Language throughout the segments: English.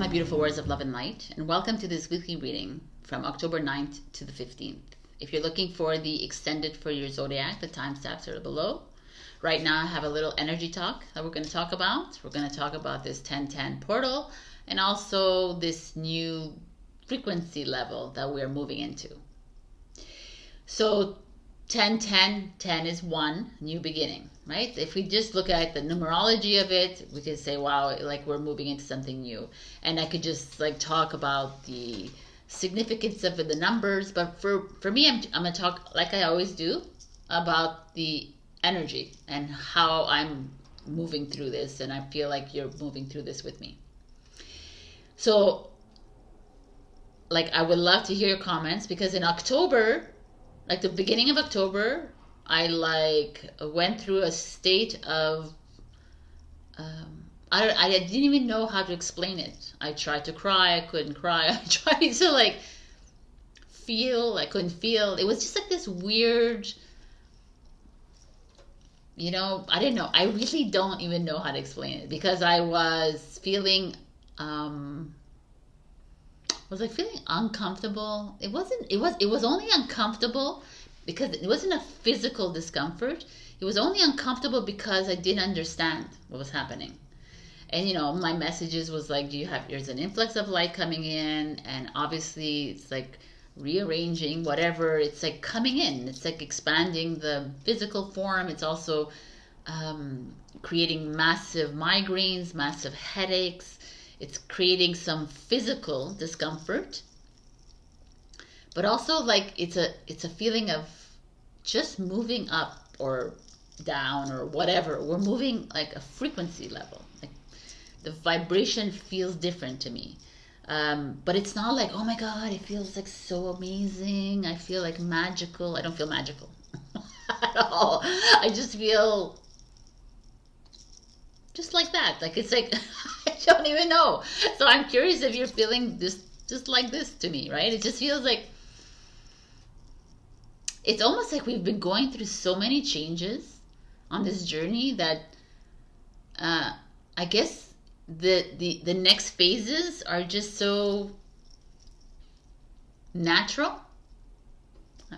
my beautiful warriors of love and light, and welcome to this weekly reading from October 9th to the 15th. If you're looking for the extended for your zodiac, the timestamps are below. Right now I have a little energy talk that we're going to talk about. We're going to talk about this 1010 portal and also this new frequency level that we're moving into. So 10 is one, new beginning, right? If we just look at the numerology of it, we could say, wow, like we're moving into something new. And I could just like talk about the significance of the numbers, but for me, I'm gonna talk, like I always do, about the energy and how I'm moving through this, and I feel like you're moving through this with me. So like I would love to hear your comments, because in October, like the beginning of October, I like went through a state of I didn't even know how to explain it. I tried to cry, I couldn't cry. I tried to like feel, I couldn't feel. It was just like this weird, you know, I didn't know. I really don't even know how to explain it, because I was feeling was I feeling uncomfortable? It was only uncomfortable because it wasn't a physical discomfort. It was only uncomfortable because I didn't understand what was happening. And you know, my messages was like, there's an influx of light coming in, and obviously it's like rearranging whatever, it's like coming in, it's like expanding the physical form. It's also creating massive migraines, massive headaches. It's creating some physical discomfort, but also like it's a feeling of just moving up or down or whatever. We're moving like a frequency level. Like the vibration feels different to me. But it's not like, oh my God, it feels like so amazing. I feel like magical. I don't feel magical at all. I just feel just like that. Like it's like, I don't even know. So I'm curious if you're feeling this, just like this to me, right? It just feels like, it's almost like we've been going through so many changes on this journey that I guess the next phases are just so natural.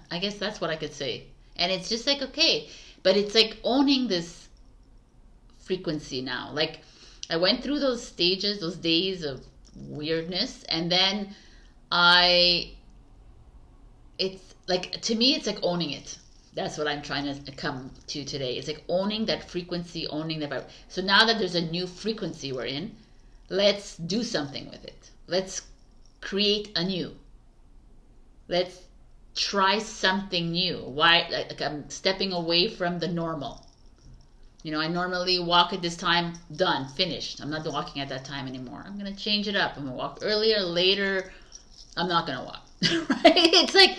I guess that's what I could say. And it's just like, okay, but it's like owning this frequency now. Like I went through those stages, those days of weirdness, and then it's like, to me, it's like owning it. That's what I'm trying to come to today. It's like owning that frequency, owning that. So now that there's a new frequency we're in, let's do something with it. Let's create a new. Let's try something new. Why? Like I'm stepping away from the normal. You know, I normally walk at this time, done, finished. I'm not walking at that time anymore. I'm going to change it up. I'm going to walk earlier, later. I'm not going to walk. Right? It's like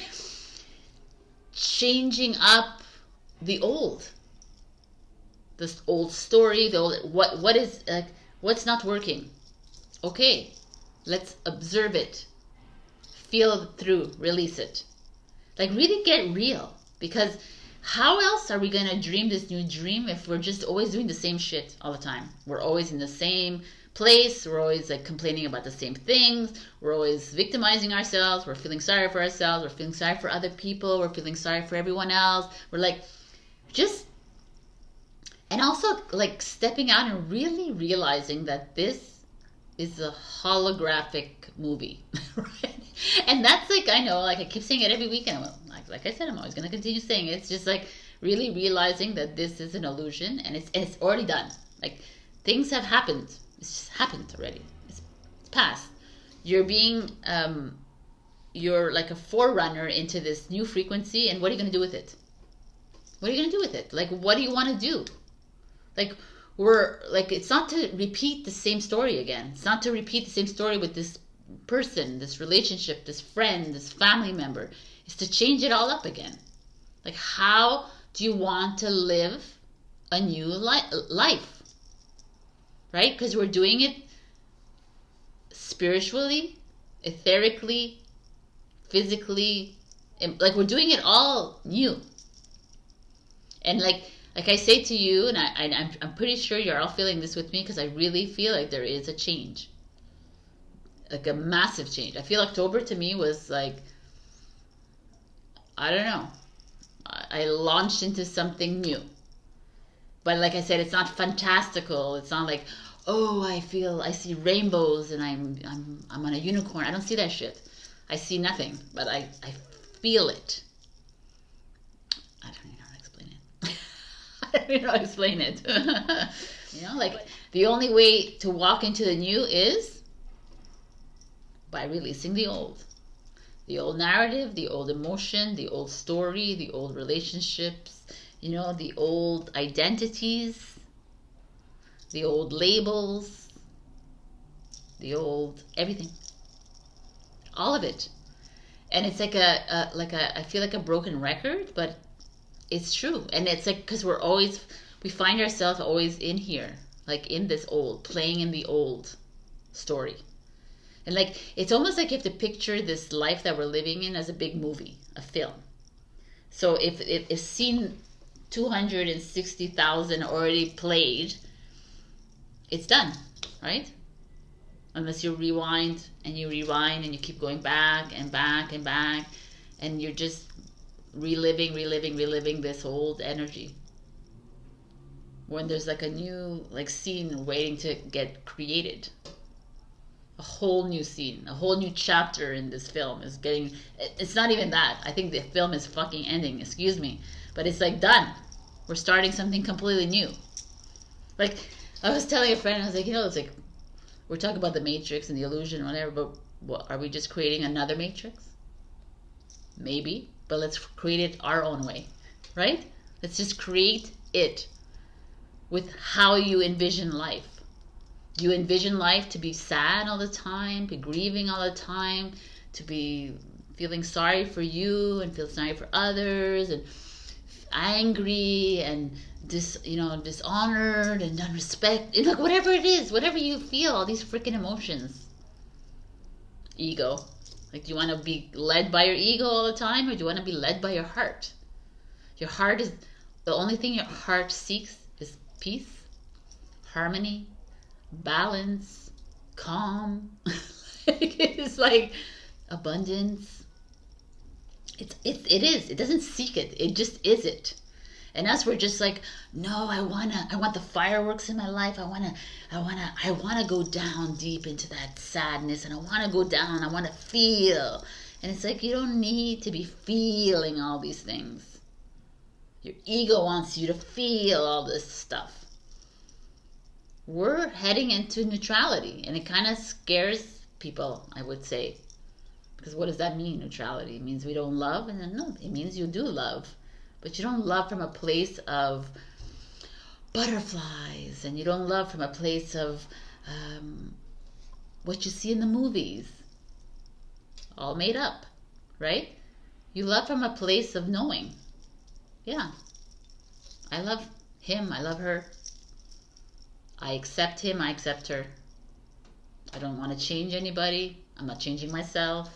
changing up the old. This old story, the old, what is, like, what's not working? Okay, let's observe it. Feel it through, release it. Like really get real, because how else are we going to dream this new dream if we're just always doing the same shit all the time? We're always in the same place. We're always like complaining about the same things. We're always victimizing ourselves. We're feeling sorry for ourselves. We're feeling sorry for other people. We're feeling sorry for everyone else. We're like just, and also like stepping out and really realizing that this is a holographic movie, right? And that's like, I know, like I keep saying it every weekend. Like I said, I'm always going to continue saying it. It's just like really realizing that this is an illusion, and it's already done. Like things have happened. It's just happened already. It's past. You're being, you're like a forerunner into this new frequency, and what are you going to do with it? What are you going to do with it? Like, what do you want to do? Like, it's not to repeat the same story again. It's not to repeat the same story with this person, this relationship, this friend, this family member. It's to change it all up again. Like, how do you want to live a new life? Right? Because we're doing it spiritually, etherically, physically, like we're doing it all new. And like I say to you, and I'm pretty sure you're all feeling this with me, because I really feel like there is a change. like a massive change. I feel October to me was like, I don't know. I launched into something new. But like I said, it's not fantastical. It's not like, oh, I see rainbows and I'm on a unicorn. I don't see that shit. I see nothing, but I feel it. I don't even know how to explain it. I don't even know how to explain it. You know, like the only way to walk into the new is by releasing the old. The old narrative, the old emotion, the old story, the old relationships, you know, the old identities, the old labels, the old everything. All of it. And it's like I feel like a broken record, but it's true. And it's like, because we find ourselves always in here, like in this old, playing in the old story. And like, it's almost like you have to picture this life that we're living in as a big movie, a film. So if scene 260,000 already played, it's done, right? Unless you rewind and you keep going back and back and back, and you're just reliving this old energy. When there's like a new scene waiting to get created. A whole new scene, a whole new chapter in this film is getting, it's not even that. I think the film is fucking ending, excuse me. But it's like done. We're starting something completely new. Like, I was telling a friend, I was like, you know, it's like, we're talking about the Matrix and the illusion and whatever, but what, are we just creating another Matrix? Maybe, but let's create it our own way, right? Let's just create it with how you envision life. Do you envision life to be sad all the time, be grieving all the time, to be feeling sorry for you and feel sorry for others and angry and dishonored and unrespect, like whatever it is, whatever you feel, all these freaking emotions. Ego. Like, do you want to be led by your ego all the time, or do you want to be led by your heart? Your heart is, the only thing your heart seeks is peace, harmony, balance, calm. It's like abundance. It is. It doesn't seek it. It just is it. And us, we're just like, no, I want the fireworks in my life. I wanna go down deep into that sadness, and I wanna go down. I wanna feel. And it's like, you don't need to be feeling all these things. Your ego wants you to feel all this stuff. We're heading into neutrality, and it kind of scares people, I would say. Because what does that mean, neutrality? It means we don't love? And then no, it means you do love. But you don't love from a place of butterflies, and you don't love from a place of what you see in the movies. All made up, right? You love from a place of knowing. Yeah. I love him, I love her. I accept him, I accept her. I don't want to change anybody. I'm not changing myself.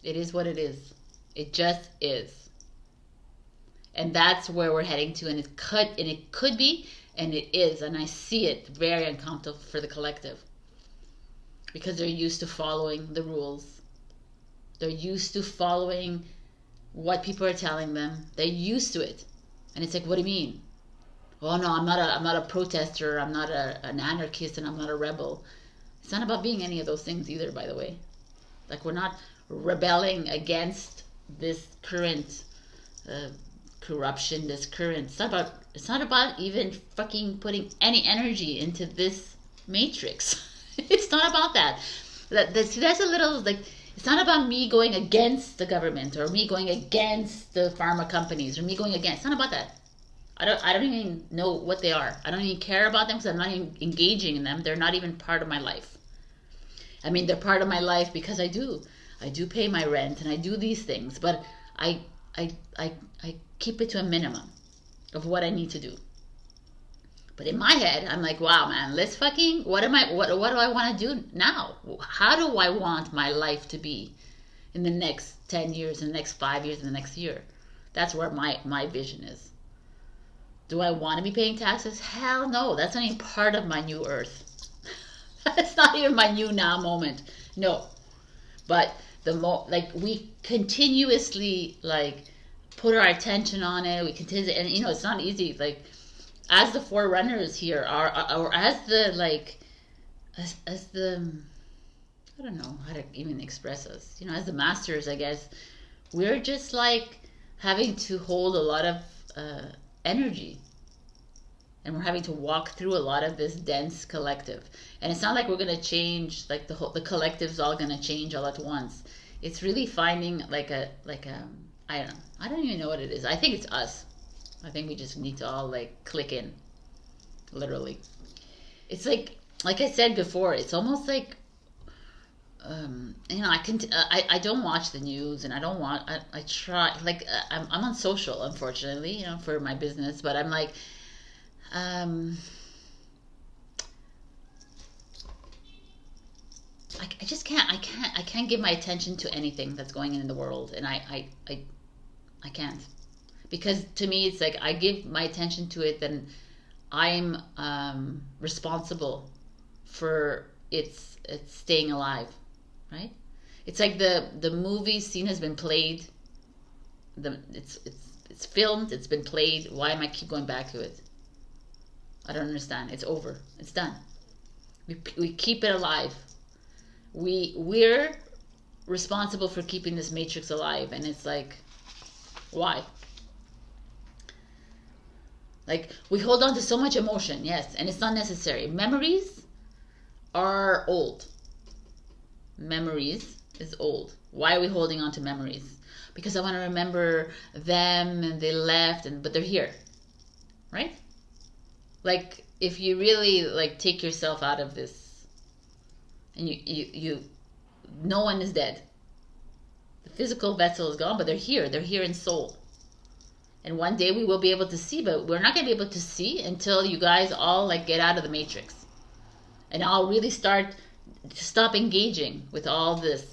It is what it is. It just is. And that's where we're heading to, and it could be, and it is, and I see it very uncomfortable for the collective. Because they're used to following the rules. They're used to following what people are telling them. They're used to it. And it's like, what do you mean? Oh no, I'm not a protester, I'm not an anarchist, and I'm not a rebel. It's not about being any of those things either, by the way. Like, we're not rebelling against this current corruption, this current. It's not about even fucking putting any energy into this matrix. It's not about that. That's a little like, it's not about me going against the government or me going against the pharma companies or me going against. It's not about that. I don't even know what they are. I don't even care about them because I'm not even engaging in them. They're not even part of my life. I mean, they're part of my life because I do pay my rent and I do these things, but I keep it to a minimum of what I need to do. But in my head, I'm like, wow, man, let's fucking, what do I want to do now? How do I want my life to be in the next 10 years, in the next 5 years, in the next year? That's where my vision is. Do I want to be paying taxes? Hell no. That's not even part of my new earth. It's not even my new now moment. No. But like we continuously like put our attention on it. We continue, and you know, it's not easy. Like as the forerunners here are, or as the like, as the, I don't know how to even express us. You know, as the masters, I guess we're just like having to hold a lot of energy, and we're having to walk through a lot of this dense collective. And it's not like we're gonna change, like the collective's all gonna change all at once. It's really finding like a I don't know. I don't even know what it is. I think it's us. I think we just need to all like click in, literally. It's like I said before. It's almost like you know, I don't watch the news, and I don't want. I try, like I'm on social, unfortunately, you know, for my business. But I'm like, I just can't. I can't give my attention to anything that's going on in the world, and I can't, because to me it's like I give my attention to it, then I'm responsible for its staying alive, right? It's like the movie scene has been played, it's filmed, it's been played. Why am I keep going back to it? I don't understand. It's over. It's done. We keep it alive. We're responsible for keeping this matrix alive, and it's like, why? Like we hold on to so much emotion, yes, and it's not necessary. Memories are old. Memories is old. Why are we holding on to memories? Because I want to remember them, and they left, but they're here, right? Like if you really like take yourself out of this, and you no one is dead. The physical vessel is gone, but they're here in soul. And one day we will be able to see, but we're not going to be able to see until you guys all like get out of the matrix, and I'll really stop engaging with all this,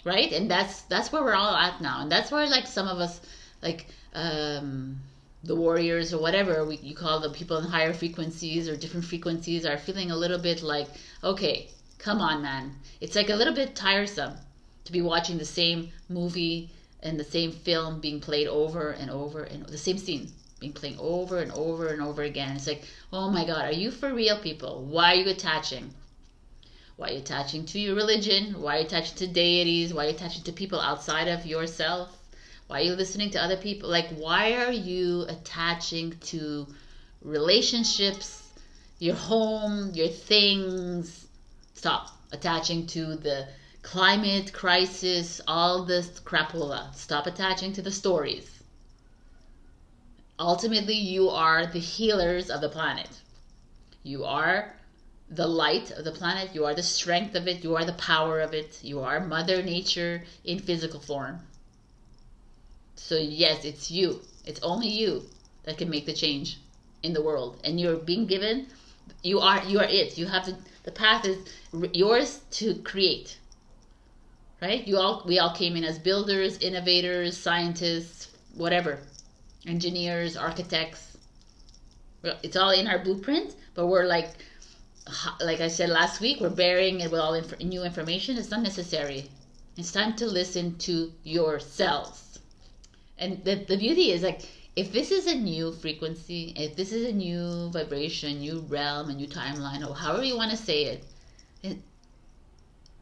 right? And that's where we're all at now, and that's where like some of us, like the warriors or whatever you call the people in higher frequencies or different frequencies, are feeling a little bit like, okay, come on, man. It's like a little bit tiresome to be watching the same movie and the same film being played over and over, and the same scene being played over and over and over again. It's like, oh my God, are you for real, people? Why are you attaching? Why are you attaching to your religion? Why are you attaching to deities? Why are you attaching to people outside of yourself? Why are you listening to other people? Like, why are you attaching to relationships, your home, your things? Stop attaching to the climate crisis, all this crapola. Stop attaching to the stories. Ultimately, you are the healers of the planet. You are the light of the planet. You are the strength of it. You are the power of it. You are Mother Nature in physical form. So yes, it's you. It's only you that can make the change in the world. And you're being given, you are it. You have the path is yours to create. Right? We all came in as builders, innovators, scientists, whatever. Engineers, architects. It's all in our blueprint, but we're like I said last week, we're burying it with all new information. It's not necessary. It's time to listen to yourselves. And the beauty is, like, if this is a new frequency, if this is a new vibration, new realm, a new timeline, or however you want to say it,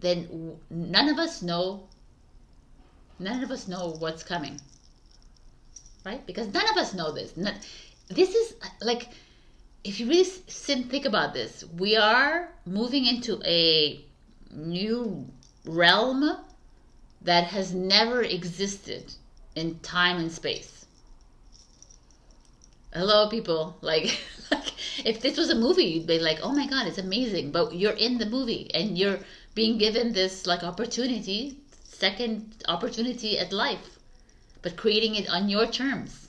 then none of us know what's coming, right? Because none of us know this. This is like, if you really sit and think about this, we are moving into a new realm that has never existed in time and space. Hello, people. Like if this was a movie, you'd be like, oh my God, it's amazing. But you're in the movie, and you're being given this like opportunity, second opportunity at life, but creating it on your terms.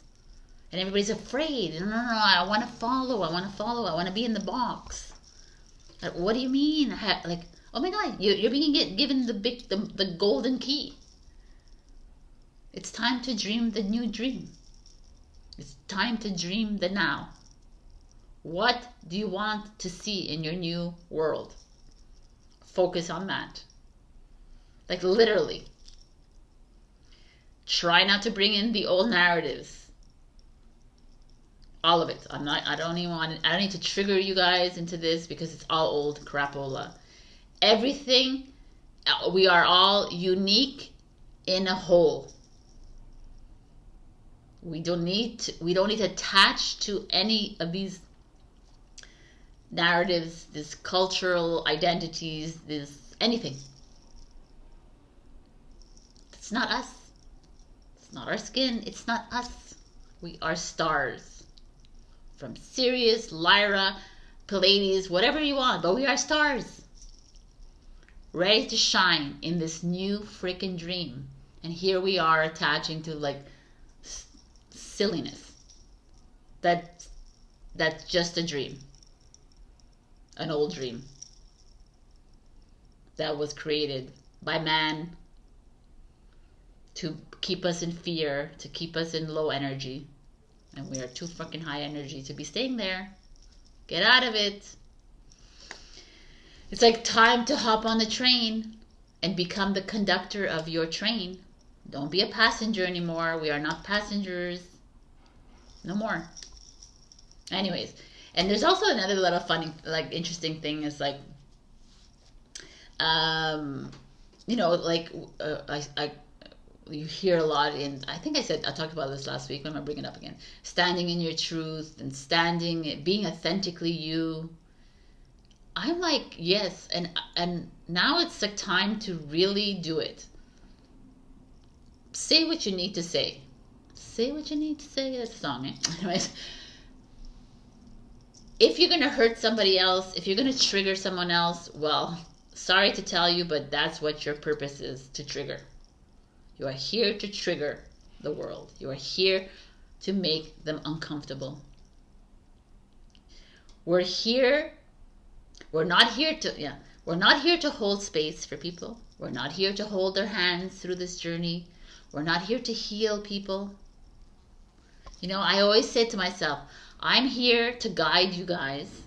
And everybody's afraid. No, I want to follow. I want to be in the box. Like, what do you mean? Like, oh my God, you're being given the golden key. It's time to dream the new dream. It's time to dream the now. What do you want to see in your new world? Focus on that. Like literally. Try not to bring in the old narratives. All of it. I don't need to trigger you guys into this because it's all old crapola. Everything, we are all unique in a whole. We don't need to attach to any of these narratives, these cultural identities, this anything. It's not us. It's not our skin. It's not us. We are stars. From Sirius, Lyra, Pleiades, whatever you want, but we are stars. Ready to shine in this new freaking dream. And here we are attaching to like silliness. That's just a dream. An old dream. That was created by man to keep us in fear, to keep us in low energy. And we are too fucking high energy to be staying there. Get out of it. It's like time to hop on the train and become the conductor of your train. Don't be a passenger anymore. We are not passengers. No more. Anyways, and there's also another little funny, like interesting thing is like, you know, like you hear a lot in, I think I talked about this last week, but I'm gonna bring it up again. Standing in your truth and being authentically you. I'm like, yes, and now it's like time to really do it. Say what you need to say. Say what you need to say. That's a song, eh? Anyways, if you're gonna hurt somebody else, if you're gonna trigger someone else, well, sorry to tell you, but that's what your purpose is, to trigger. You are here to trigger the world. You are here to make them uncomfortable. We're not here to hold space for people. We're not here to hold their hands through this journey. We're not here to heal people. You know, I always say to myself, I'm here to guide you guys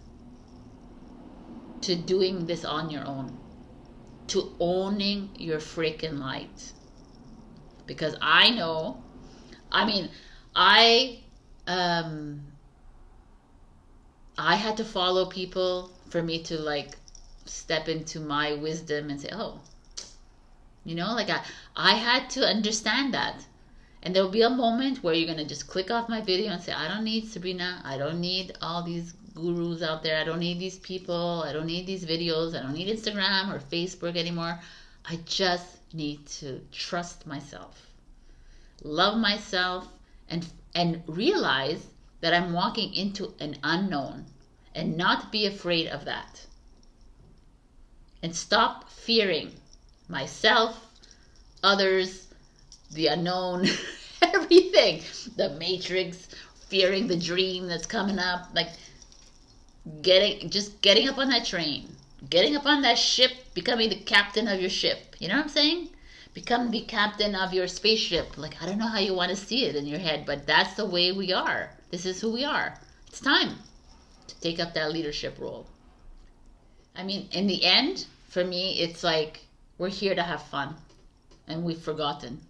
to doing this on your own, to owning your freaking light. Because I know, I mean, I had to follow people for me to like step into my wisdom and say, oh, you know, like I had to understand that. And there'll be a moment where you're going to just click off my video and say, I don't need Sabrina. I don't need all these gurus out there. I don't need these people. I don't need these videos. I don't need Instagram or Facebook anymore. I just need to trust myself, love myself, and realize that I'm walking into an unknown and not be afraid of that. And stop fearing myself, others, the unknown, everything. The matrix, fearing the dream that's coming up, like getting up on that train, getting up on that ship, becoming the captain of your ship. You know what I'm saying? Become the captain of your spaceship. Like, I don't know how you want to see it in your head, but that's the way we are. This is who we are. It's time to take up that leadership role. I mean, in the end, for me, it's like we're here to have fun, and we've forgotten.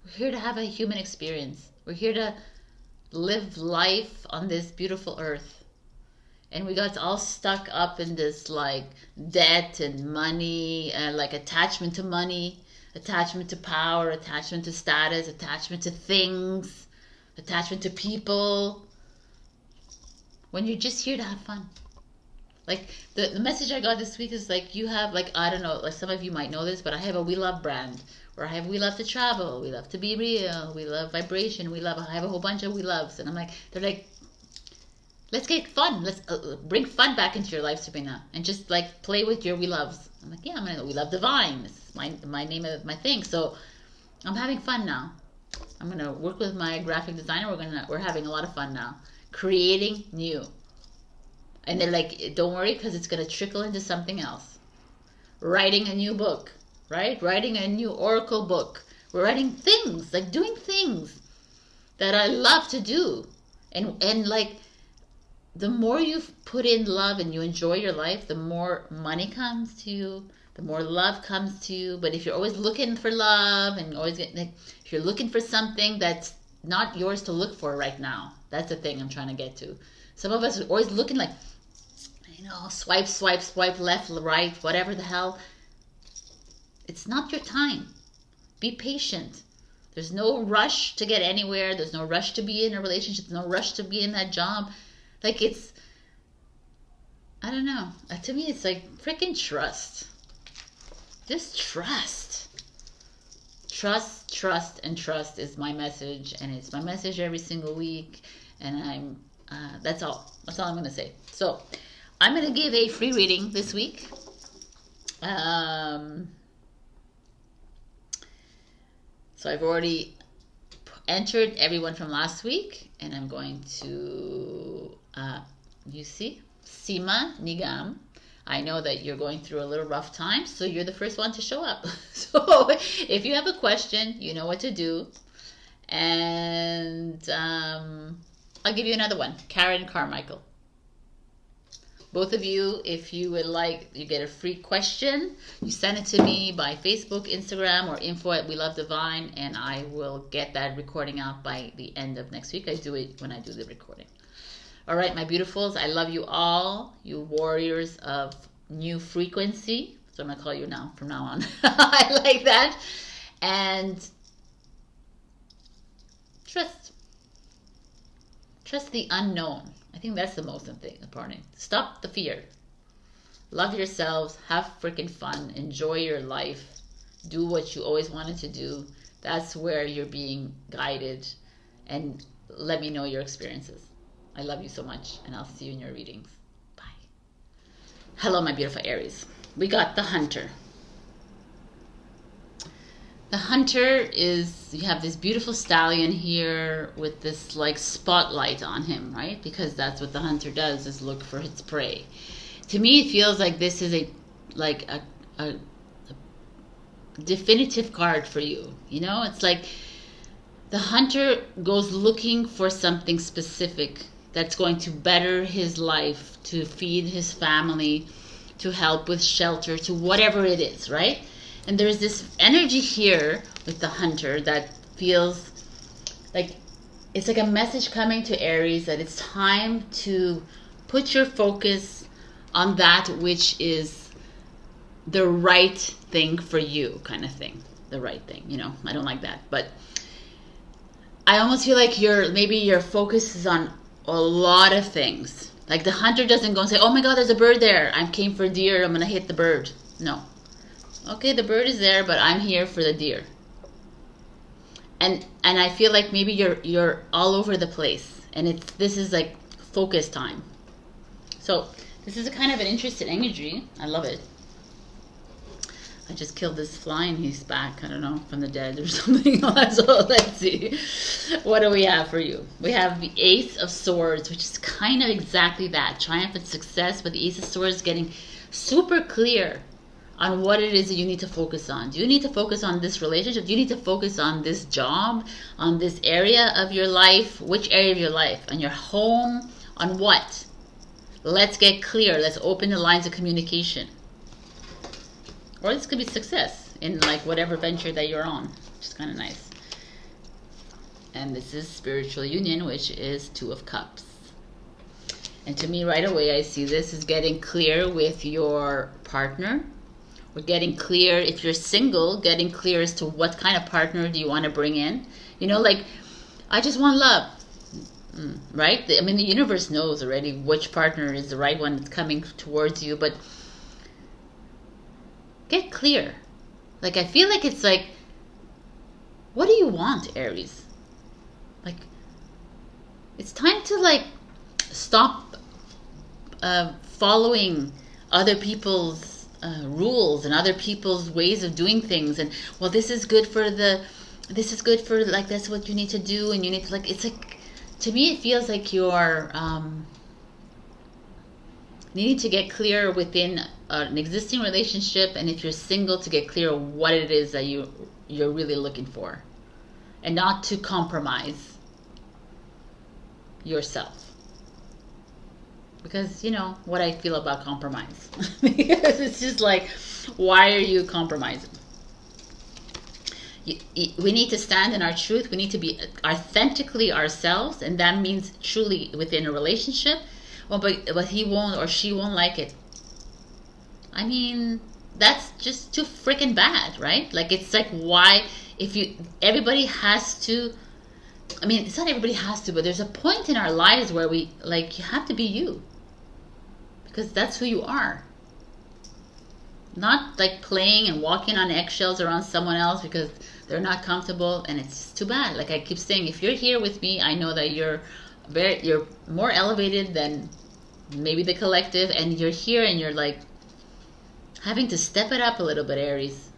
We're here to have a human experience. We're here to live life on this beautiful earth. And we got all stuck up in this like debt and money and like attachment to money, attachment to power, attachment to status, attachment to things, attachment to people. When you're just here to have fun. Like the message I got this week is like, you have like, I don't know, like some of you might know this, but I have a We Love brand where we love to travel, we love to be real, we love vibration, I have a whole bunch of we loves. And I'm like, they're like, let's get fun. Let's bring fun back into your life, Sabrina, and just like play with your we loves. I'm like, yeah, we love divine. This is my name of my thing. So I'm having fun now. I'm gonna work with my graphic designer. We're having a lot of fun now, creating new. And they're like, don't worry, because it's gonna trickle into something else. Writing a new book, right? Writing a new oracle book. We're writing things, like doing things that I love to do, and like. the more you put in love and you enjoy your life, the more money comes to you, the more love comes to you. But if you're always looking for love and always getting, if you're looking for something that's not yours to look for right now, that's the thing I'm trying to get to. Some of us are always looking like, you know, swipe, swipe, swipe, left, right, whatever the hell. It's not your time. Be patient. There's no rush to get anywhere. There's no rush to be in a relationship. There's no rush to be in that job. Like, it's, I don't know. To me, it's like freaking trust. Just trust. Trust, trust, and trust is my message. And it's my message every single week. And that's all. That's all I'm going to say. So, I'm going to give a free reading this week. So I've already entered everyone from last week, and I'm going to, you see, Sima Nigam. I know that you're going through a little rough time, so you're the first one to show up. So if you have a question, you know what to do. And I'll give you another one, Karen Carmichael. Both of you, if you would like, you get a free question. You send it to me by Facebook, Instagram, or info@WeLoveDivine, and I will get that recording out by the end of next week. I do it when I do the recording. All right, my beautifuls, I love you all, you warriors of new frequency. So I'm going to call you now, from now on. I like that. And trust. Trust the unknown. I think that's the most important. Stop the fear. Love yourselves. Have freaking fun. Enjoy your life. Do what you always wanted to do. That's where you're being guided. And let me know your experiences. I love you so much. And I'll see you in your readings. Bye. Hello, my beautiful Aries. We got the Hunter. The Hunter is, you have this beautiful stallion here with this like spotlight on him, right? Because that's what the Hunter does, is look for its prey. To me, it feels like this is a definitive card for you. You know, it's like the Hunter goes looking for something specific that's going to better his life, to feed his family, to help with shelter, to whatever it is, right? And there's this energy here with the Hunter that feels like it's like a message coming to Aries that it's time to put your focus on that which is the right thing for you, kind of thing. The right thing, you know. I don't like that, but I almost feel like maybe your focus is on a lot of things. Like the Hunter doesn't go and say, "Oh my God, there's a bird there. I came for deer. I'm gonna hit the bird." No. Okay, the bird is there, but I'm here for the deer. And I feel like maybe you're all over the place, and this is like focus time. So this is a kind of an interesting energy. I love it. I just killed this fly and he's back. I don't know, from the dead or something. So let's see. What do we have for you? We have the Ace of Swords, which is kind of exactly that. Triumph and success, but the Ace of Swords getting super clear on what it is that you need to focus on. Do you need to focus on this relationship? Do you need to focus on this job? On this area of your life? Which area of your life? On your home? On what? Let's get clear. Let's open the lines of communication. Or this could be success in like whatever venture that you're on, which is kind of nice. And this is spiritual union, which is Two of Cups. And to me right away, I see this is getting clear with your partner. We're getting clear, if you're single, getting clear as to what kind of partner do you want to bring in. You know, like, I just want love, right? I mean, the universe knows already which partner is the right one that's coming towards you, but get clear. Like, I feel like it's like, what do you want, Aries? Like, it's time to, like, stop following other people's rules and other people's ways of doing things, and well, this is good for like, that's what you need to do, and you need to, like, it's like, to me it feels like you're needing to get clear within an existing relationship, and if you're single, to get clear what it is that you're really looking for, and not to compromise yourself. Because you know what I feel about compromise. Because it's just like, why are you compromising? We need to stand in our truth. We need to be authentically ourselves, and that means truly within a relationship. Well, but he won't or she won't like it. I mean, that's just too freaking bad, right? Like, it's like, why, if you, everybody has to, I mean, it's not everybody has to, but there's a point in our lives where we, like, you have to be you. Because that's who you are. Not like playing and walking on eggshells around someone else because they're not comfortable, and it's too bad. Like I keep saying, if you're here with me, I know that you're more elevated than maybe the collective, and you're here and you're like having to step it up a little bit, Aries.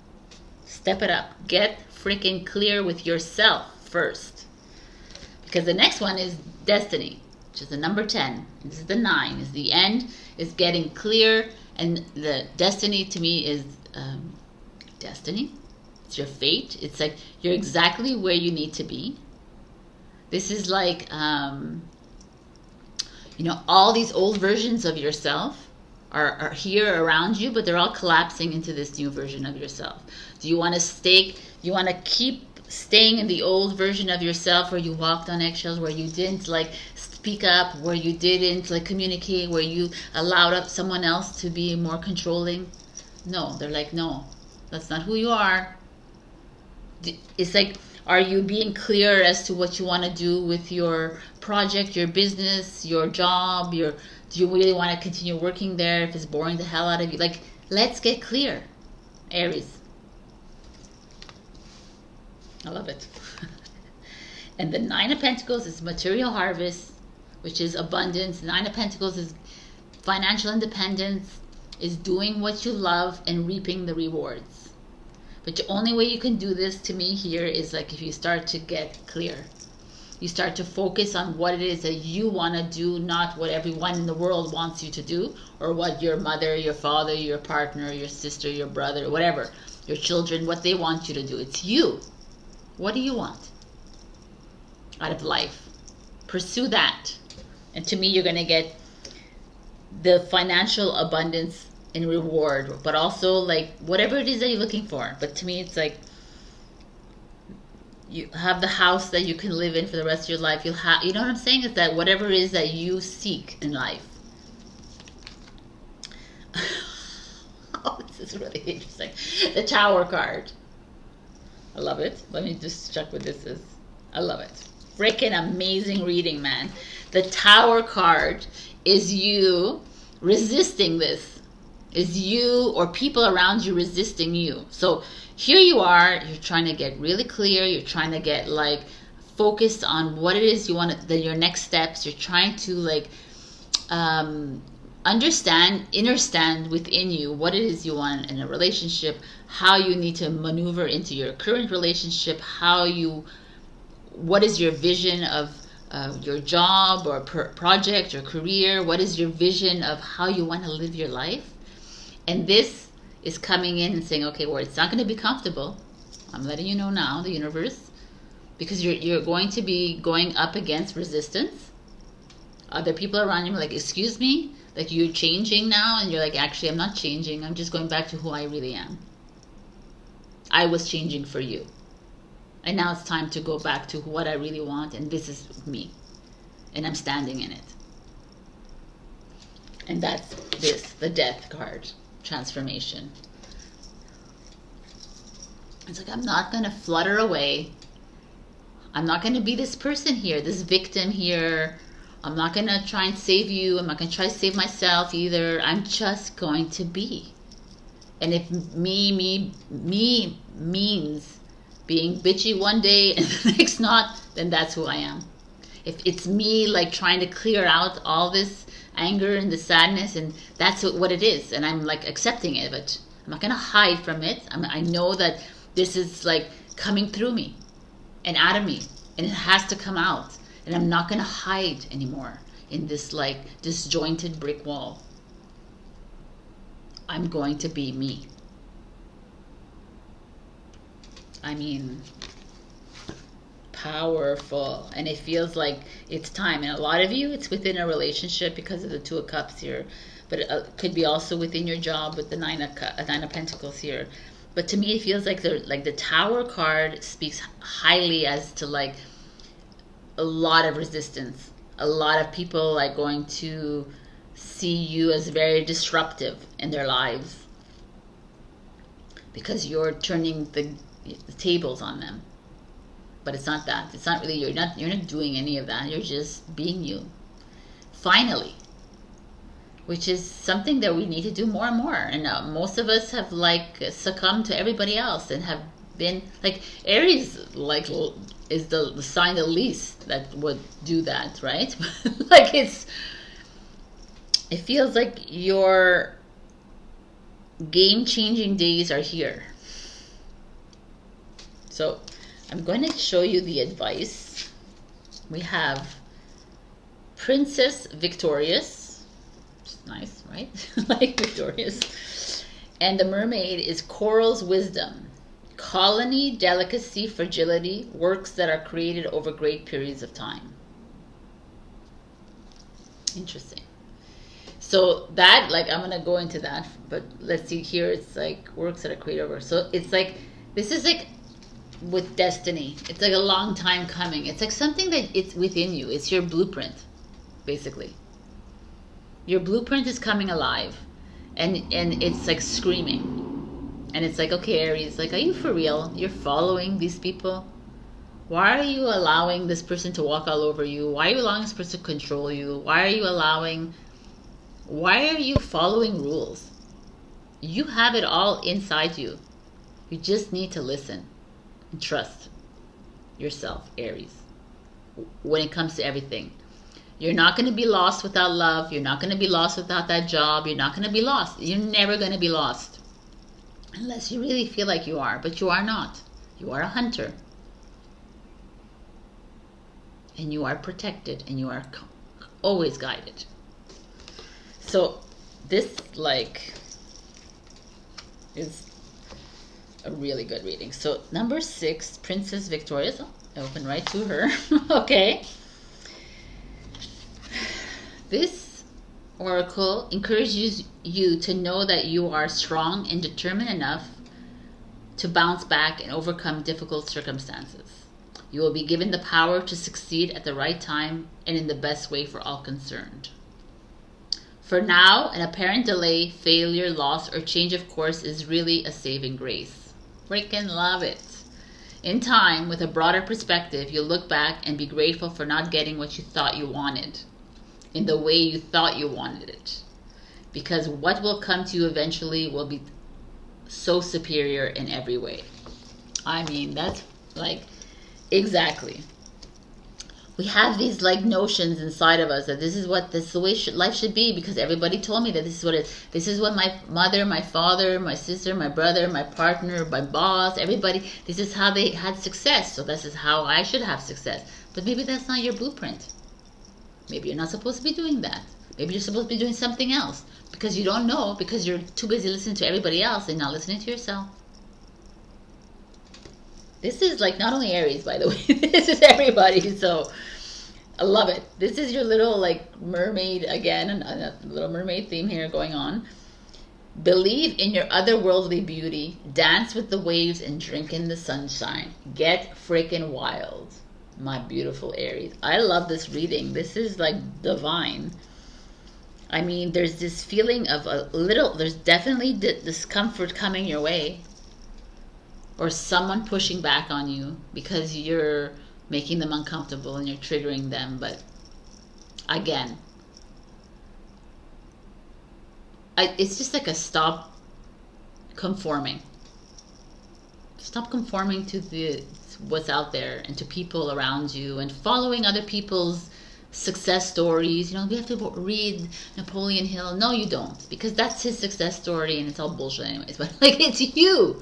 Step it up. Get freaking clear with yourself first. Because the next one is destiny, which is the number 10. This is the 9. Is the end, is getting clear. And the destiny to me is destiny. It's your fate. It's like you're exactly where you need to be. This is like, you know, all these old versions of yourself are here around you, but they're all collapsing into this new version of yourself. Do you want to you want to keep staying in the old version of yourself where you walked on eggshells, where you didn't like speak up, where you didn't like communicate, where you allowed up someone else to be more controlling? No, they're like, no, that's not who you are. It's like, are you being clear as to what you want to do with your project, your business, your job? Do you really want to continue working there if it's boring the hell out of you? Like, let's get clear, Aries. I love it. And the 9 of Pentacles is material harvest, which is abundance. 9 of Pentacles is financial independence, is doing what you love and reaping the rewards. But the only way you can do this to me here is like if you start to get clear. You start to focus on what it is that you want to do, not what everyone in the world wants you to do, or what your mother, your father, your partner, your sister, your brother, whatever, your children, what they want you to do. It's you. What do you want out of life? Pursue that. And to me, you're going to get the financial abundance and reward, but also like whatever it is that you're looking for. But to me, it's like you have the house that you can live in for the rest of your life. You'll have, you know what I'm saying? Is that whatever it is that you seek in life. Oh, this is really interesting. The Tower card. I love it. Let me just check what this is. I love it. Freaking amazing reading, man. The Tower card is you resisting this. Is you or people around you resisting you. So here you are, you're trying to get really clear, you're trying to get like focused on what it is you want to, your next steps. You're trying to like understand within you what it is you want in a relationship, how you need to maneuver into your current relationship, what is your vision of your job or project or career, what is your vision of how you want to live your life. And this is coming in and saying, okay, well, it's not going to be comfortable. I'm letting you know now, the universe, because you're going to be going up against resistance. Other people around you are like, excuse me, like you're changing now, and you're like, actually, I'm not changing. I'm just going back to who I really am. I was changing for you. And now it's time to go back to what I really want, and this is me. And I'm standing in it. And that's this, the Death card. Transformation. It's like, I'm not going to flutter away. I'm not going to be this person here, this victim here. I'm not going to try and save you. I'm not going to try to save myself either. I'm just going to be. And if me means being bitchy one day and the next not, then that's who I am. If it's me like trying to clear out all this anger and the sadness, and that's what it is, and I'm like accepting it, but I'm not gonna hide from it. I know that this is like coming through me and out of me, and it has to come out, and I'm not gonna hide anymore in this like disjointed brick wall. I'm going to be me. I mean, powerful, and it feels like it's time. And a lot of you, it's within a relationship because of the Two of Cups here, but it could be also within your job with the Nine of Pentacles here. But to me, it feels like the Tower card speaks highly as to like a lot of resistance. A lot of people like going to see you as very disruptive in their lives because you're turning the tables on them. But it's not that. It's not really, you're not doing any of that. You're just being you. Finally. Which is something that we need to do more and more. And most of us have like succumbed to everybody else and have been like Aries, like is the sign the least that would do that, right? Like it feels like your game-changing days are here. So I'm going to show you the advice. We have Princess Victorious. Nice, right? Like Victorious. And the Mermaid is Coral's Wisdom. Colony, delicacy, fragility, works that are created over great periods of time. Interesting. So that, like, I'm going to go into that, but let's see here. It's like works that are created over. So it's like, this is like with destiny. It's like a long time coming. It's like something that it's within you. It's your blueprint, basically. Your blueprint is coming alive, and it's like screaming. And it's like, okay, Aries, like, are you for real? You're following these people? Why are you allowing this person to walk all over you? Why are you allowing this person to control you? Why are you following rules? You have it all inside you. You just need to listen and trust yourself, Aries, when it comes to everything. You're not going to be lost without love. You're not going to be lost without that job. You're not going to be lost. You're never going to be lost. Unless you really feel like you are. But you are not. You are a hunter. And you are protected. And you are always guided. So this, like, is a really good reading. So number 6, Princess Victorious. Oh, I opened right to her. Okay. This oracle encourages you to know that you are strong and determined enough to bounce back and overcome difficult circumstances. You will be given the power to succeed at the right time and in the best way for all concerned. For now, an apparent delay, failure, loss, or change of course is really a saving grace. Freaking love it. In time, with a broader perspective, you'll look back and be grateful for not getting what you thought you wanted in the way you thought you wanted it. Because what will come to you eventually will be so superior in every way. I mean, that's like, exactly. We have these like notions inside of us that this is the way life should be, because everybody told me that this is what my mother, my father, my sister, my brother, my partner, my boss, everybody, this is how they had success. So this is how I should have success. But maybe that's not your blueprint. Maybe you're not supposed to be doing that. Maybe you're supposed to be doing something else because you don't know, because you're too busy listening to everybody else and not listening to yourself. This is like not only Aries, by the way. This is everybody. So I love it. This is your little like mermaid again, a little mermaid theme here going on. Believe in your otherworldly beauty. Dance with the waves and drink in the sunshine. Get freaking wild. My beautiful Aries. I love this reading. This is like divine. I mean, there's this feeling of there's definitely discomfort coming your way. Or someone pushing back on you because you're making them uncomfortable and you're triggering them. But again, it's just like a stop conforming. Stop conforming to what's out there and to people around you and following other people's success stories. You know, we have to read Napoleon Hill. No, you don't, because that's his success story and it's all bullshit anyways. But like, it's you.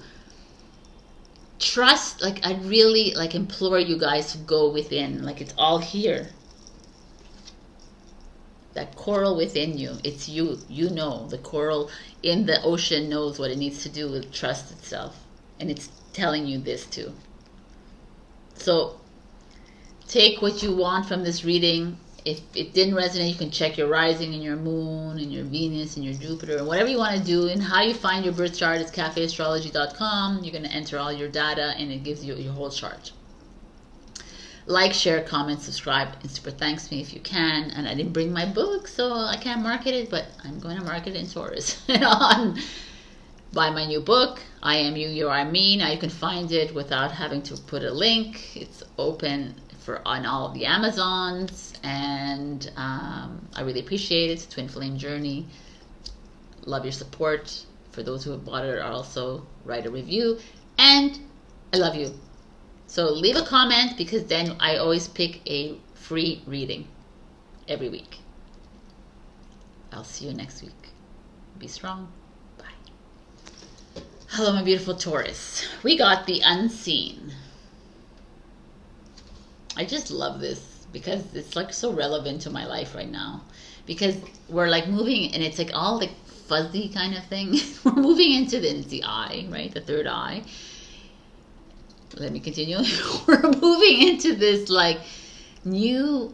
Trust. Like, I really like implore you guys to go within. Like, it's all here. That coral within you. It's you. You know, the coral in the ocean knows what it needs to do with trust itself, and it's telling you this too. So take what you want from this reading. If it didn't resonate, you can check your rising and your moon and your Venus and your Jupiter and whatever you want to do. And how you find your birth chart is cafeastrology.com. You're going to enter all your data and it gives you your whole chart. Like, share, comment, subscribe, and super thanks me if you can. And I didn't bring my book, so I can't market it, but I'm going to market it in Taurus. Buy my new book, I Am You, You Are Me. Now you can find it without having to put a link. It's open on all of the Amazons, and I really appreciate it. It's a twin flame journey. Love your support. For those who have bought it, I'll also write a review, and I love you. So leave a comment, because then I always pick a free reading every week. I'll see you next week. Be strong. Bye. Hello, my beautiful Taurus. We got the unseen. I just love this because it's like so relevant to my life right now, because we're like moving, and it's like all like fuzzy kind of thing. We're moving into the eye, right? The third eye. Let me continue. We're moving into this like new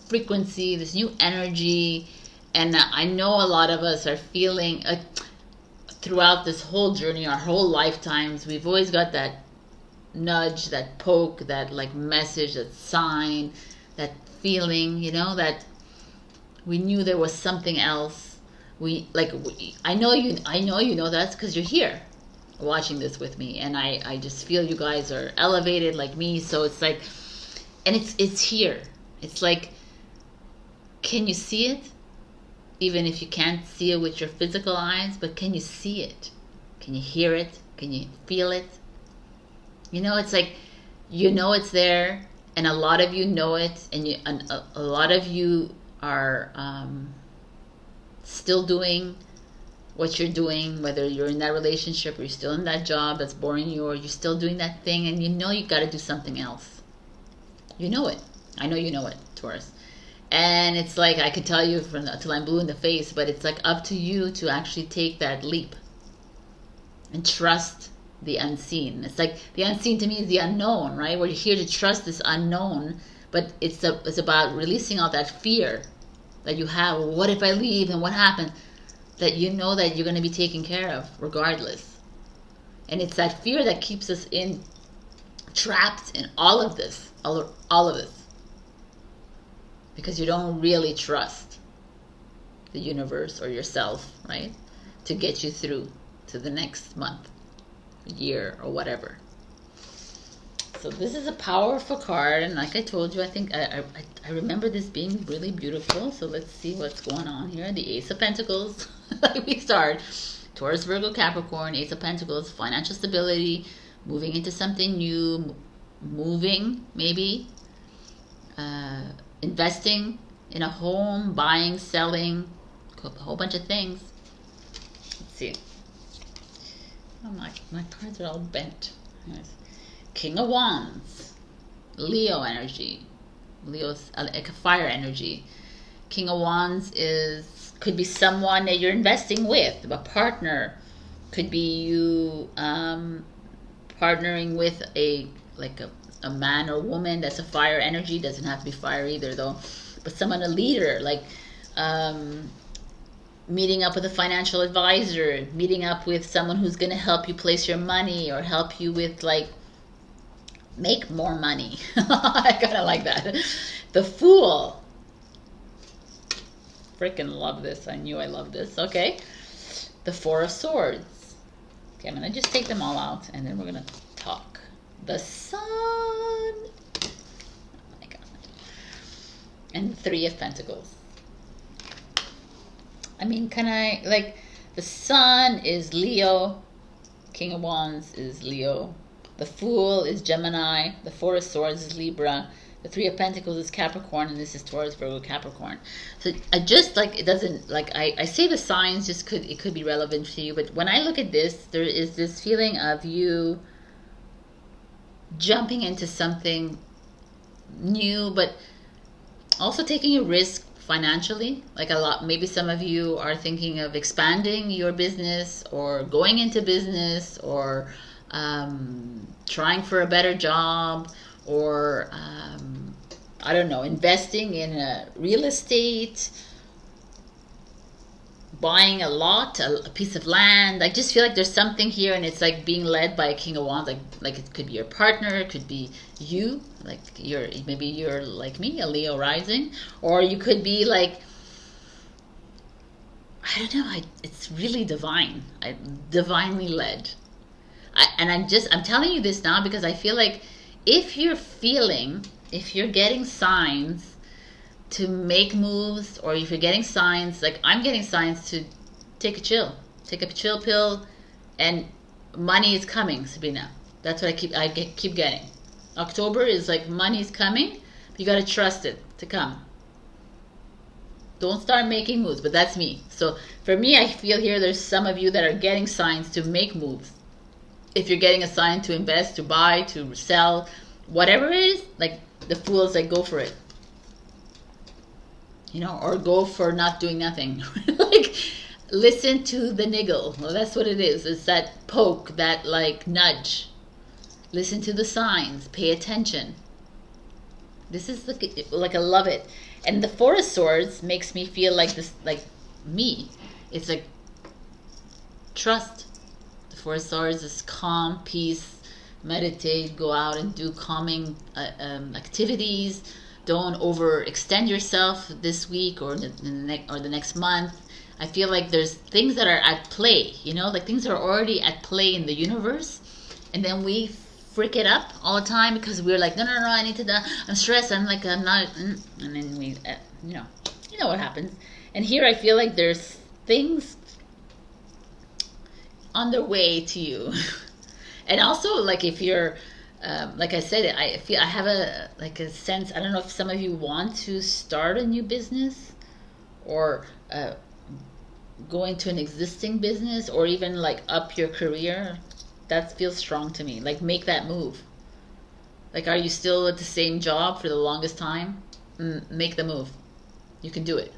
frequency, this new energy, and I know a lot of us are feeling throughout this whole journey, our whole lifetimes, we've always got that nudge, that poke, that like message, that sign, that feeling, you know, that we knew there was something else. I know you know that's because you're here watching this with me, and I just feel you guys are elevated like me. So it's like, and it's here. It's like, can you see it? Even if you can't see it with your physical eyes, but can you see it? Can you hear it? Can you feel it? You know, it's like, you know it's there, and a lot of you know it, and a lot of you are still doing what you're doing, whether you're in that relationship or you're still in that job that's boring you, or you're still doing that thing, and you know you got to do something else. You know it. I know you know it, Taurus. And it's like, I could tell you till I'm blue in the face, but it's like up to you to actually take that leap and trust the unseen. It's like the unseen to me is the unknown, right? We're here to trust this unknown, but it's about releasing all that fear that you have. What if I leave and what happens? That you know that you're going to be taken care of regardless. And it's that fear that keeps us trapped in all of this, all of this. Because you don't really trust the universe or yourself, right? To get you through to the next month, year, or whatever. So this is a powerful card, and like I told you, I think I remember this being really beautiful. So let's see what's going on here. The Ace of Pentacles. We start. Taurus, Virgo, Capricorn, Ace of Pentacles, financial stability, moving into something new, moving maybe, investing in a home, buying, selling, a whole bunch of things. Let's see. Oh my cards are all bent. Nice. King of Wands, Leo energy. Leo's like a fire energy. King of Wands could be someone that you're investing with, a partner. Could be you partnering with a man or woman that's a fire energy. Doesn't have to be fire either though, but someone, a leader, like meeting up with a financial advisor, meeting up with someone who's going to help you place your money or help you with like make more money. I kind of like that. The Fool. Freaking love this. I knew I loved this. Okay. The Four of Swords. Okay, I'm going to just take them all out and then we're going to talk. The Sun. Oh my God. And the Three of Pentacles. I mean, the Sun is Leo. King of Wands is Leo. The Fool is Gemini. The Four of Swords is Libra. The Three of Pentacles is Capricorn, and this is Taurus, Virgo, Capricorn. So I just it doesn't I say the signs it could be relevant to you, but when I look at this, there is this feeling of you jumping into something new, but also taking a risk financially. Like maybe some of you are thinking of expanding your business or going into business or trying for a better job or I don't know, investing in real estate, buying a lot, a piece of land. I just feel like there's something here, and it's like being led by a King of Wands. Like it could be your partner, it could be you, like maybe you're like me, a Leo rising, or you could be like, I don't know. It's really divine. Divinely led. I'm telling you this now because I feel like if you're getting signs to make moves, or if you're getting signs, like I'm getting signs to take a chill pill, and money is coming, Sabrina. That's what I keep getting. October is like money's coming. You got to trust it to come. Don't start making moves, but that's me. So for me, I feel here there's some of you that are getting signs to make moves. If you're getting a sign to invest, to buy, to sell, whatever it is, like the Fools, like go for it. You know, or go for not doing nothing. Like listen to the niggle. Well, that's what it is. It's that poke, that like nudge. Listen to the signs. Pay attention. This is like I love it. And the Four of Swords makes me feel like this, like me. It's like trust. The Four of Swords is calm, peace, meditate, go out and do calming activities. Don't overextend yourself this week or the next month. I feel like there's things that are at play, you know, like things are already at play in the universe, and then we freak it up all the time because we're like, no, I need to, I'm stressed, I'm like, I'm not, and then we, you know what happens. And here I feel like there's things on their way to you. And also, like if you're, like I said, I have a sense, I don't know if some of you want to start a new business, or go into an existing business, or even like up your career. That feels strong to me. Like make that move. Like, are you still at the same job for the longest time? Make the move. You can do it.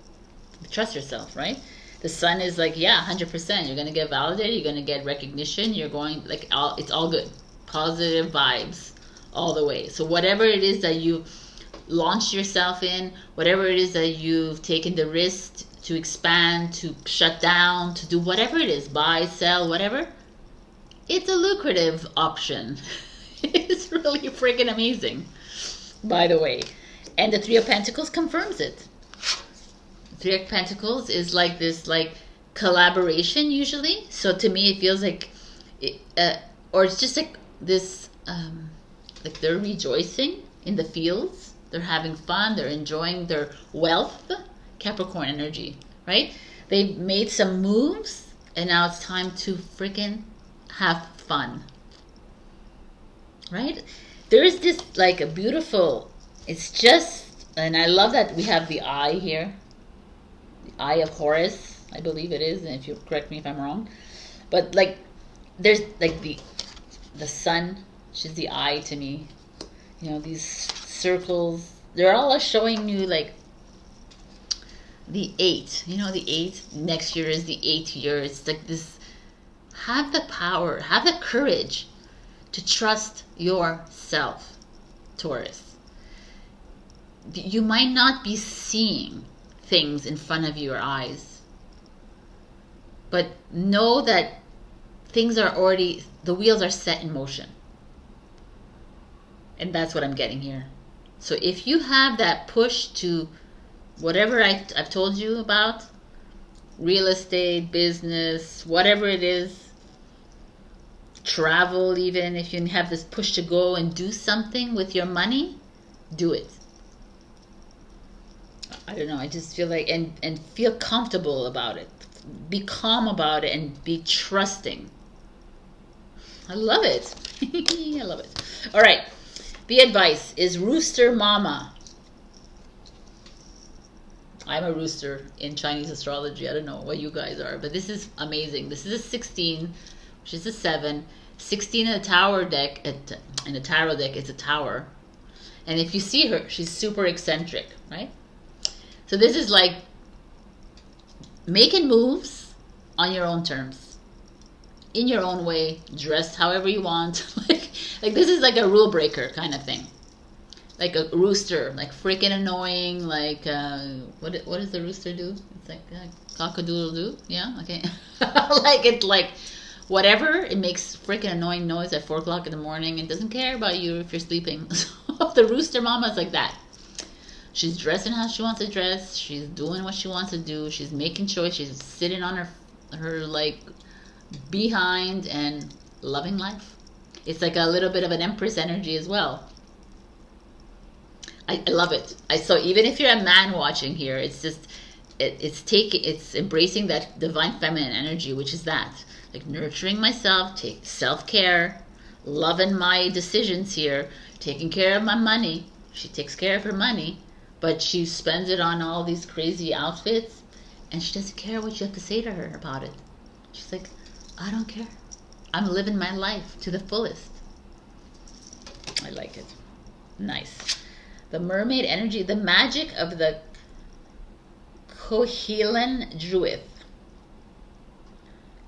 Trust yourself, right? The Sun is like, yeah, 100%. You're going to get validated. You're going to get recognition. You're going, like, it's all good. Positive vibes all the way. So whatever it is that you launched yourself in, whatever it is that you've taken the risk to expand, to shut down, to do whatever it is, buy, sell, whatever, it's a lucrative option. It's really freaking amazing, by the way. And the Three of Pentacles confirms it. The Three of Pentacles is like this, like, collaboration usually. So to me, it feels like, or it's just like this, like they're rejoicing in the fields. They're having fun. They're enjoying their wealth. Capricorn energy, right? They made some moves, and now it's time to freaking have fun, right? There is this like a beautiful, it's just, and I love that we have the eye here, the eye of Horus, I believe it is, and if you correct me if I'm wrong, but like there's like the sun, which is the eye to me, you know, these circles, they're all showing you like the 8, you know, the 8, next year is the 8th year. It's like this, have the power, have the courage to trust yourself, Taurus. You might not be seeing things in front of your eyes, but know that things are already, the wheels are set in motion. And that's what I'm getting here. So if you have that push to whatever I've told you about, real estate, business, whatever it is, travel, even if you have this push to go and do something with your money, do it. I don't know, I just feel like, and feel comfortable about it. Be calm about it and be trusting. I love it. I love it. All right. The advice is Rooster Mama. I'm a rooster in Chinese astrology. I don't know what you guys are, but this is amazing. This is a 16, which is a 7. 16 in a tower deck, in a tarot deck, it's a tower. And if you see her, she's super eccentric, right? So this is like making moves on your own terms, in your own way, dressed however you want. like this is like a rule breaker kind of thing. like a rooster, like freaking annoying, like what does the rooster do? It's like cock-a-doodle-doo. Yeah, okay. Like it's like whatever, it makes freaking annoying noise at 4 o'clock in the morning and doesn't care about you if you're sleeping. So the rooster mama is like that. She's dressing how she wants to dress. She's doing what she wants to do. She's making choice. She's sitting on her like behind and loving life. It's like a little bit of an empress energy as well. I love it. So even if you're a man watching here, it's just it's embracing that divine feminine energy, which is that like nurturing myself, take self-care, loving my decisions here, taking care of my money. She takes care of her money, but she spends it on all these crazy outfits, and she doesn't care what you have to say to her about it. She's like, I don't care. I'm living my life to the fullest. I like it. Nice. The mermaid energy, the magic of the Kohelan Druid.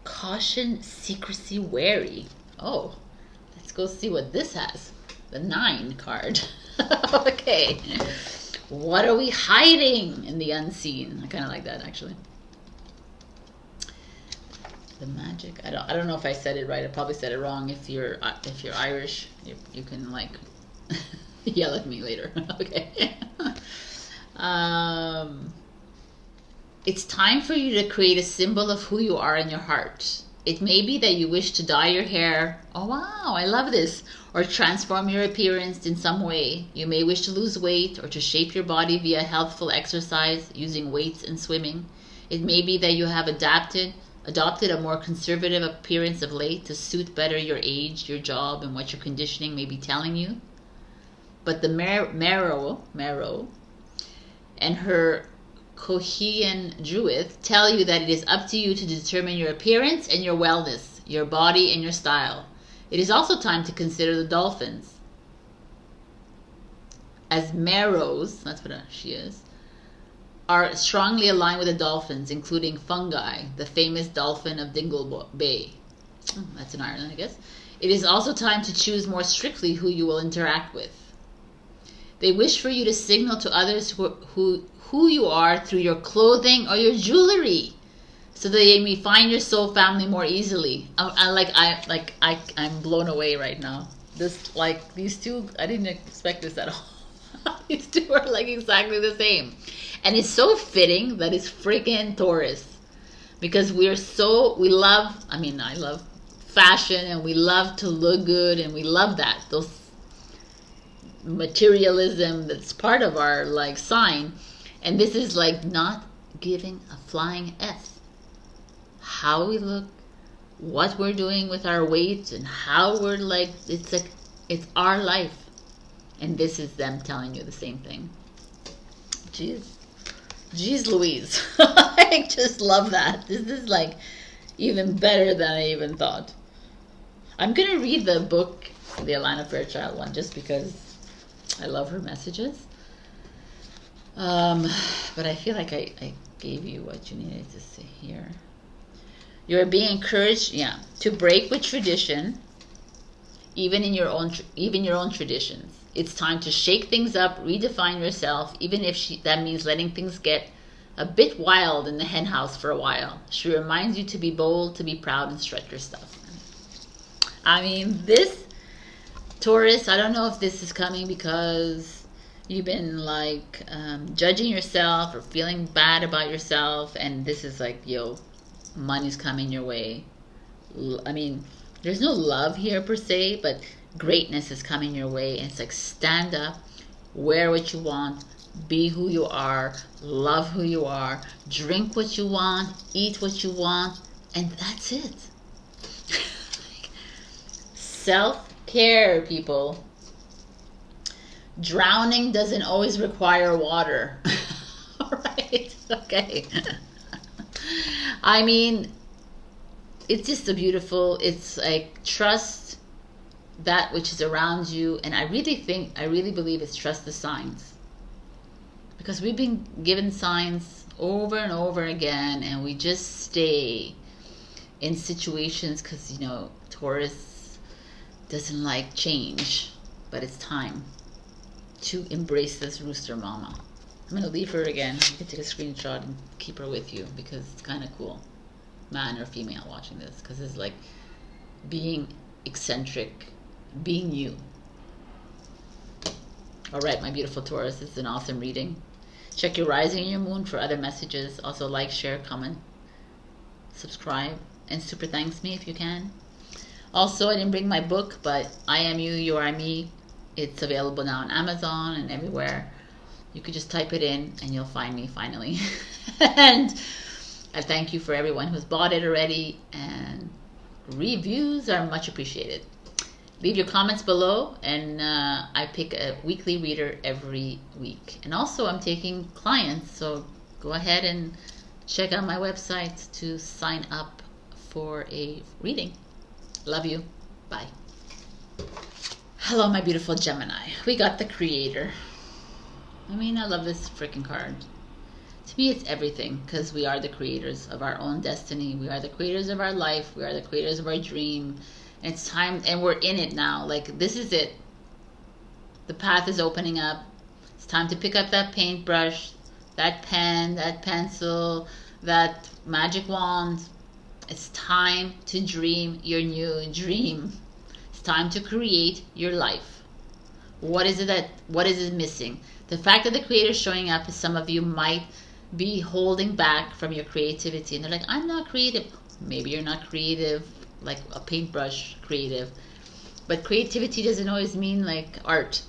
Caution, secrecy, wary. Oh, let's go see what this has. The 9 card. Okay. What are we hiding in the unseen? I kind of like that, actually. The magic. I don't know if I said it right. I probably said it wrong. If you're Irish, you can like yell at me later. Okay. It's time for you to create a symbol of who you are in your heart. It may be that you wish to dye your hair. Oh wow, I love this. Or transform your appearance in some way. You may wish to lose weight or to shape your body via healthful exercise using weights and swimming. It may be that you have adopted a more conservative appearance of late to suit better your age, your job, and what your conditioning may be telling you. But the Marrow and her Kohean Druid tell you that it is up to you to determine your appearance and your wellness, your body and your style. It is also time to consider the dolphins. As Marrows, that's what she is, are strongly aligned with the dolphins, including fungi, the famous dolphin of Dingle Bay. That's in Ireland, I guess. It is also time to choose more strictly who you will interact with. They wish for you to signal to others who you are through your clothing or your jewelry, so that they may find your soul family more easily. I'm blown away right now. This like these two, I didn't expect this at all. These two are like exactly the same, and it's so fitting that it's freaking Taurus, because I love fashion and we love to look good and we love those materialism that's part of our like sign. And this is like not giving a flying F. How we look, what we're doing with our weight, and how we're like, it's our life. And this is them telling you the same thing. Jeez Louise. I just love that. This is like even better than I even thought. I'm going to read the book, the Alana Fairchild one, just because I love her messages. But I feel like I gave you what you needed to see here. You're being encouraged, to break with tradition, even your own traditions. It's time to shake things up, redefine yourself, even if that means letting things get a bit wild in the hen house for a while. She reminds you to be bold, to be proud, and stretch your stuff. I mean, this Taurus, I don't know if this is coming because you've been like judging yourself or feeling bad about yourself, and this is like, money's coming your way. I mean, there's no love here per se, but greatness is coming your way, and it's like, stand up, wear what you want, be who you are, love who you are, drink what you want, eat what you want, and that's it. Self-care, people. Drowning doesn't always require water. All right, okay. I mean, it's just it's like, trust that which is around you. And I really believe it's trust the signs. Because we've been given signs over and over again, and we just stay in situations because, Taurus doesn't like change. But it's time to embrace this rooster mama. I'm going to leave her again. You can take a screenshot and keep her with you because it's kind of cool. Man or female watching this, because it's like being eccentric, being you. All right, my beautiful Taurus, this is an awesome reading. Check your rising and your moon for other messages. Also like, share, comment, subscribe, and super thanks me if you can. Also, I didn't bring my book, but I Am You, You Are Me. It's available now on Amazon and everywhere. You could just type it in and you'll find me finally. And I thank you for everyone who's bought it already, and reviews are much appreciated. Leave your comments below, and I pick a weekly reader every week. And also I'm taking clients, so go ahead and check out my website to sign up for a reading. Love you. Bye. Hello, my beautiful Gemini. We got the Creator. I mean, I love this freaking card. To me, it's everything, because we are the creators of our own destiny. We are the creators of our life. We are the creators of our dream. And it's time, and we're in it now. Like, this is it. The path is opening up. It's time to pick up that paintbrush, that pen, that pencil, that magic wand. It's time to dream your new dream. It's time to create your life. What is it missing? The fact that the Creator is showing up is some of you might be holding back from your creativity. And they're like, I'm not creative. Maybe you're not creative, like a paintbrush creative. But creativity doesn't always mean like art.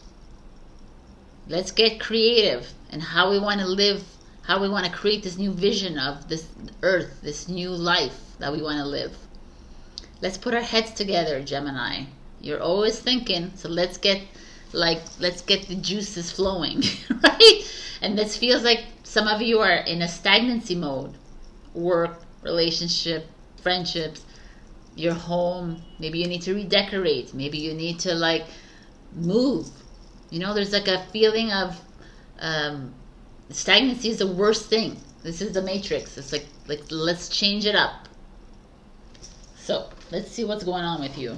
Let's get creative and how we want to live, how we want to create this new vision of this earth, this new life that we want to live. Let's put our heads together, Gemini. You're always thinking, so let's get the juices flowing, right? And this feels like some of you are in a stagnancy mode. Work, relationship, friendships, your home. Maybe you need to redecorate. Maybe you need to like move. You know, there's like a feeling of stagnancy is the worst thing. This is the matrix. It's like let's change it up. So let's see what's going on with you.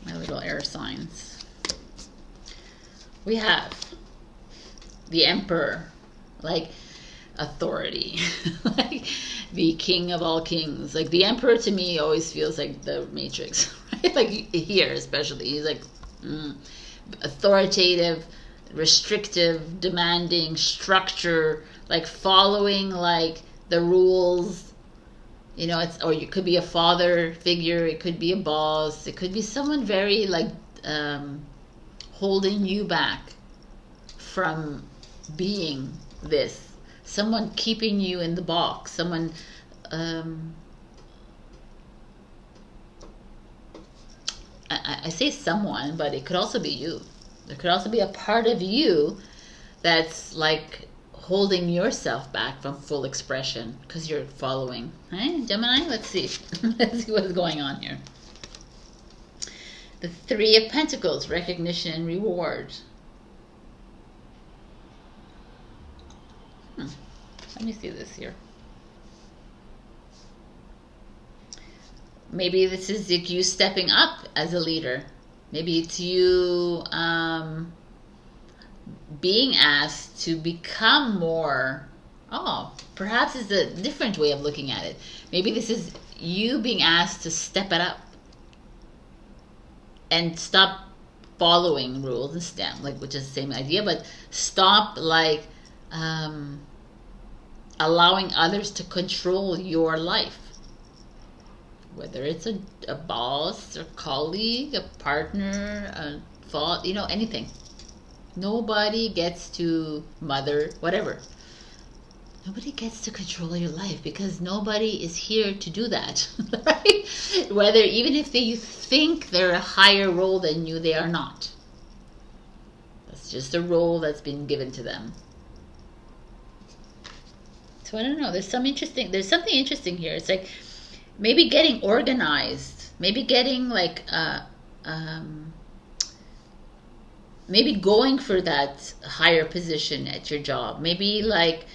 My little air signs. We have the Emperor, like authority, like the king of all kings. Like the Emperor to me always feels like the Matrix, right? Like here especially, he's like authoritative, restrictive, demanding, structure, like following like the rules. You know, or you could be a father figure, it could be a boss, it could be someone very like holding you back from being this. Someone keeping you in the box. Someone I say someone, but it could also be you. There could also be a part of you that's like holding yourself back from full expression because you're following. Hey, Gemini, let's see. Let's see what's going on here. The Three of Pentacles, recognition and reward. Let me see this here. Maybe this is like you stepping up as a leader. Maybe it's you being asked to become more. Oh, perhaps it's a different way of looking at it. Maybe this is you being asked to step it up and stop following rules and stamp, like, which is the same idea, but stop like allowing others to control your life. Whether it's a boss, a colleague, a partner, a fault, you know, anything. Nobody gets to mother, whatever. Nobody gets to control your life because nobody is here to do that, right? Whether, even if you think they're a higher role than you, they are not. That's just a role that's been given to them. So I don't know, there's something interesting here. It's like maybe getting organized, maybe getting like maybe going for that higher position at your job, maybe like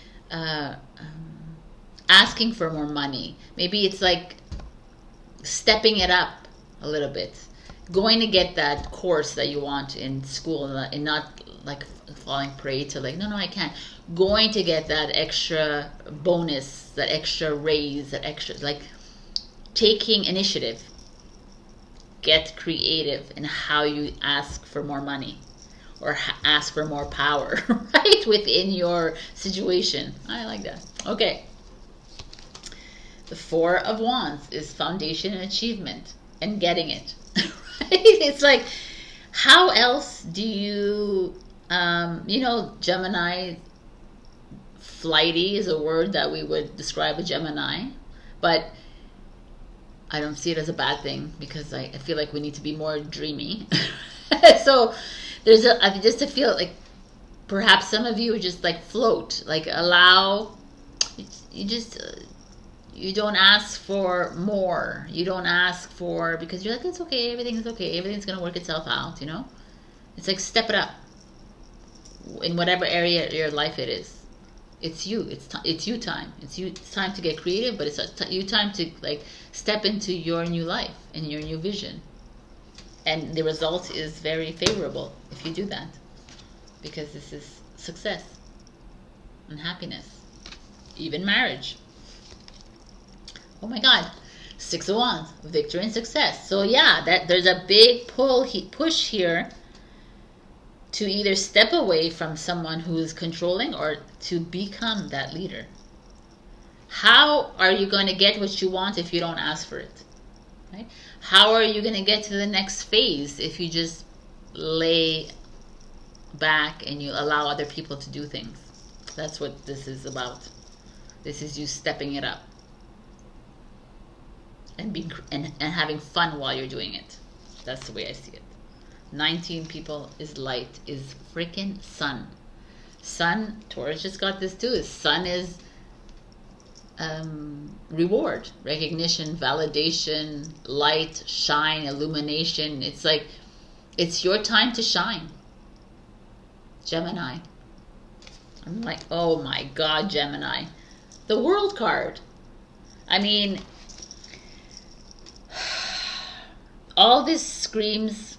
asking for more money. Maybe it's like stepping it up a little bit. going to get that course that you want in school, and not like falling prey to like, no, I can't. Going to get that extra bonus, that extra raise, that extra, like taking initiative. Get creative in how you ask for more money or ask for more power, right? Within your situation. I like that. Okay. The Four of Wands is foundation and achievement and getting it. Right? It's like, how else do you, Gemini, flighty is a word that we would describe a Gemini, but I don't see it as a bad thing because I feel like we need to be more dreamy. So I just feel like perhaps some of you would just like float, like allow, you don't ask for more. You don't ask for, because you're like, it's okay, everything's okay, everything's going to work itself out, It's like step it up in whatever area of your life it is. It's you. It's you time. It's time to get creative, but it's you time to like step into your new life and your new vision. And the result is very favorable if you do that, because this is success and happiness, even marriage. Oh my God, Six of Wands, victory and success. So yeah, there's a big push here to either step away from someone who is controlling or to become that leader. How are you going to get what you want if you don't ask for it? Right? How are you going to get to the next phase if you just lay back and you allow other people to do things? That's what this is about. This is you stepping it up and being and having fun while you're doing it. That's the way I see it. 19 people is light, is freaking sun. Sun, Taurus just got this too. Sun is reward, recognition, validation, light, shine, illumination. It's like, it's your time to shine. Gemini. I'm like, oh my God, Gemini. The World card. I mean, all this screams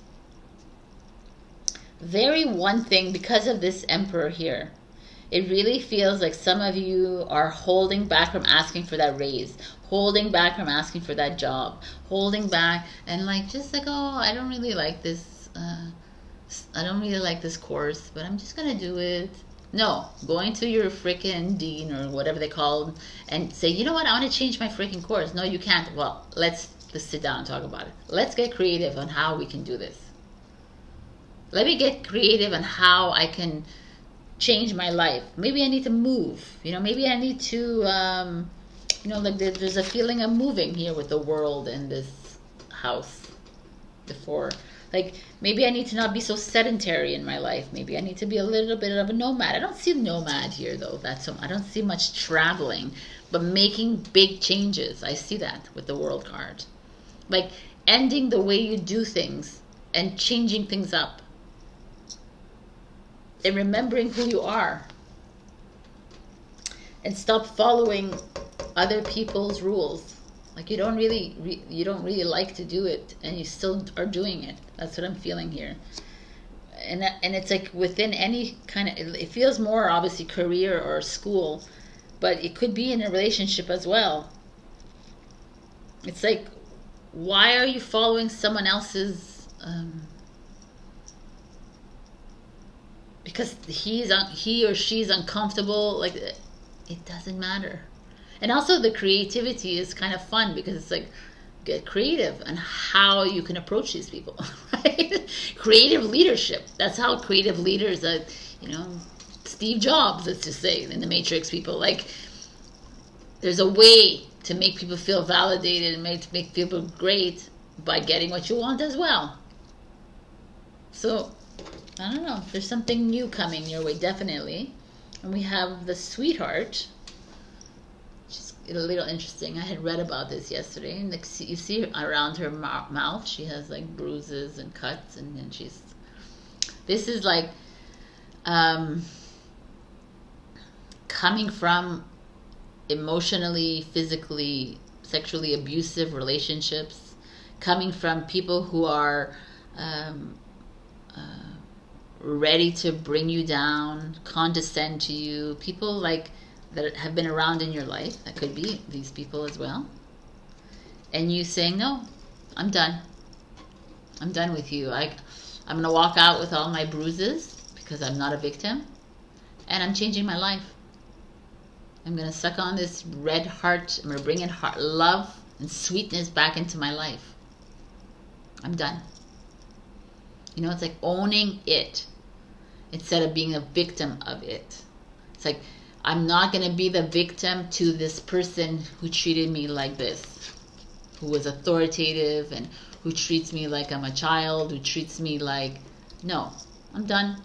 very one thing because of this Emperor here. It really feels like some of you are holding back from asking for that raise, holding back from asking for that job, holding back and like just like, oh, I don't really like this. I don't really like this course, but I'm just gonna do it. No, going to your freaking dean or whatever they call them and say, you know what, I want to change my freaking course. No, you can't. Well, let's sit down and talk about it. Let's get creative on how we can do this. Let me get creative on how I can change my life. Maybe I need to move. Maybe I need to, like there's a feeling of moving here with the World and this house before. Like maybe I need to not be so sedentary in my life. Maybe I need to be a little bit of a nomad. I don't see nomad here though. I don't see much traveling, but making big changes. I see that with the World card. Like ending the way you do things and changing things up. And remembering who you are. And stop following other people's rules. Like you don't really like to do it, and you still are doing it. That's what I'm feeling here. And it's like within any kind of, it feels more obviously career or school, but it could be in a relationship as well. It's like, why are you following someone else's because he or she's uncomfortable? Like, it doesn't matter. And also the creativity is kind of fun because it's like, get creative on how you can approach these people, right? Creative leadership. That's how creative leaders, Steve Jobs, let's just say, in the Matrix people, like, there's a way to make people feel validated and make people great by getting what you want as well. So, I don't know. There's something new coming your way, definitely. And we have the Sweetheart, which is a little interesting. I had read about this yesterday. And you see around her mouth, she has like bruises and cuts, and then this is like coming from emotionally, physically, sexually abusive relationships, coming from people who are ready to bring you down, condescend to you, people like that have been around in your life. That could be these people as well. And you saying, no, I'm done. I'm done with you. I'm going to walk out with all my bruises because I'm not a victim. And I'm changing my life. I'm going to suck on this red heart. I'm going to bring in love and sweetness back into my life. I'm done. You know, it's like owning it instead of being a victim of it. It's like, I'm not going to be the victim to this person who treated me like this, who was authoritative and who treats me like I'm a child, who treats me like, no, I'm done.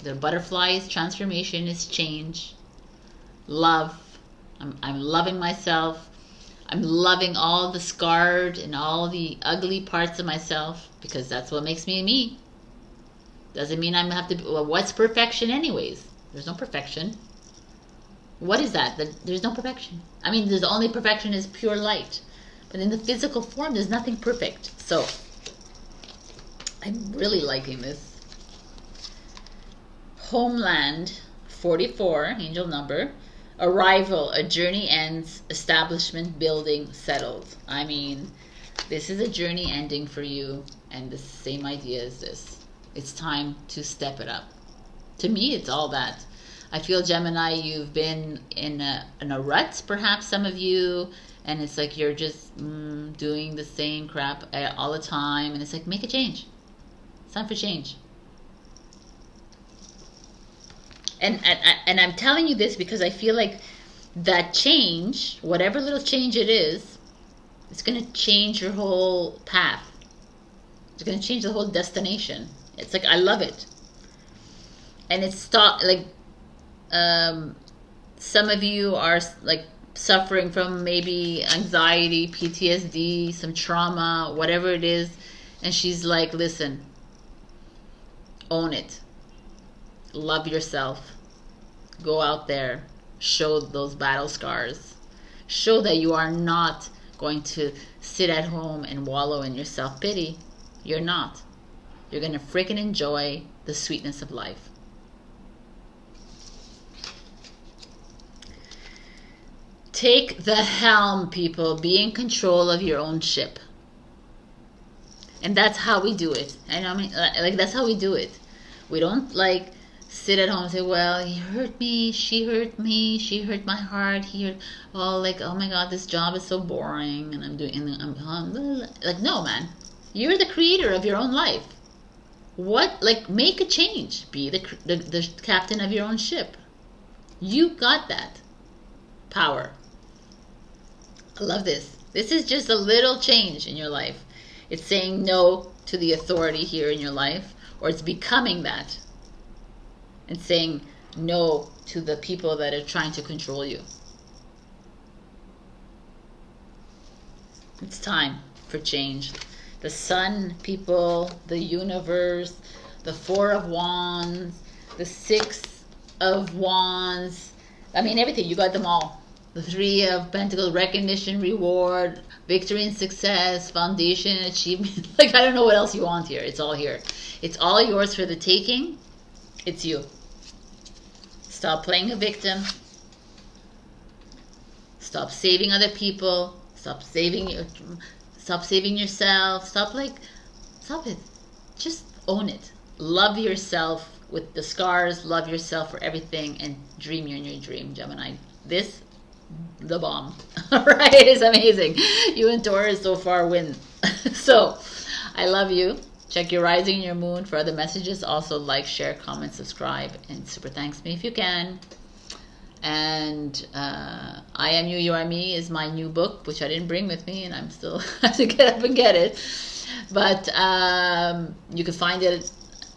The butterflies, transformation is change. Love. I'm loving myself. I'm loving all the scarred and all the ugly parts of myself because that's what makes me me. Doesn't mean I'm have to. Well, what's perfection, anyways? There's no perfection. What is that? There's no perfection. I mean, the only perfection is pure light. But in the physical form, there's nothing perfect. So, I'm really liking this. Homeland 44, angel number. Arrival, a journey ends, establishment, building, settled. I mean, this is a journey ending for you, and the same idea as this. It's time to step it up. To me, it's all that. I feel, Gemini, you've been in a rut, perhaps some of you, and it's like you're just doing the same crap all the time, and it's like, make a change. It's time for change. And I'm telling you this because I feel like that change, whatever little change it is, it's going to change your whole path. It's going to change the whole destination. It's like, I love it. And it's like, some of you are like suffering from maybe anxiety, PTSD, some trauma, whatever it is. And she's like, listen, own it. Love yourself. Go out there. Show those battle scars. Show that you are not going to sit at home and wallow in your self-pity. You're not. You're going to freaking enjoy the sweetness of life. Take the helm, people. Be in control of your own ship. And that's how we do it. And I mean, like, that's how we do it. We don't like sit at home and say, well, he hurt me, she hurt me, she hurt my heart, he hurt, oh, like, oh my God, this job is so boring, and I'm doing, like, no, man. You're the creator of your own life. What, like, make a change. Be the captain of your own ship. You got that power. I love this. This is just a little change in your life. It's saying no to the authority here in your life, or it's becoming that. And saying no to the people that are trying to control you. It's time for change. The sun, people, the universe, the Four of Wands, the Six of Wands. I mean, everything. You got them all. The Three of Pentacles, recognition, reward, victory and success, foundation, achievement. Like, I don't know what else you want here. It's all here. It's all yours for the taking. It's you. Stop playing a victim. Stop saving other people. Stop saving yourself. Stop it. Just own it. Love yourself with the scars. Love yourself for everything, and dream your new dream, Gemini. This, the bomb. All right, it's amazing. You and Taurus so far win. So, I love you. Check your rising and your moon for other messages. Also, like, share, comment, subscribe, and super thanks me if you can. And I Am You, You Are Me is my new book, which I didn't bring with me, and I'm still have to get up and get it. But you can find it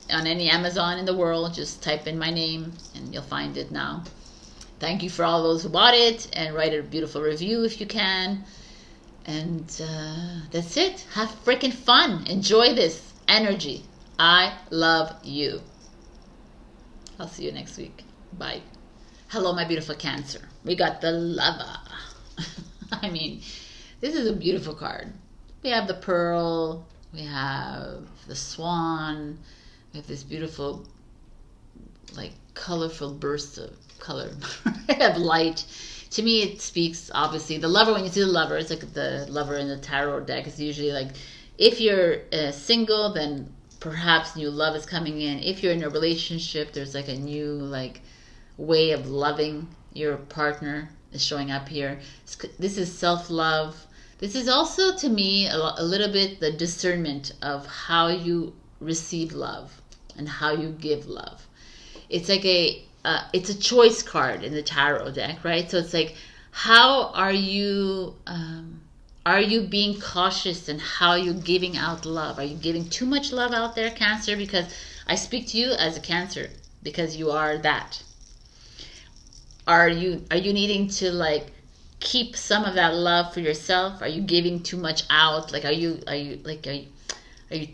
on any Amazon in the world. Just type in my name, and you'll find it now. Thank you for all those who bought it, and write a beautiful review if you can. And that's it. Have freaking fun. Enjoy this energy. I love you. I'll see you next week. Bye. Hello, my beautiful Cancer. We got the Lover. I mean, this is a beautiful card. We have the pearl, we have the swan, we have this beautiful, like, colorful burst of color of light. To me, it speaks, obviously, the lover. When you see the lover, it's like the lover in the tarot deck is usually like, if you're single, then perhaps new love is coming in. If you're in a relationship, there's like a new, like, way of loving your partner is showing up here. This is self-love. This is also, to me, a little bit the discernment of how you receive love and how you give love. It's like it's a choice card in the tarot deck, right? So it's like, how are you being cautious in how you're giving out love? Are you giving too much love out there, Cancer? Because I speak to you as a Cancer, because you are that. Are you needing to, like, keep some of that love for yourself? Are you giving too much out? Like, are you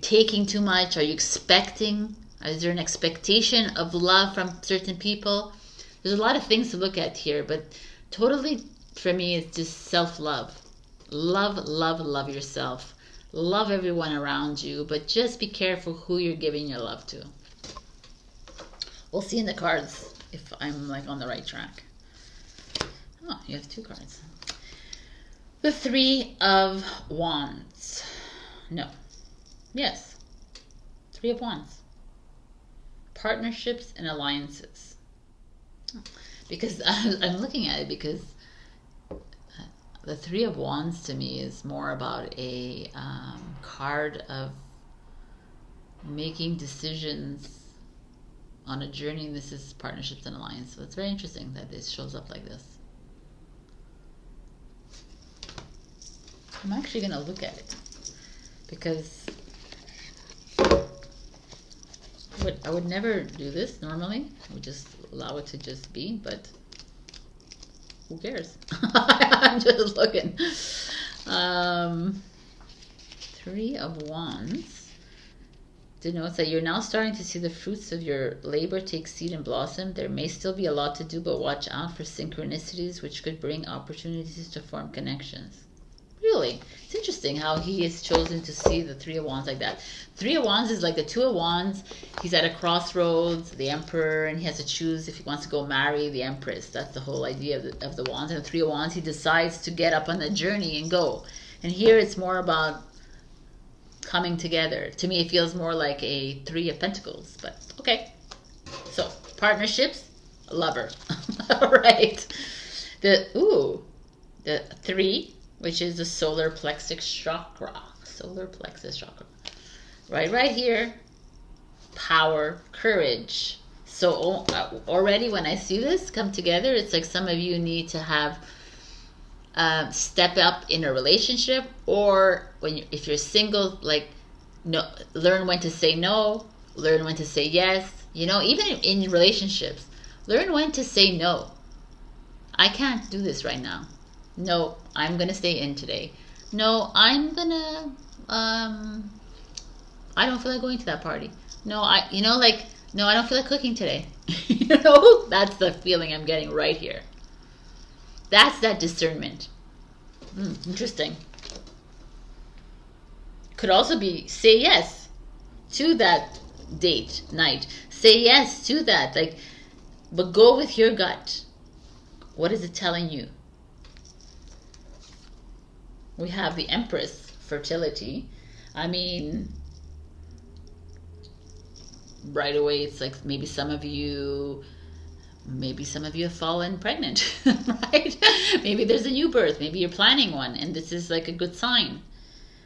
taking too much? Are you expecting? Is there an expectation of love from certain people? There's a lot of things to look at here, but totally, for me, it's just self-love. Love yourself. Love everyone around you, but just be careful who you're giving your love to. We'll see in the cards if I'm, like, on the right track. Oh, you have 2 cards. The 3 of Wands. No. Yes. 3 of Wands. Partnerships and alliances. Because I'm looking at it, because the 3 of Wands to me is more about a card of making decisions on a journey. This is partnerships and alliance. So it's very interesting that this shows up like this. I'm actually going to look at it, because I would never do this normally. I would just allow it to just be, but who cares? I'm just looking. 3 of Wands denotes that you're now starting to see the fruits of your labor take seed and blossom. There may still be a lot to do, but watch out for synchronicities which could bring opportunities to form connections. Really, it's interesting how he has chosen to see the 3 of Wands like that. 3 of Wands is like the 2 of Wands. He's at a crossroads, the Emperor, and he has to choose if he wants to go marry the Empress. That's the whole idea of the Wands. And the 3 of Wands, he decides to get up on the journey and go. And here it's more about coming together. To me, it feels more like a 3 of Pentacles, but okay. So, partnerships, lover. All right. The 3, which is the solar plexus chakra. Solar plexus chakra. Right here. Power, courage. So already when I see this come together, it's like some of you need to have step up in a relationship, or if you're single, like, no, learn when to say no, learn when to say yes. You know, even in relationships, learn when to say no. I can't do this right now. No, I'm gonna stay in today. No, I'm gonna I don't feel like going to that party. No, no, I don't feel like cooking today. You know, that's the feeling I'm getting right here. That's that discernment. Interesting. Could also be say yes to that date night. Say yes to that, like, but go with your gut. What is it telling you? We have the Empress, fertility. I mean, right away it's like maybe some of you have fallen pregnant, right? Maybe there's a new birth. Maybe you're planning one, and this is like a good sign.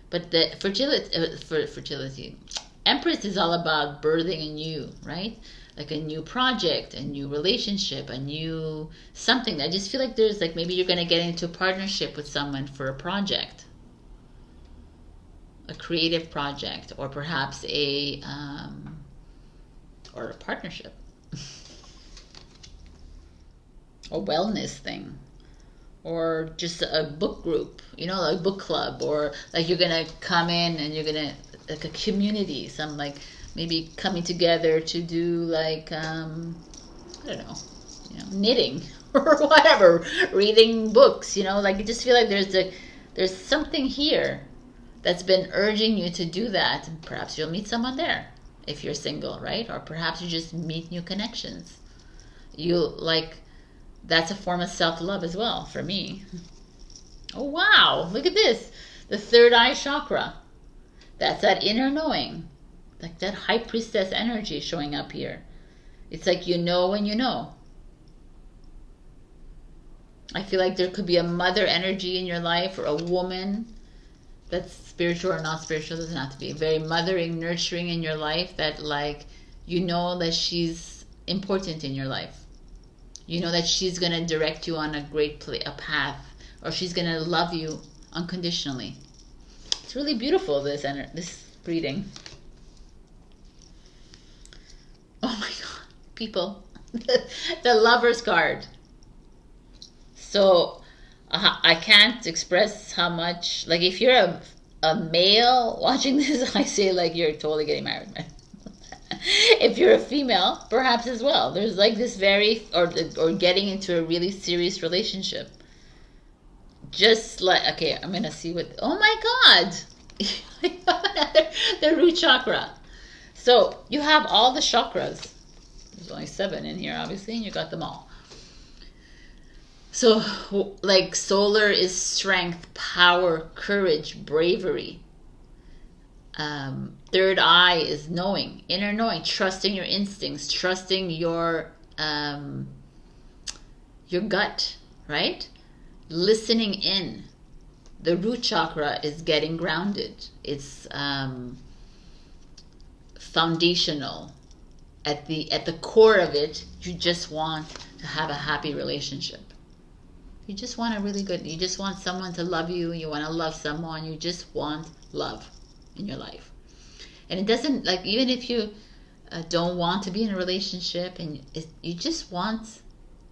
But the fertility, Empress is all about birthing a new, right? Like a new project, a new relationship, a new something. I just feel like there's like maybe you're going to get into a partnership with someone for a project, a creative project, or perhaps a partnership, a wellness thing, or just a book group, you know, like book club, or like you're going to come in and you're going to, like a community, some like maybe coming together to do like, I don't know, you know, knitting or whatever, reading books, you know, like you just feel like there's something here that's been urging you to do that. And perhaps you'll meet someone there if you're single, right? Or perhaps you just meet new connections. That's a form of self-love as well for me. Oh wow, look at this. The third eye chakra. That's that inner knowing. Like that high priestess energy showing up here. It's like you know when you know. I feel like there could be a mother energy in your life, or a woman that's spiritual or not spiritual, doesn't have to be. Very mothering, nurturing in your life, that like you know that she's important in your life. You know that she's going to direct you on a great a path, or she's going to love you unconditionally. It's really beautiful, this reading. Oh my God, people. The Lover's card. So I can't express how much, like if you're a male watching this, I say like you're totally getting married, man. If you're a female, perhaps as well. There's like this or getting into a really serious relationship. Just like, okay, I'm gonna see what, oh my God. The root chakra. So you have all the chakras. There's only 7 in here, obviously, and you got them all. So like solar is strength, power, courage, bravery. Third eye is knowing, inner knowing, trusting your instincts, trusting your gut, right? Listening in. The root chakra is getting grounded. It's foundational. At the core of it, you just want to have a happy relationship. You just want you just want someone to love you. You want to love someone. You just want love in your life. And it doesn't, like, even if you don't want to be in a relationship, and you just want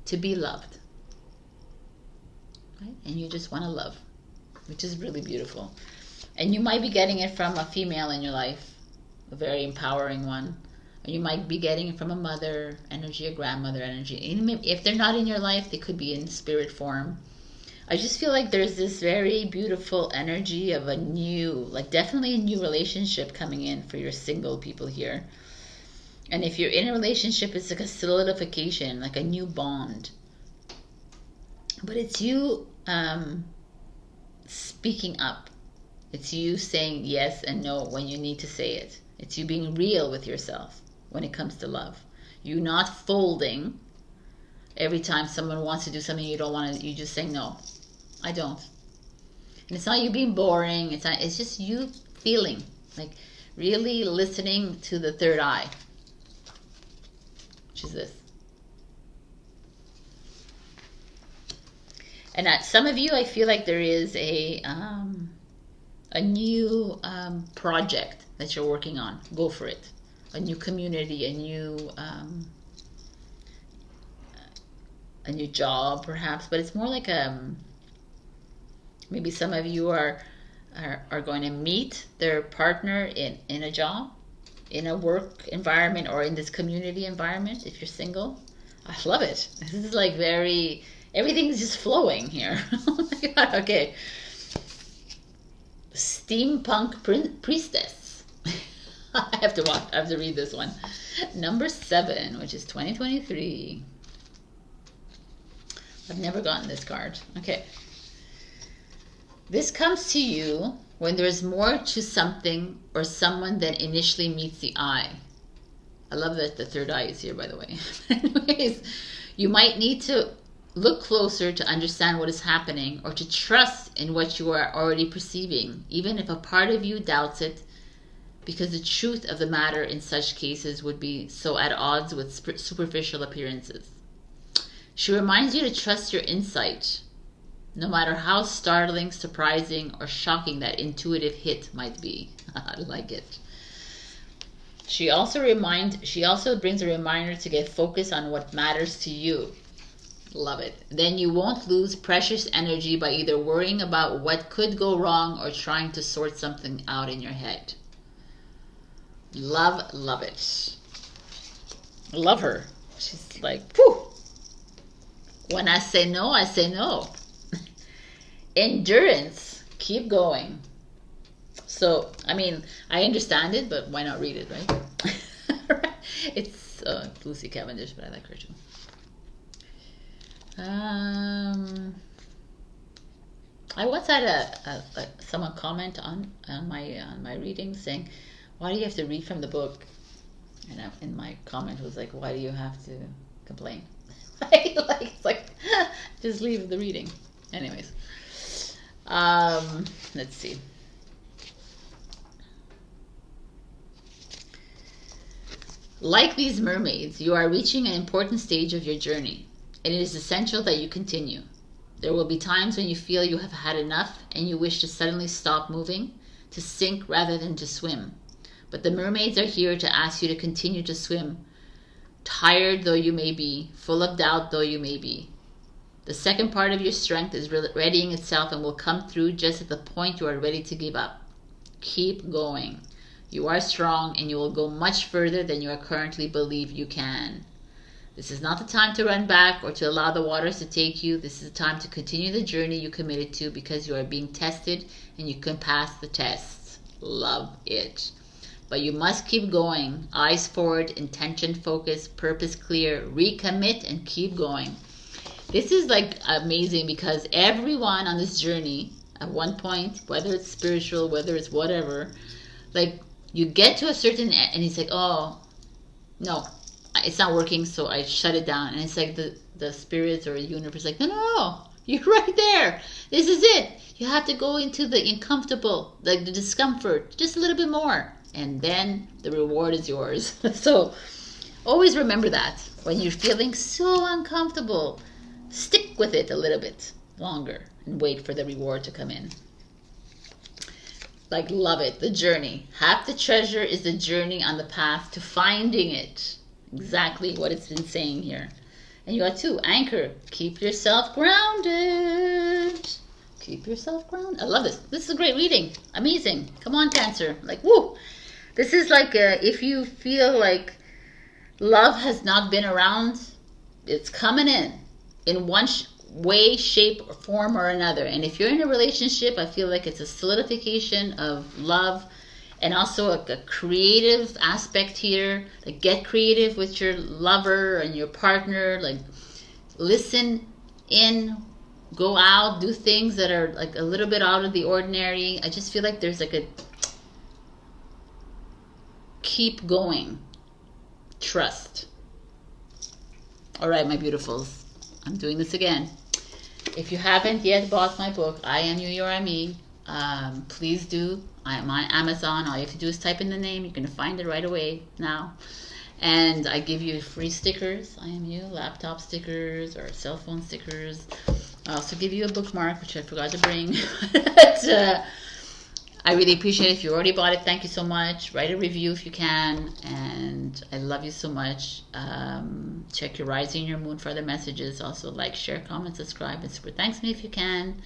to be loved, right? And you just want to love, which is really beautiful. And you might be getting it from a female in your life, a very empowering one. Or you might be getting it from a mother energy, a grandmother energy. If they're not in your life, they could be in spirit form. I just feel like there's this very beautiful energy of a new, like definitely a new relationship coming in for your single people here. And if you're in a relationship, it's like a solidification, like a new bond. But it's you speaking up. It's you saying yes and no when you need to say it. It's you being real with yourself when it comes to love. You not folding every time someone wants to do something you don't want to. You just say no, I don't. And it's not you being boring. It's just you feeling, like really listening to the third eye, which is this. And at some of you, I feel like there is a new project that you're working on. Go for it. A new community, a new job, perhaps. But it's more like maybe some of you are going to meet their partner in a job, in a work environment, or in this community environment. If you're single, I love it. This is like everything's just flowing here. Oh my God. Okay. Steampunk priestess. I have to read this one. Number 7, which is 2023. I've never gotten this card. Okay. This comes to you when there's more to something or someone than initially meets the eye. I love that the third eye is here, by the way. Anyways, you might need to look closer to understand what is happening, or to trust in what you are already perceiving, even if a part of you doubts it, because the truth of the matter in such cases would be so at odds with superficial appearances. She reminds you to trust your insight, no matter how startling, surprising, or shocking that intuitive hit might be. I like it. She also brings a reminder to get focused on what matters to you. Love it. Then you won't lose precious energy by either worrying about what could go wrong or trying to sort something out in your head. Love it. Love her. She's like, whew. When I say no, I say no. Endurance. Keep going. So, I mean, I understand it, but why not read it, right? It's Lucy Cavendish, but I like her too. I once had someone comment on my reading saying, "Why do you have to read from the book?" And in my comment was like, "Why do you have to complain?" It's like just leave the reading. Anyways, let's see. Like these mermaids, you are reaching an important stage of your journey, and it is essential that you continue. There will be times when you feel you have had enough and you wish to suddenly stop moving, to sink rather than to swim. But the mermaids are here to ask you to continue to swim, tired though you may be, full of doubt though you may be. The second part of your strength is readying itself and will come through just at the point you are ready to give up. Keep going. You are strong and you will go much further than you currently believe you can. This is not the time to run back or to allow the waters to take you. This is the time to continue the journey you committed to because you are being tested and you can pass the tests. Love it. But you must keep going. Eyes forward, intention focused, purpose clear, recommit and keep going. This is like amazing because everyone on this journey at one point, whether it's spiritual, whether it's whatever, like you get to a certain and he's like, oh, no, it's not working, so I shut it down. And it's like the spirits or the universe like, no, you're right there. This is it. You have to go into the uncomfortable, like the discomfort, just a little bit more. And then the reward is yours. So always remember that. When you're feeling so uncomfortable, stick with it a little bit longer and wait for the reward to come in. Like, love it. The journey. Half the treasure is the journey on the path to finding it. Exactly what it's been saying here. And you got two. Anchor. Keep yourself grounded. Keep yourself grounded. I love this. This is a great reading. Amazing. Come on, Cancer. Like, woo. This is like if you feel like love has not been around, it's coming in one way, shape, or form or another. And if you're in a relationship, I feel like it's a solidification of love and also a creative aspect here. Like, get creative with your lover and your partner. Like, listen in, go out, do things that are like a little bit out of the ordinary. I just feel like there's like a keep going, trust. All right, my beautifuls, I'm doing this again. If you haven't yet bought my book, I Am You, You're Me, please do. I'm on Amazon. All you have to do is type in the name. You're going to find it right away now. And I give you free stickers. I Am You, laptop stickers or cell phone stickers. I also give you a bookmark, which I forgot to bring. But, I really appreciate it. If you already bought it, thank you so much. Write a review if you can. And I love you so much. Check your rising and your moon for other messages. Also, like, share, comment, subscribe, and super thanks me if you can.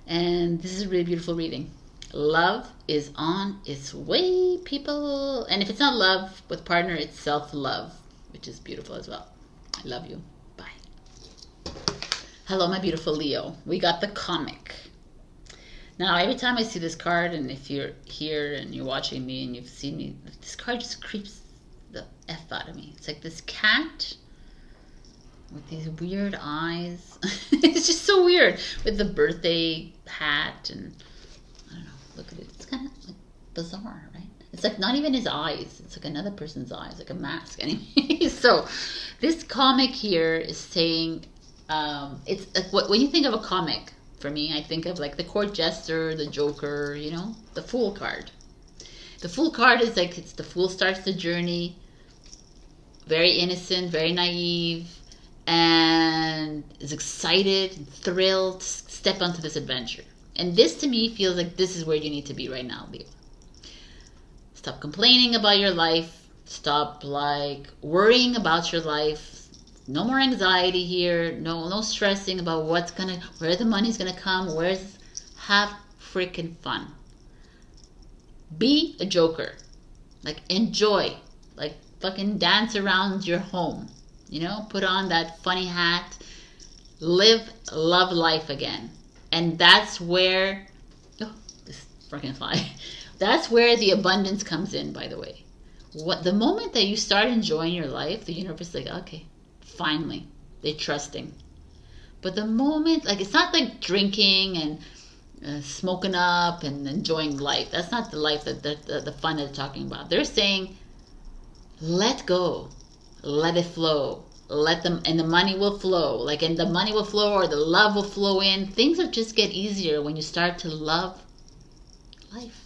And this is a really beautiful reading. Love is on its way, people. And if it's not love with partner, it's self-love, which is beautiful as well. I love you. Bye. Hello, my beautiful Leo. We got the comic. Now, every time I see this card, and if you're here and you're watching me and you've seen me, this card just creeps the F out of me. It's like this cat with these weird eyes. It's just so weird. With the birthday hat and, I don't know, look at it. It's kind of like bizarre, right? It's like not even his eyes. It's like another person's eyes, like a mask. Anyway, so this comic here is saying, it's like when you think of a comic, for me, I think of like the court jester, the Joker, you know, the Fool card. The Fool card is like, it's the Fool starts the journey, very innocent, very naive, and is excited and thrilled to step onto this adventure. And this to me feels like this is where you need to be right now, Leo. Stop complaining about your life. Stop like worrying about your life. No more anxiety here. No stressing about where the money's gonna come. Have freaking fun. Be a joker. Like, enjoy. Like, fucking dance around your home. You know, put on that funny hat. Live, love life again. And that's where, oh, this freaking fly. That's where the abundance comes in, by the way. The moment that you start enjoying your life, the universe is like, okay, finally, they're trusting. But the moment, like, it's not like drinking and smoking up and enjoying life. That's not the life that the fun that they're talking about. They're saying, let go, let it flow, let them, and the money will flow. Like, and the money will flow, or the love will flow in. Things will just get easier when you start to love life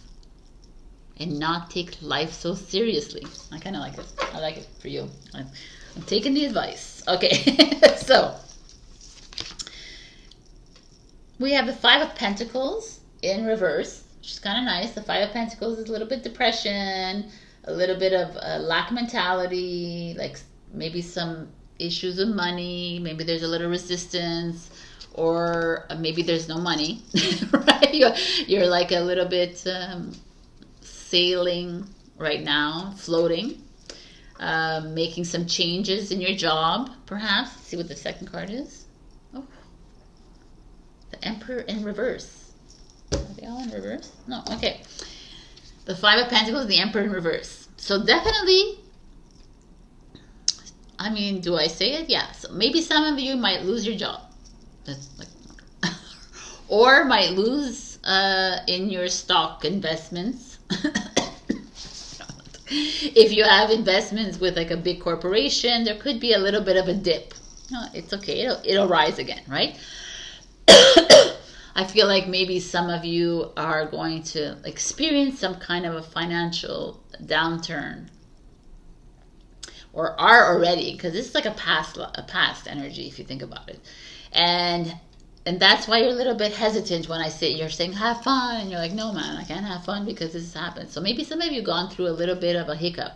and not take life so seriously. I kind of like it. I like it for you. I'm taking the advice. Okay, so we have the Five of Pentacles in reverse, which is kind of nice. The Five of Pentacles is a little bit depression, a little bit of lack mentality, like maybe some issues with money, maybe there's a little resistance, or maybe there's no money, right? You're like a little bit sailing right now, floating, making some changes in your job, perhaps. Let's see what the second card is. Oh, the Emperor in reverse. Are they all in reverse? No, okay. The Five of Pentacles, the Emperor in reverse. So definitely, I mean, do I say it? Yeah. So maybe some of you might lose your job. That's like, or might lose in your stock investments. If you have investments with like a big corporation, there could be a little bit of a dip. No, it's okay. It'll rise again, right? I feel like maybe some of you are going to experience some kind of a financial downturn, or are already, because this is like a past energy if you think about it, and that's why you're a little bit hesitant when I say, you're saying have fun, and you're like, no man, I can't have fun because this has happened. So maybe some of you gone through a little bit of a hiccup.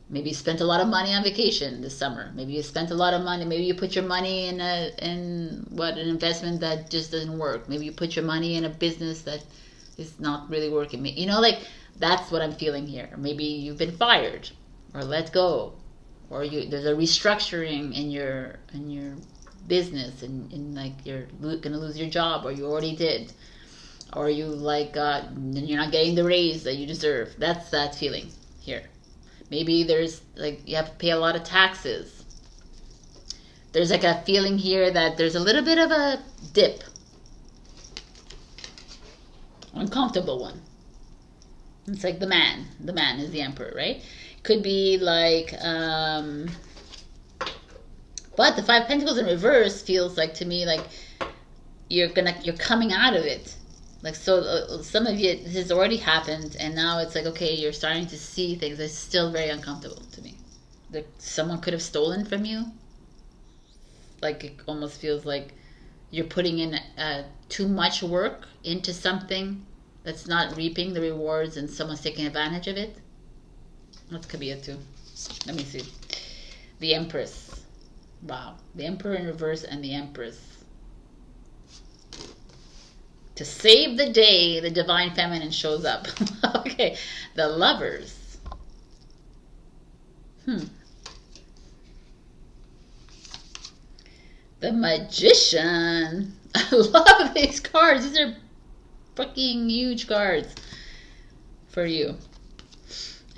Maybe you spent a lot of money on vacation this summer. Maybe you spent a lot of money. Maybe you put your money in an investment that just doesn't work. Maybe you put your money in a business that is not really working. You know, like, that's what I'm feeling here. Maybe you've been fired or let go, or there's a restructuring in your business, and like you're gonna lose your job, or you already did, or you like you're not getting the raise that you deserve. That's that feeling here. Maybe there's like you have to pay a lot of taxes. There's like a feeling here that there's a little bit of a dip, uncomfortable one. It's like the man is the Emperor, right? Could be like but the Five of Pentacles in reverse feels like, to me, like you're coming out of it. Like, so some of you, this has already happened, and now it's like, okay, you're starting to see things. It's still very uncomfortable to me. Like someone could have stolen from you. Like, it almost feels like you're putting in too much work into something that's not reaping the rewards, and someone's taking advantage of it. That could be it too. Let me see. The Empress. Wow. The Emperor in reverse and the Empress. To save the day, the Divine Feminine shows up. Okay. The Lovers. The Magician. I love these cards. These are fucking huge cards for you.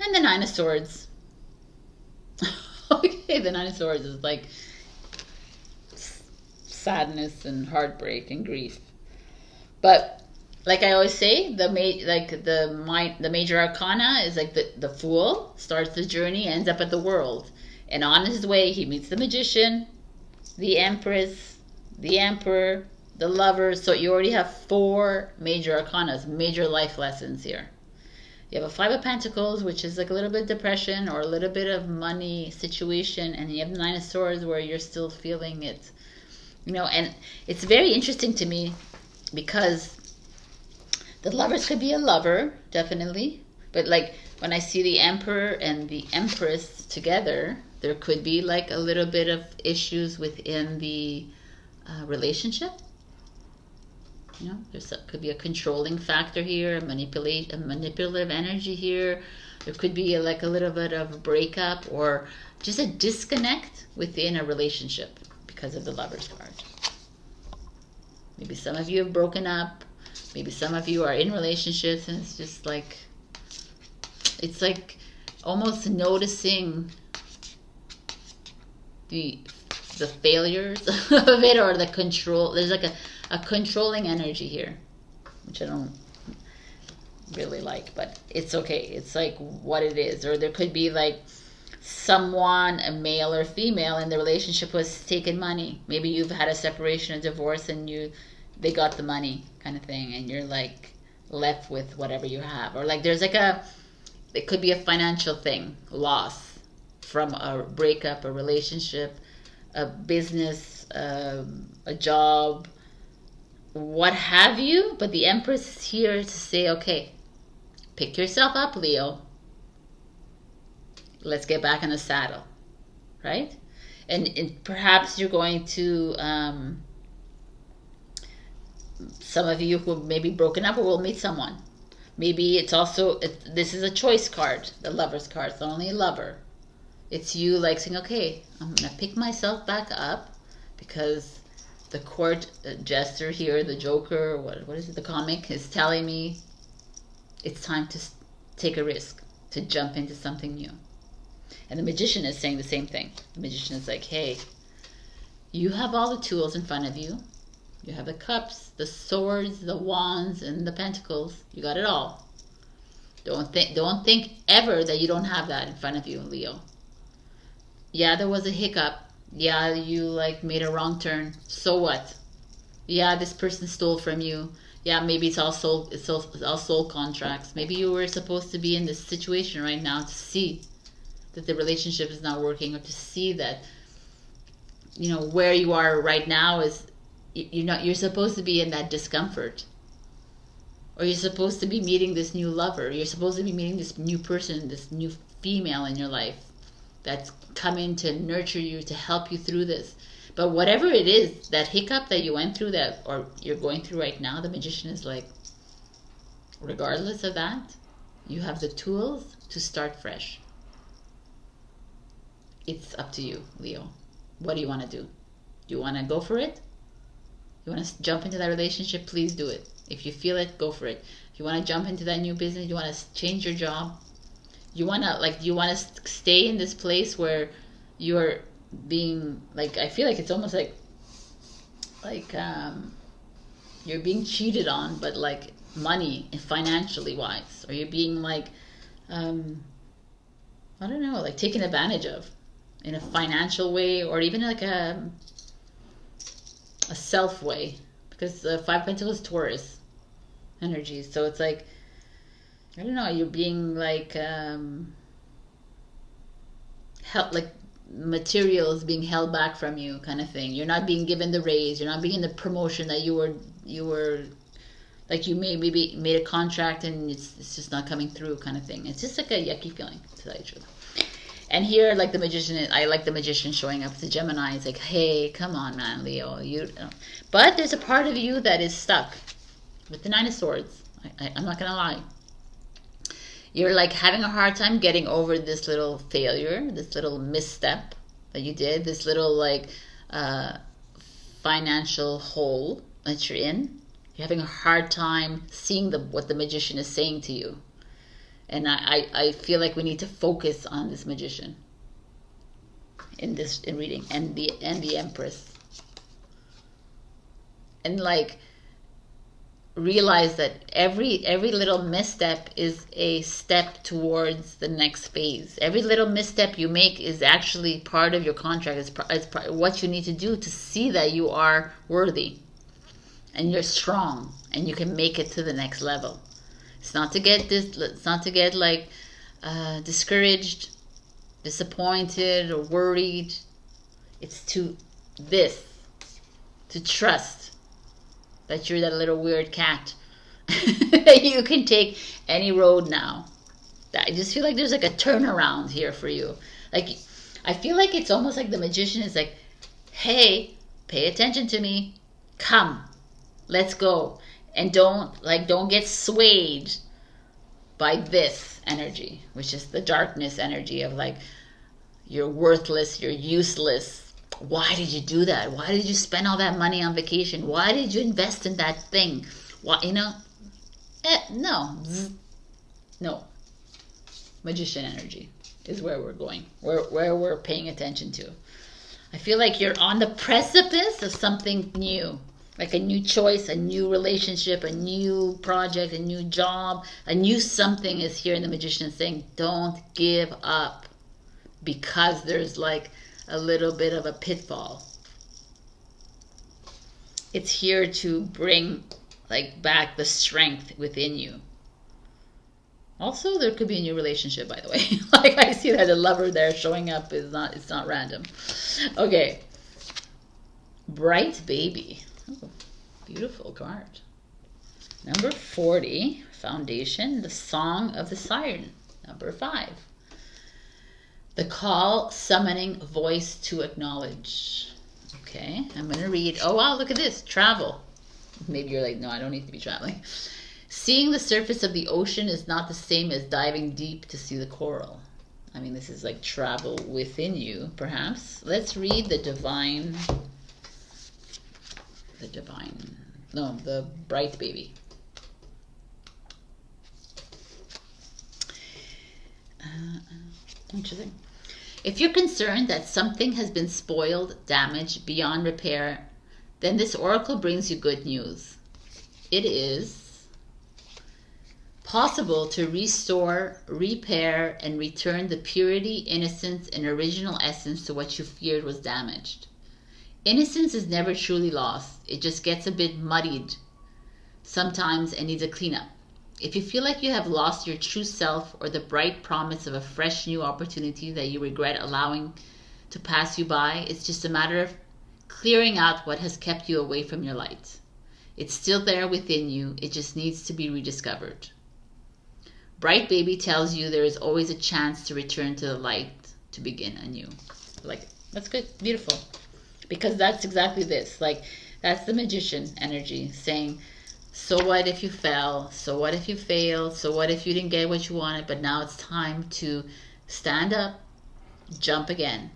And the Nine of Swords. Okay, the Nine of Swords is like sadness and heartbreak and grief. But like I always say, the major arcana is like the Fool starts the journey, ends up at the World, and on his way he meets the Magician, the Empress, the Emperor, the Lovers. So you already have 4 major arcanas, major life lessons here. You have a Five of Pentacles, which is like a little bit of depression or a little bit of money situation, and you have the Nine of Swords where you're still feeling it. You know, and it's very interesting to me because the Lovers could be a lover, definitely. But like when I see the Emperor and the Empress together, there could be like a little bit of issues within the relationship. You know, could be a controlling factor here, a manipulative energy here. There could be like a little bit of a breakup or just a disconnect within a relationship because of the Lovers card. Maybe some of you have broken up. Maybe some of you are in relationships and it's just like, it's like almost noticing the failures of it, or the control. There's like a controlling energy here, which I don't really like, but it's okay. It's like what it is. Or there could be like someone, a male or female, in the relationship was taking money. Maybe you've had a separation, a divorce, and they got the money kind of thing, and you're like left with whatever you have. Or like there's like it could be a financial thing, loss from a breakup, a relationship, a business, a job, what have you. But the Empress is here to say, okay, pick yourself up, Leo. Let's get back in the saddle, right? And perhaps you're going to, some of you who may be broken up or will meet someone. Maybe it's also, this is a choice card, the Lover's card. It's not only a lover. It's you like saying, okay, I'm going to pick myself back up, because the court jester here, the Joker, what is it, the comic, is telling me it's time to take a risk, to jump into something new. And the Magician is saying the same thing. The Magician is like, hey, you have all the tools in front of you. You have the cups, the swords, the wands, and the pentacles. You got it all. Don't think ever that you don't have that in front of you, Leo. Yeah, there was a hiccup. Yeah, you like made a wrong turn. So what? Yeah, this person stole from you. Yeah, maybe it's all soul contracts. Maybe you were supposed to be in this situation right now to see that the relationship is not working, or to see that, you know, where you are right now is, you're supposed to be in that discomfort, or you're supposed to be meeting this new lover, you're supposed to be meeting this new person, this new female in your life that's coming to nurture you, to help you through this. But whatever it is, that hiccup that you went through, that, or you're going through right now, the Magician is like, regardless of that, you have the tools to start fresh. It's up to you, Leo. What do you want to do? Do you want to go for it? You want to jump into that relationship? Please do it. If you feel it, go for it. If you want to jump into that new business, you want to change your job, you want to stay in this place where you're being like, I feel like it's almost like you're being cheated on, but like money and financially wise, or you're being like I don't know, like taken advantage of in a financial way, or even like a self way, because the Five of Pentacles is Taurus energy. So it's like, I don't know, you're being like like materials being held back from you kind of thing. You're not being given the raise, you're not being the promotion that you were like, you maybe made a contract and it's just not coming through kind of thing. It's just like a yucky feeling, to tell you the truth. And here, like the Magician, I like the Magician showing up. It's a Gemini. It's like, hey, come on, man, Leo. But there's a part of you that is stuck with the Nine of Swords. I'm not going to lie. You're like having a hard time getting over this little failure, this little misstep that you did, this little like financial hole that you're in. You're having a hard time seeing what the Magician is saying to you. And I feel like we need to focus on this Magician in reading, and the Empress, and like realize that every little misstep is a step towards the next phase. Every little misstep you make is actually part of your contract. It's what you need to do to see that you are worthy and you're strong and you can make it to the next level. It's not to get like discouraged, disappointed, or worried. It's to trust that you're that little weird cat. You can take any road now. I just feel like there's like a turnaround here for you. Like, I feel like it's almost like the Magician is like, hey, pay attention to me. Come, let's go. And don't get swayed by this energy, which is the darkness energy of like, you're worthless, you're useless. Why did you do that? Why did you spend all that money on vacation? Why did you invest in that thing? What, no. No. Magician energy is where we're going, where we're paying attention to. I feel like you're on the precipice of something new, like a new choice, a new relationship, a new project, a new job, a new something is here in the Magician saying, don't give up, because there's like a little bit of a pitfall. It's here to bring like back the strength within you. Also, there could be a new relationship, by the way. Like I see that the lover there showing up is not, it's not random. Okay. Bright Baby. Oh, beautiful card. Number 40, Foundation, the Song of the Siren. Number 5. The Call, Summoning Voice to Acknowledge. Okay, I'm going to read. Oh, wow, look at this. Travel. Maybe you're like, no, I don't need to be traveling. Seeing the surface of the ocean is not the same as diving deep to see the coral. I mean, this is like travel within you, perhaps. Let's read the the Bright Baby. Interesting. If you're concerned that something has been spoiled, damaged, beyond repair, then this oracle brings you good news. It is possible to restore, repair, and return the purity, innocence, and original essence to what you feared was damaged. Innocence is never truly lost. It just gets a bit muddied sometimes and needs a cleanup. If you feel like you have lost your true self or the bright promise of a fresh new opportunity that you regret allowing to pass you by, it's just a matter of clearing out what has kept you away from your light. It's still there within you. It just needs to be rediscovered. Bright Baby tells you there is always a chance to return to the light to begin anew. Like, that's good, beautiful. Because that's exactly this. Like, that's the Magician energy saying, so what if you fell? So what if you failed? So what if you didn't get what you wanted? But now it's time to stand up, jump again,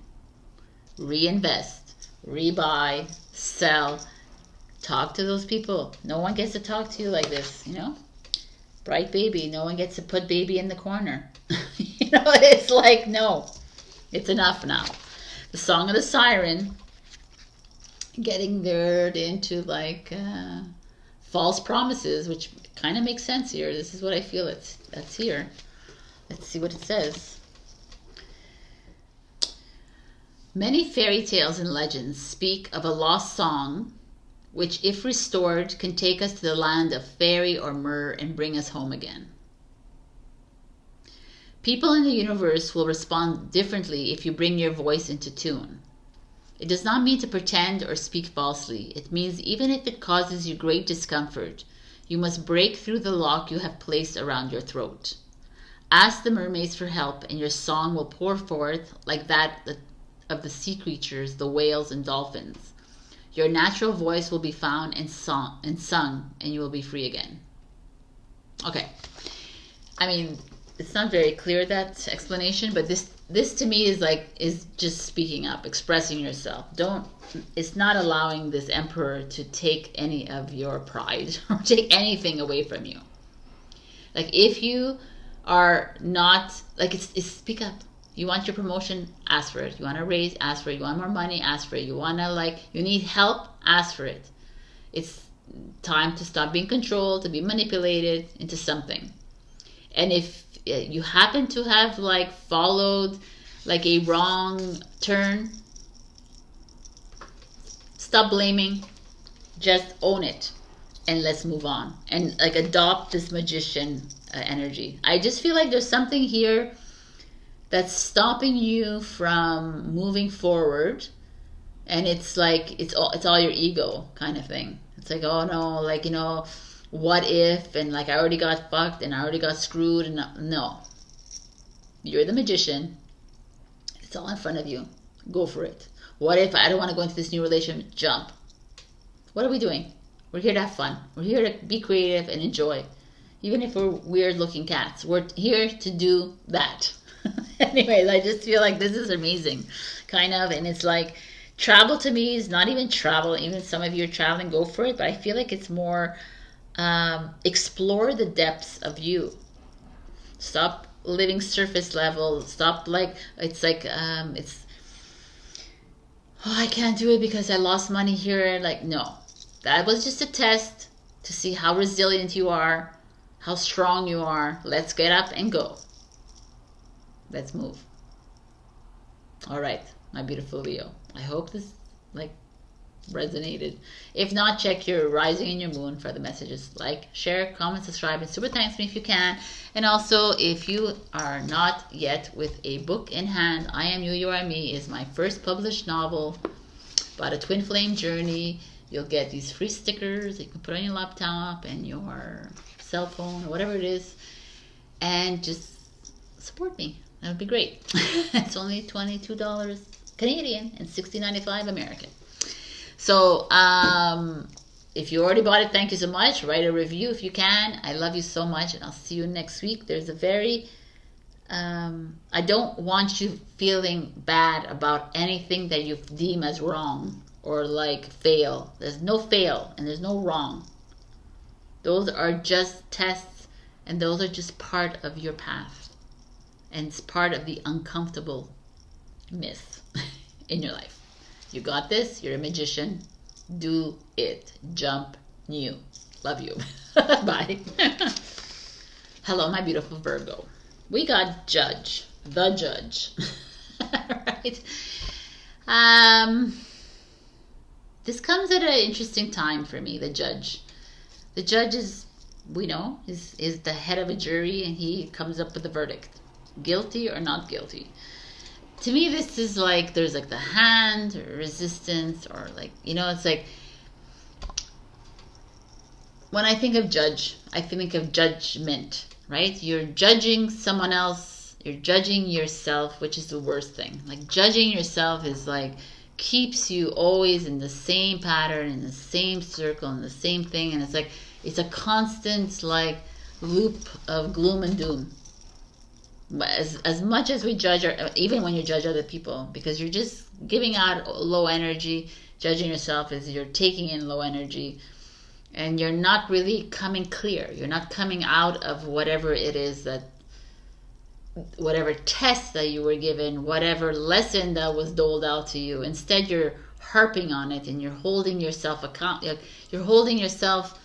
reinvest, rebuy, sell, talk to those people. No one gets to talk to you like this, you know? Bright Baby, no one gets to put baby in the corner. You know, it's like, no, it's enough now. The Song of the Siren, getting lured into like false promises, which kind of makes sense here. This is what I feel that's here. Let's see what it says. Many fairy tales and legends speak of a lost song which, if restored, can take us to the land of fairy or myrrh and bring us home again. People in the universe will respond differently if you bring your voice into tune. It does not mean to pretend or speak falsely. It means even if it causes you great discomfort, you must break through the lock you have placed around your throat. Ask the mermaids for help, and your song will pour forth like that of the sea creatures, the whales and dolphins. Your natural voice will be found and sung, and you will be free again. Okay. I mean, it's not very clear, that explanation, but this to me is just speaking up, expressing yourself. It's not allowing this emperor to take any of your pride or take anything away from you. Like, if you are not, like, it's speak up. You want your promotion, ask for it. You want a raise, ask for it. You want more money, ask for it. You need help, ask for it. It's time to stop being controlled, to be manipulated into something. And if you happen to have like followed like a wrong turn, stop blaming, just own it, and let's move on and like adopt this Magician energy. I just feel like there's something here that's stopping you from moving forward, and it's like it's all your ego kind of thing. It's like, oh no, like, you know, what if, and like I already got fucked and I already got screwed, and no. You're the Magician. It's all in front of you. Go for it. What if I don't want to go into this new relationship? Jump. What are we doing? We're here to have fun. We're here to be creative and enjoy. Even if we're weird looking cats, we're here to do that. Anyways, I just feel like this is amazing, kind of. And it's like, travel to me is not even travel. Even some of you are traveling, go for it. But I feel like it's more explore the depths of you. Stop living surface level. Stop it's oh, I can't do it because I lost money here. Like, no, that was just a test to see how resilient you are, how strong you are. Let's get up and go. Let's move. All right, my beautiful Leo. I hope this resonated. If not, check your rising and your moon for the messages. Like, share, comment, subscribe, and super thanks me if you can. And also, if you are not yet with a book in hand, I Am You, You Are Me is my first published novel about a twin flame journey. You'll get these free stickers that you can put on your laptop and your cell phone or whatever it is, and just support me. That would be great. It's only $22 Canadian and $16.95 American. So if you already bought it, thank you so much. Write a review if you can. I love you so much, and I'll see you next week. There's a very I don't want you feeling bad about anything that you deem as wrong or fail. There's no fail and there's no wrong. Those are just tests, and those are just part of your path, and it's part of the uncomfortableness in your life. You got this. You're a magician. Do it. Jump new. Love you. Bye. Hello, my beautiful Virgo. We got Judge. The Judge. Right? This comes at an interesting time for me, the Judge. The Judge is, we know, is the head of a jury, and he comes up with a verdict. Guilty or not guilty. To me, this is there's the hand or resistance, or it's when I think of judge, I think of judgment, right? You're judging someone else, you're judging yourself, which is the worst thing. Judging yourself is keeps you always in the same pattern, in the same circle, in the same thing, and it's a constant loop of gloom and doom. As much as we judge, even when you judge other people, because you're just giving out low energy, judging yourself is you're taking in low energy, and you're not really coming clear. You're not coming out of whatever it is whatever test that you were given, whatever lesson that was doled out to you. Instead, you're harping on it, and you're holding yourself you're holding yourself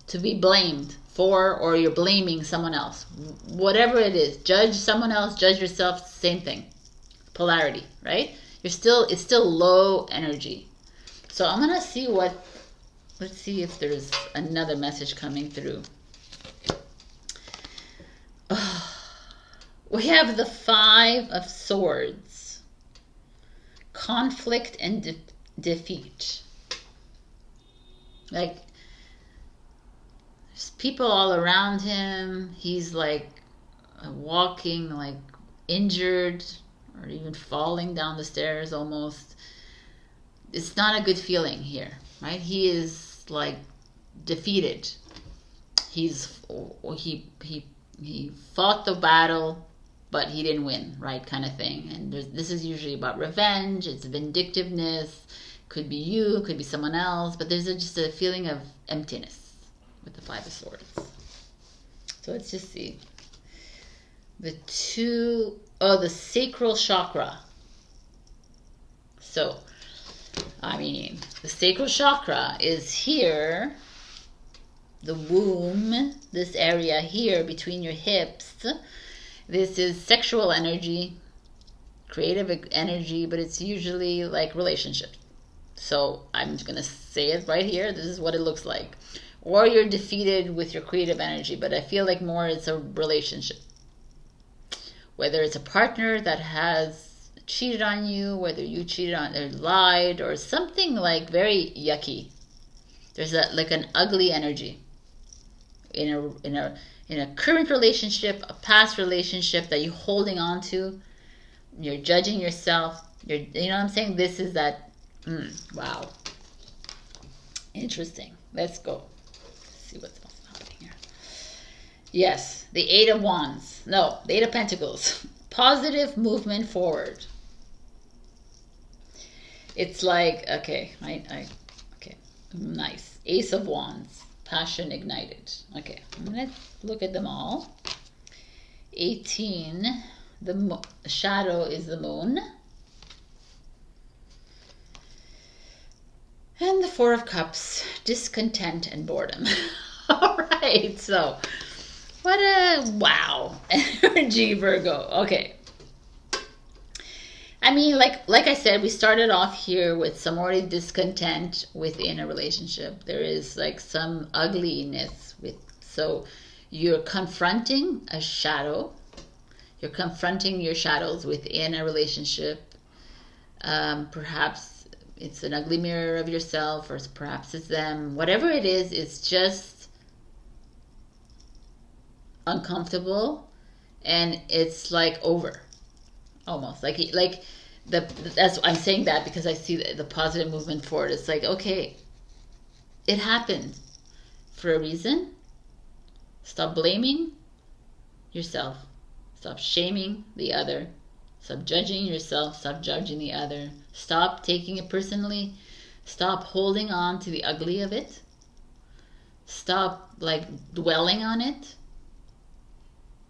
to be blamed for, or you're blaming someone else. Whatever it is, judge someone else, judge yourself, same thing. Polarity, right? It's still low energy. So I'm gonna see let's see if there's another message coming through. We have the 5 of Swords. Conflict and defeat. There's people all around him. He's walking injured, or even falling down the stairs almost. It's not a good feeling here, right? He is defeated. He fought the battle, but he didn't win, right? Kind of thing. And this is usually about revenge. It's vindictiveness. Could be you, could be someone else, but there's just a feeling of emptiness with the 5 of Swords. So let's just see. The sacral chakra. So, the sacral chakra is here, the womb, this area here between your hips. This is sexual energy, creative energy, but it's usually relationships. So I'm just going to say it right here. This is what it looks like. Or you're defeated with your creative energy, but I feel more it's a relationship. Whether it's a partner that has cheated on you, whether you cheated on or lied, or something very yucky. There's an ugly energy in a current relationship, a past relationship that you're holding on to. You're judging yourself. You know what I'm saying? This is that. Wow. Interesting. Let's go. See what's else happening here. Yes, the 8 of Wands. No, the 8 of Pentacles. Positive movement forward. It's okay, right? Okay, nice. Ace of Wands. Passion ignited. Okay, I'm gonna look at them all. 18, the shadow is the moon. And the Four of Cups, discontent and boredom. All right, so what a wow energy, Virgo. Okay. I mean, like I said, we started off here with some already discontent within a relationship. There is like some ugliness with, so you're confronting a shadow. You're confronting your shadows within a relationship. Perhaps it's an ugly mirror of yourself, or perhaps it's them. Whatever it is, it's just uncomfortable, and it's like over, almost like that's I'm saying that because I see the positive movement forward. It's like, okay, it happened for a reason. Stop blaming yourself. Stop shaming the other. Stop judging yourself. Stop judging the other. Stop taking it personally. Stop holding on to the ugly of it. Stop like dwelling on it.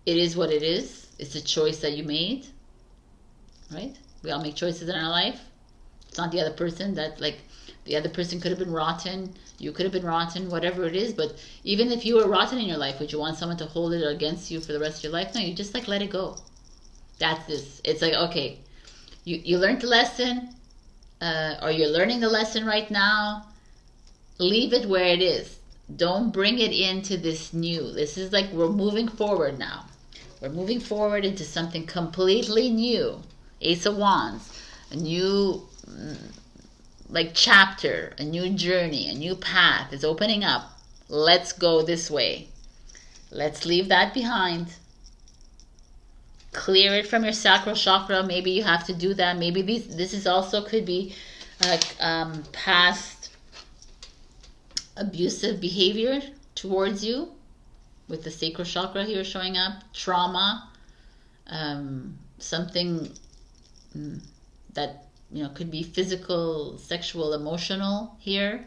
It is what it is. It's a choice that you made, right? We all make choices in our life. It's not the other person that, like, the other person could have been rotten. You could have been rotten, whatever it is. But even if you were rotten in your life, would you want someone to hold it against you for the rest of your life? No, you just like let it go. That's this. It's like, okay, you learned the lesson, or you're learning the lesson right now. Leave it where it is. Don't bring it into this new. This is like, we're moving forward now. We're moving forward into something completely new. Ace of Wands, a new like chapter, a new journey, a new path is opening up. Let's go this way. Let's leave that behind. Clear it from your sacral chakra. Maybe you have to do that. Maybe this is also could be past abusive behavior towards you, with the sacral chakra here showing up. Trauma, something that, you know, could be physical, sexual, emotional here,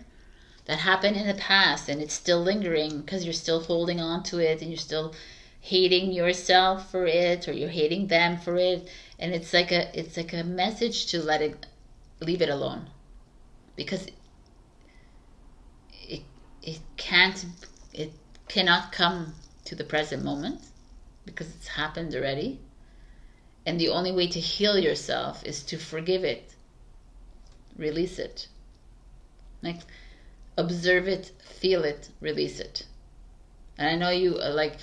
that happened in the past, and it's still lingering because you're still holding on to it, and you're still hating yourself for it, or you're hating them for it. And it's like a message to leave it alone, because it cannot come to the present moment, because it's happened already. And the only way to heal yourself is to forgive it, release it, like observe it, feel it, release it. And I know you like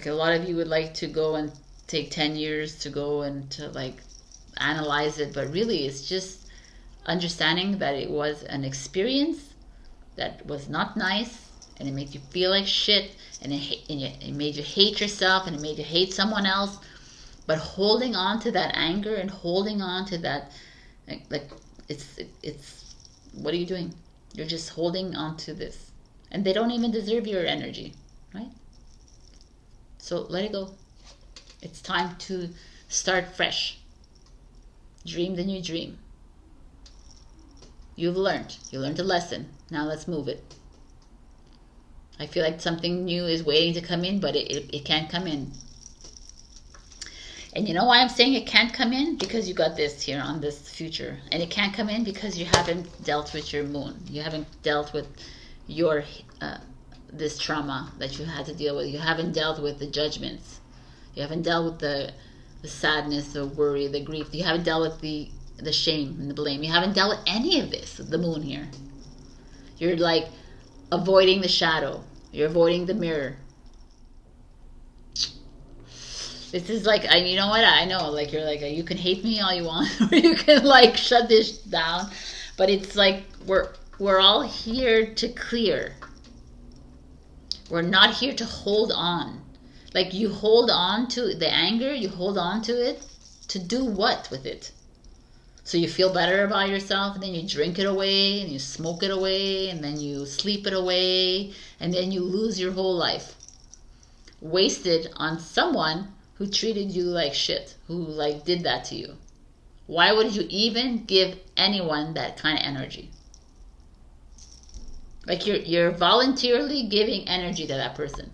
a lot of you would like to go and take 10 years to go and to like analyze it, but really it's just understanding that it was an experience that was not nice, and it made you feel like shit, and it made you hate yourself, and it made you hate someone else. But holding on to that anger and holding on to that, like it's what are you doing? You're just holding on to this, and they don't even deserve your energy, right? So let it go. It's time to start fresh. Dream the new dream. You learned a lesson. Now let's move it. I feel like something new is waiting to come in, but it can't come in. And you know why I'm saying it can't come in? Because you got this here on this future. And it can't come in because you haven't dealt with your moon. You haven't dealt with your this trauma that you had to deal with. You haven't dealt with the judgments. You haven't dealt with the sadness, the worry, the grief. You haven't dealt with the shame and the blame. You haven't dealt with any of this, the moon here. You're like avoiding the shadow. You're avoiding the mirror. This is like, you know what, I know, like, you're like, you can hate me all you want, or you can like shut this down, but it's like, we're all here to clear. We're not here to hold on. Like, you hold on to the anger, you hold on to it, to do what with it? So you feel better about yourself, and then you drink it away, and you smoke it away, and then you sleep it away, and then you lose your whole life. Wasted on someone who treated you like shit, who like did that to you. Why would you even give anyone that kind of energy? Like you're voluntarily giving energy to that person.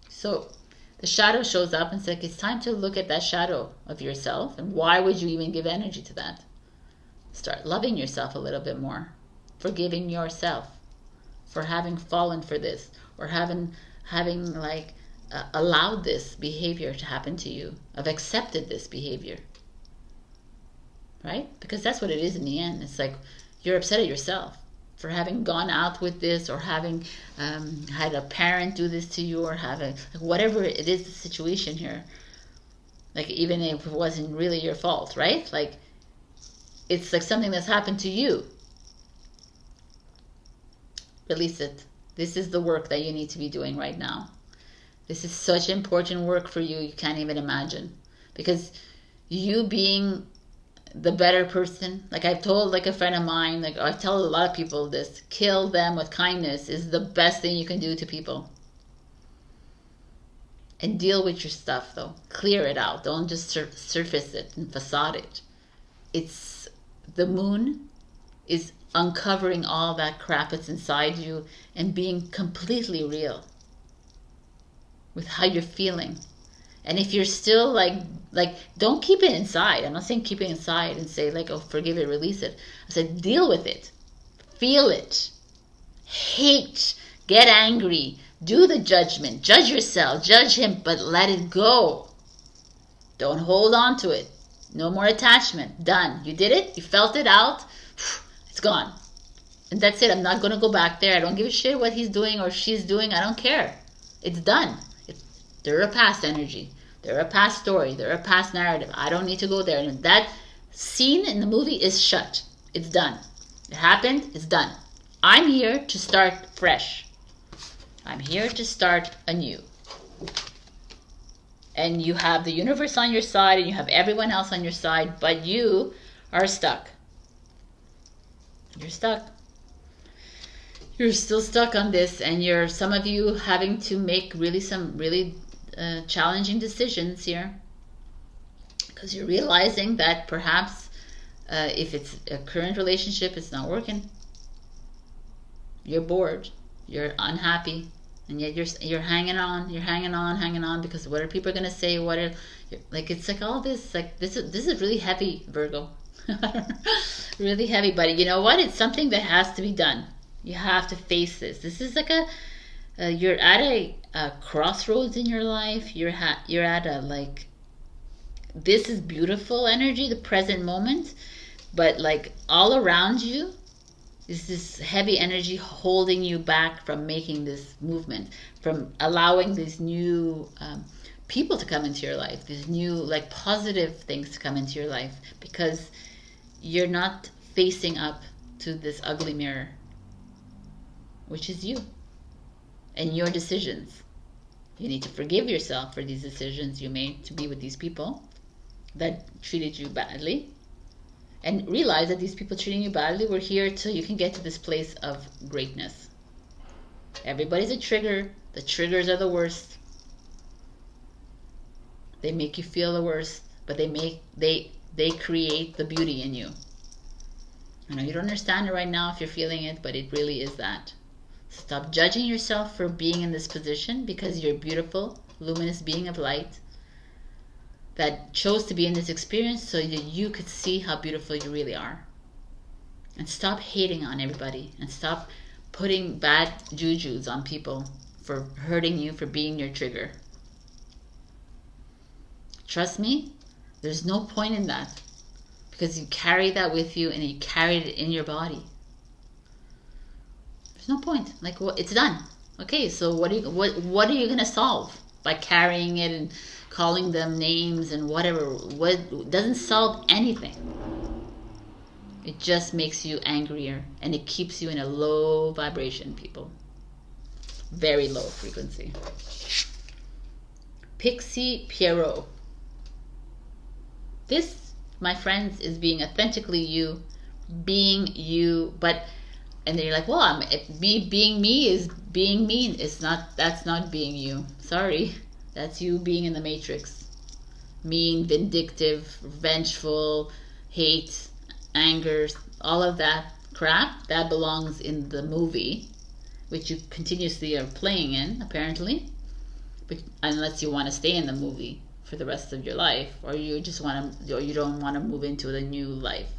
So the shadow shows up and it's like, it's time to look at that shadow of yourself. And why would you even give energy to that? Start loving yourself a little bit more. Forgiving yourself for having fallen for this, or having like allowed this behavior to happen to you, have accepted this behavior, right? Because that's what it is in the end. It's like you're upset at yourself for having gone out with this, or having had a parent do this to you, or having whatever it is, the situation here. Like even if it wasn't really your fault, right? Like it's like something that's happened to you. Release it. This is the work that you need to be doing right now. This is such important work for you, you can't even imagine. Because you being the better person, like I've told like a friend of mine, like I tell a lot of people this, kill them with kindness is the best thing you can do to people. And deal with your stuff though. Clear it out. Don't just surface it and facade it. It's the moon is uncovering all that crap that's inside you and being completely real with how you're feeling. And if you're still like don't keep it inside. I'm not saying keep it inside and say like, oh, forgive it, release it. I said deal with it, feel it, hate, get angry, do the judgment, judge yourself, judge him, but let it go. Don't hold on to it. No more attachment. Done. You did it, you felt it out. It's gone. And that's it. I'm not going to go back there. I don't give a shit what he's doing or she's doing. I don't care. It's done. They're a past energy. They're a past story. They're a past narrative. I don't need to go there. And that scene in the movie is shut. It's done. It happened. It's done. I'm here to start fresh. I'm here to start anew. And you have the universe on your side and you have everyone else on your side, but you are stuck. You're stuck. You're still stuck on this, and you're, some of you, having to make some really challenging decisions here, because you're realizing that perhaps if it's a current relationship, it's not working. You're bored. You're unhappy, and yet you're hanging on. You're hanging on because what are people going to say? What are like? It's like all this. Like this is really heavy, Virgo. Really heavy, but you know what? It's something that has to be done. You have to face this. This is like you're at a crossroads in your life. You're at a like, this is beautiful energy, the present moment, but like all around you is this heavy energy holding you back from making this movement, from allowing these new people to come into your life, these new like positive things to come into your life, because you're not facing up to this ugly mirror, which is you and your decisions. You need to forgive yourself for these decisions you made to be with these people that treated you badly, and realize that these people treating you badly were here till you can get to this place of greatness. Everybody's a trigger. The triggers are the worst. They make you feel the worst, but they create the beauty in you. I know you don't understand it right now if you're feeling it, but it really is that. Stop judging yourself for being in this position, because you're a beautiful, luminous being of light that chose to be in this experience so that you could see how beautiful you really are. And stop hating on everybody, and stop putting bad jujus on people for hurting you, for being your trigger. Trust me, there's no point in that, because you carry that with you and you carried it in your body. There's no point. Like, what? It's done. Okay, so what are you gonna solve by carrying it and calling them names and whatever? What doesn't solve anything. It just makes you angrier, and it keeps you in a low vibration, people. Very low frequency. Pixie Pierrot. This, my friends, is being authentically you, being you, but, and then you're like, well, me being me is being mean. That's not being you. Sorry. That's you being in the matrix. Mean, vindictive, vengeful, hate, anger, all of that crap, that belongs in the movie, which you continuously are playing in, apparently. But unless you want to stay in the movie for the rest of your life, or you just want to, or you don't want to move into the new life.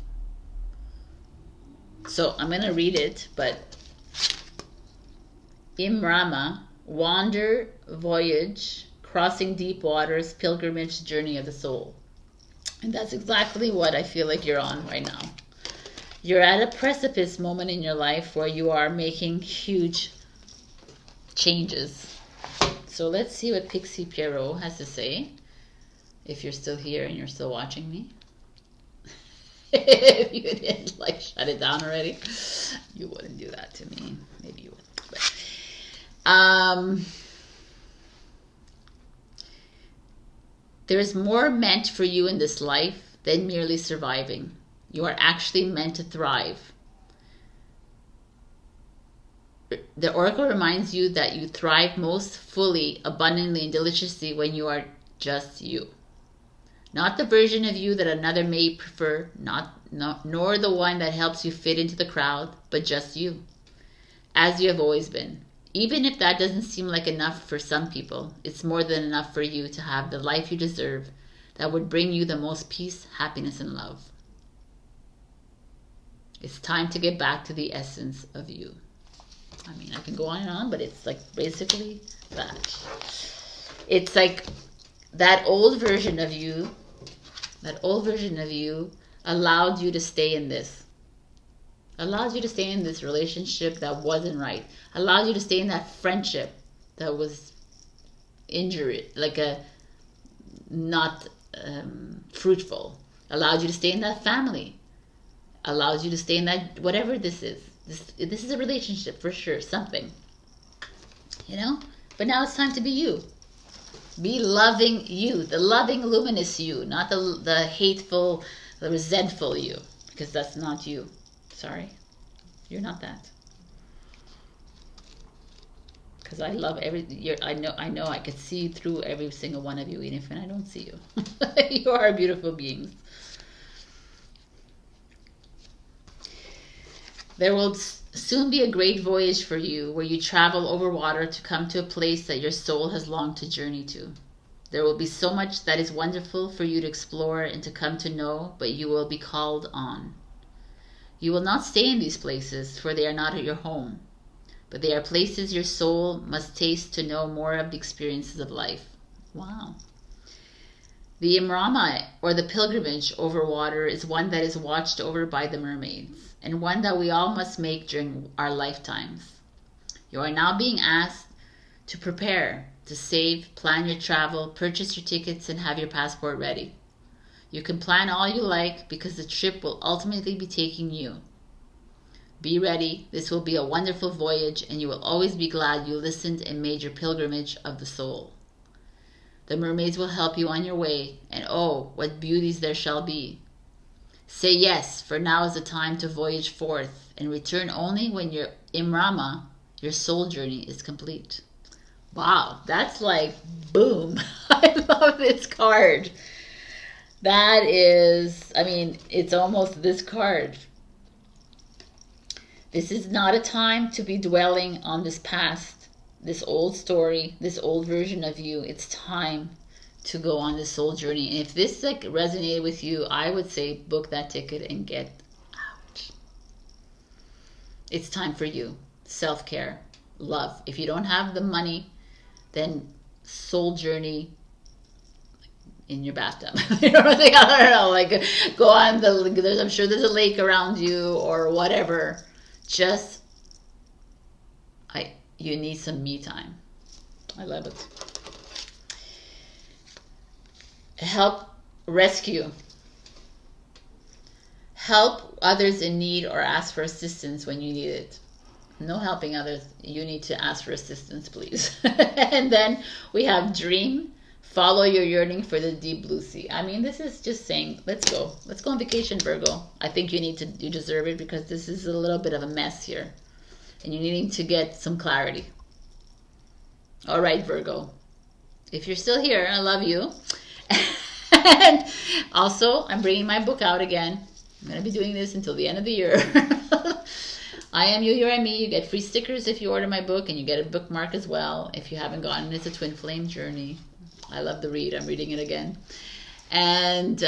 So I'm going to read it, but Imrama, wander, voyage, crossing deep waters, pilgrimage, journey of the soul. And that's exactly what I feel like you're on right now. You're at a precipice moment in your life where you are making huge changes. So let's see what Pixie Pierrot has to say. If you're still here and you're still watching me. If you didn't like shut it down already, you wouldn't do that to me. Maybe you would. But, there is more meant for you in this life than merely surviving. You are actually meant to thrive. The oracle reminds you that you thrive most fully, abundantly, and deliciously when you are just you. Not the version of you that another may prefer, nor the one that helps you fit into the crowd, but just you, as you have always been. Even if that doesn't seem like enough for some people, it's more than enough for you to have the life you deserve that would bring you the most peace, happiness, and love. It's time to get back to the essence of you. I mean, I can go on and on, but it's like basically that. It's like that old version of you allowed you to stay in this. Allowed you to stay in this relationship that wasn't right. Allowed you to stay in that friendship that was injury, like a not fruitful. Allowed you to stay in that family. Allows you to stay in that, whatever this is. This is a relationship for sure, something. You know? But now it's time to be you. Be loving you, the loving, luminous you, not the hateful, the resentful you, because that's not you. Sorry, you're not that. Because I love I know I could see through every single one of you, even if I don't see you. You are beautiful beings. There will soon be a great voyage for you where you travel over water to come to a place that your soul has longed to journey to. There will be so much that is wonderful for you to explore and to come to know, but you will be called on. You will not stay in these places, for they are not your home, but they are places your soul must taste to know more of the experiences of life. Wow. The Imrama, or the pilgrimage over water, is one that is watched over by the mermaids, and one that we all must make during our lifetimes. You are now being asked to prepare, to save, plan your travel, purchase your tickets, and have your passport ready. You can plan all you like because the trip will ultimately be taking you. Be ready. This will be a wonderful voyage, and you will always be glad you listened and made your pilgrimage of the soul. The mermaids will help you on your way, and oh, what beauties there shall be. Say yes, for now is the time to voyage forth, and return only when your Imrama, your soul journey, is complete. Wow, that's like, boom. I love this card. That is, I mean, it's almost this card. This is not a time to be dwelling on this past, this old story, this old version of you. It's time to go on this soul journey. And if this like resonated with you, I would say book that ticket and get out. It's time for you. Self-care, love. If you don't have the money, then soul journey in your bathtub. You know what I'm saying? I don't know. Like go on I'm sure there's a lake around you or whatever. Just you need some me time. I love it. Help rescue. Help others in need or ask for assistance when you need it. No helping others. You need to ask for assistance, please. And then we have dream. Follow your yearning for the deep blue sea. I mean, this is just saying, let's go. Let's go on vacation, Virgo. I think you deserve it because this is a little bit of a mess here. And you're needing to get some clarity. All right, Virgo. If you're still here, I love you. And also, I'm bringing my book out again. I'm going to be doing this until the end of the year. I Am You, You Are Me. You get free stickers if you order my book, and you get a bookmark as well if you haven't gotten it. It's a twin flame journey. I love the read. I'm reading it again. And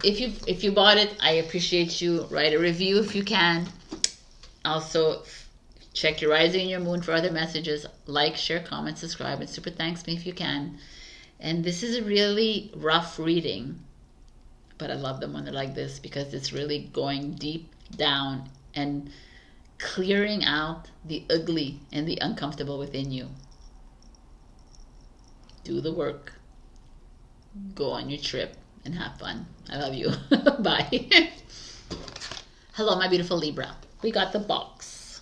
if you bought it, I appreciate you. Write a review if you can. Also, check your rising and your moon for other messages. Like, share, comment, subscribe, and super thanks me if you can. And this is a really rough reading, but I love them when they're like this because it's really going deep down and clearing out the ugly and the uncomfortable within you. Do the work. Go on your trip and have fun. I love you. Bye. Hello, my beautiful Libra. We got the box.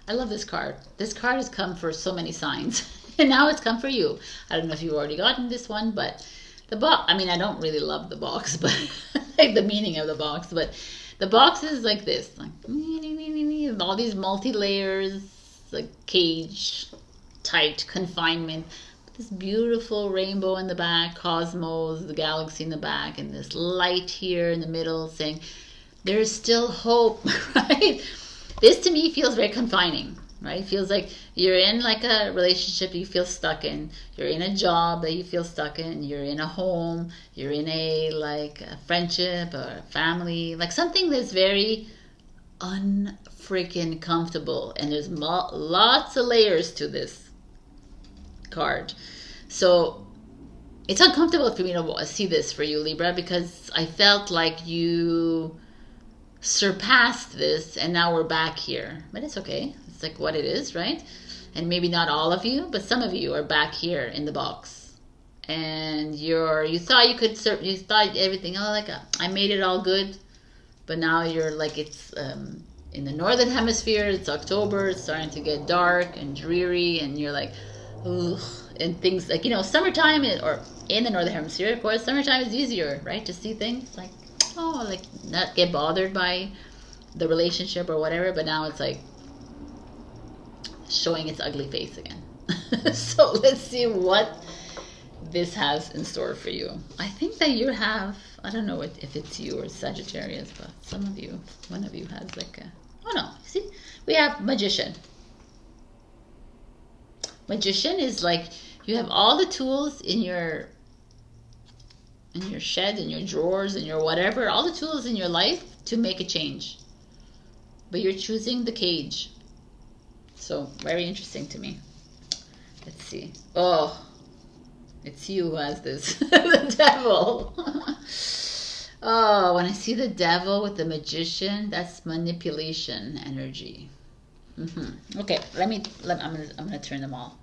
I love this card. This card has come for so many signs. And now it's come for you. I don't know if you've already gotten this one, but the box, I mean, I don't really love the box, but like the meaning of the box, but the box is like this, like all these multi-layers, like cage, tight, confinement, this beautiful rainbow in the back, cosmos, the galaxy in the back, and this light here in the middle saying, there's still hope, right? This to me feels very confining. Right? Feels like you're in like a relationship you feel stuck in. You're in a job that you feel stuck in. You're in a home. You're in a like a friendship or a family. Like something that's very unfreaking comfortable. And there's lots of layers to this card. So it's uncomfortable for me to see this for you, Libra, because I felt like you surpassed this and now we're back here. But it's okay. It's like what it is, right? And maybe not all of you, but some of you are back here in the box, and you thought you could serve, you thought everything, oh, like I made it all good, but now you're like, it's in the northern hemisphere, it's October, it's starting to get dark and dreary, and you're like, ugh, and things like, you know, summertime or in the northern hemisphere, of course, summertime is easier, right, to see things like, oh, like not get bothered by the relationship or whatever, but now it's like showing its ugly face again. So let's see what this has in store for you. I think that you have, I don't know if it's you or Sagittarius, but some of you, one of you has like a, oh no, see, we have Magician. Magician is like you have all the tools in your shed, in your drawers, in your whatever, all the tools in your life to make a change, but you're choosing the cage. So very interesting to me. Let's see. Oh, it's you who has this. The devil. Oh, when I see the devil with the Magician, that's manipulation energy. Okay, I'm gonna turn them all.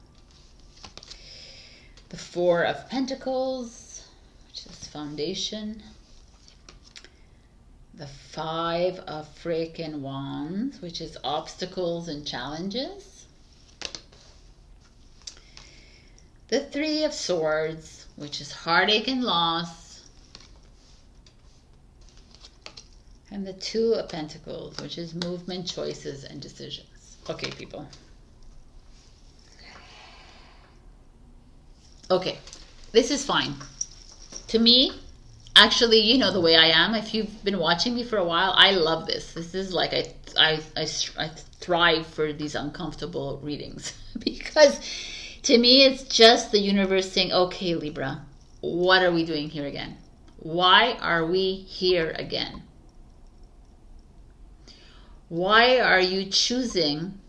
The Four of Pentacles, which is foundation. The Five of freaking Wands, which is obstacles and challenges. The Three of Swords, which is heartache and loss. And the Two of Pentacles, which is movement, choices, and decisions. Okay, people. Okay, this is fine. To me, actually, you know the way I am. If you've been watching me for a while, I love this. This is like I thrive for these uncomfortable readings because to me it's just the universe saying, okay, Libra, what are we doing here again? Why are we here again? Why are you choosing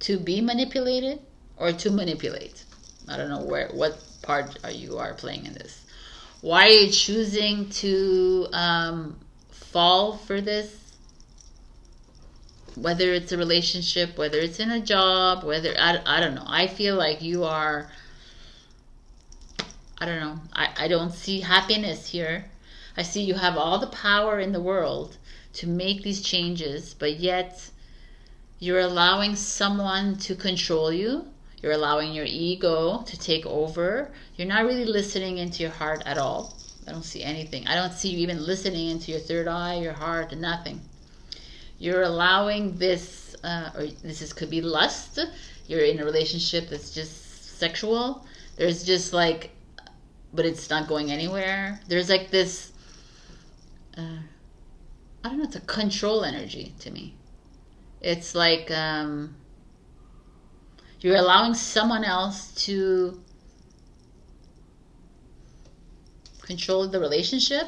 to be manipulated or to manipulate? I don't know what part you are playing in this. Why are you choosing to fall for this? Whether it's a relationship, whether it's in a job, whether I don't know. I feel like you are, I don't know. I don't see happiness here. I see you have all the power in the world to make these changes, but yet you're allowing someone to control you. You're allowing your ego to take over. You're not really listening into your heart at all. I don't see anything. I don't see you even listening into your third eye, your heart, nothing. You're allowing this, could be lust. You're in a relationship that's just sexual. There's just like, but it's not going anywhere. There's like this I don't know, it's a control energy to me. It's like you're allowing someone else to control the relationship,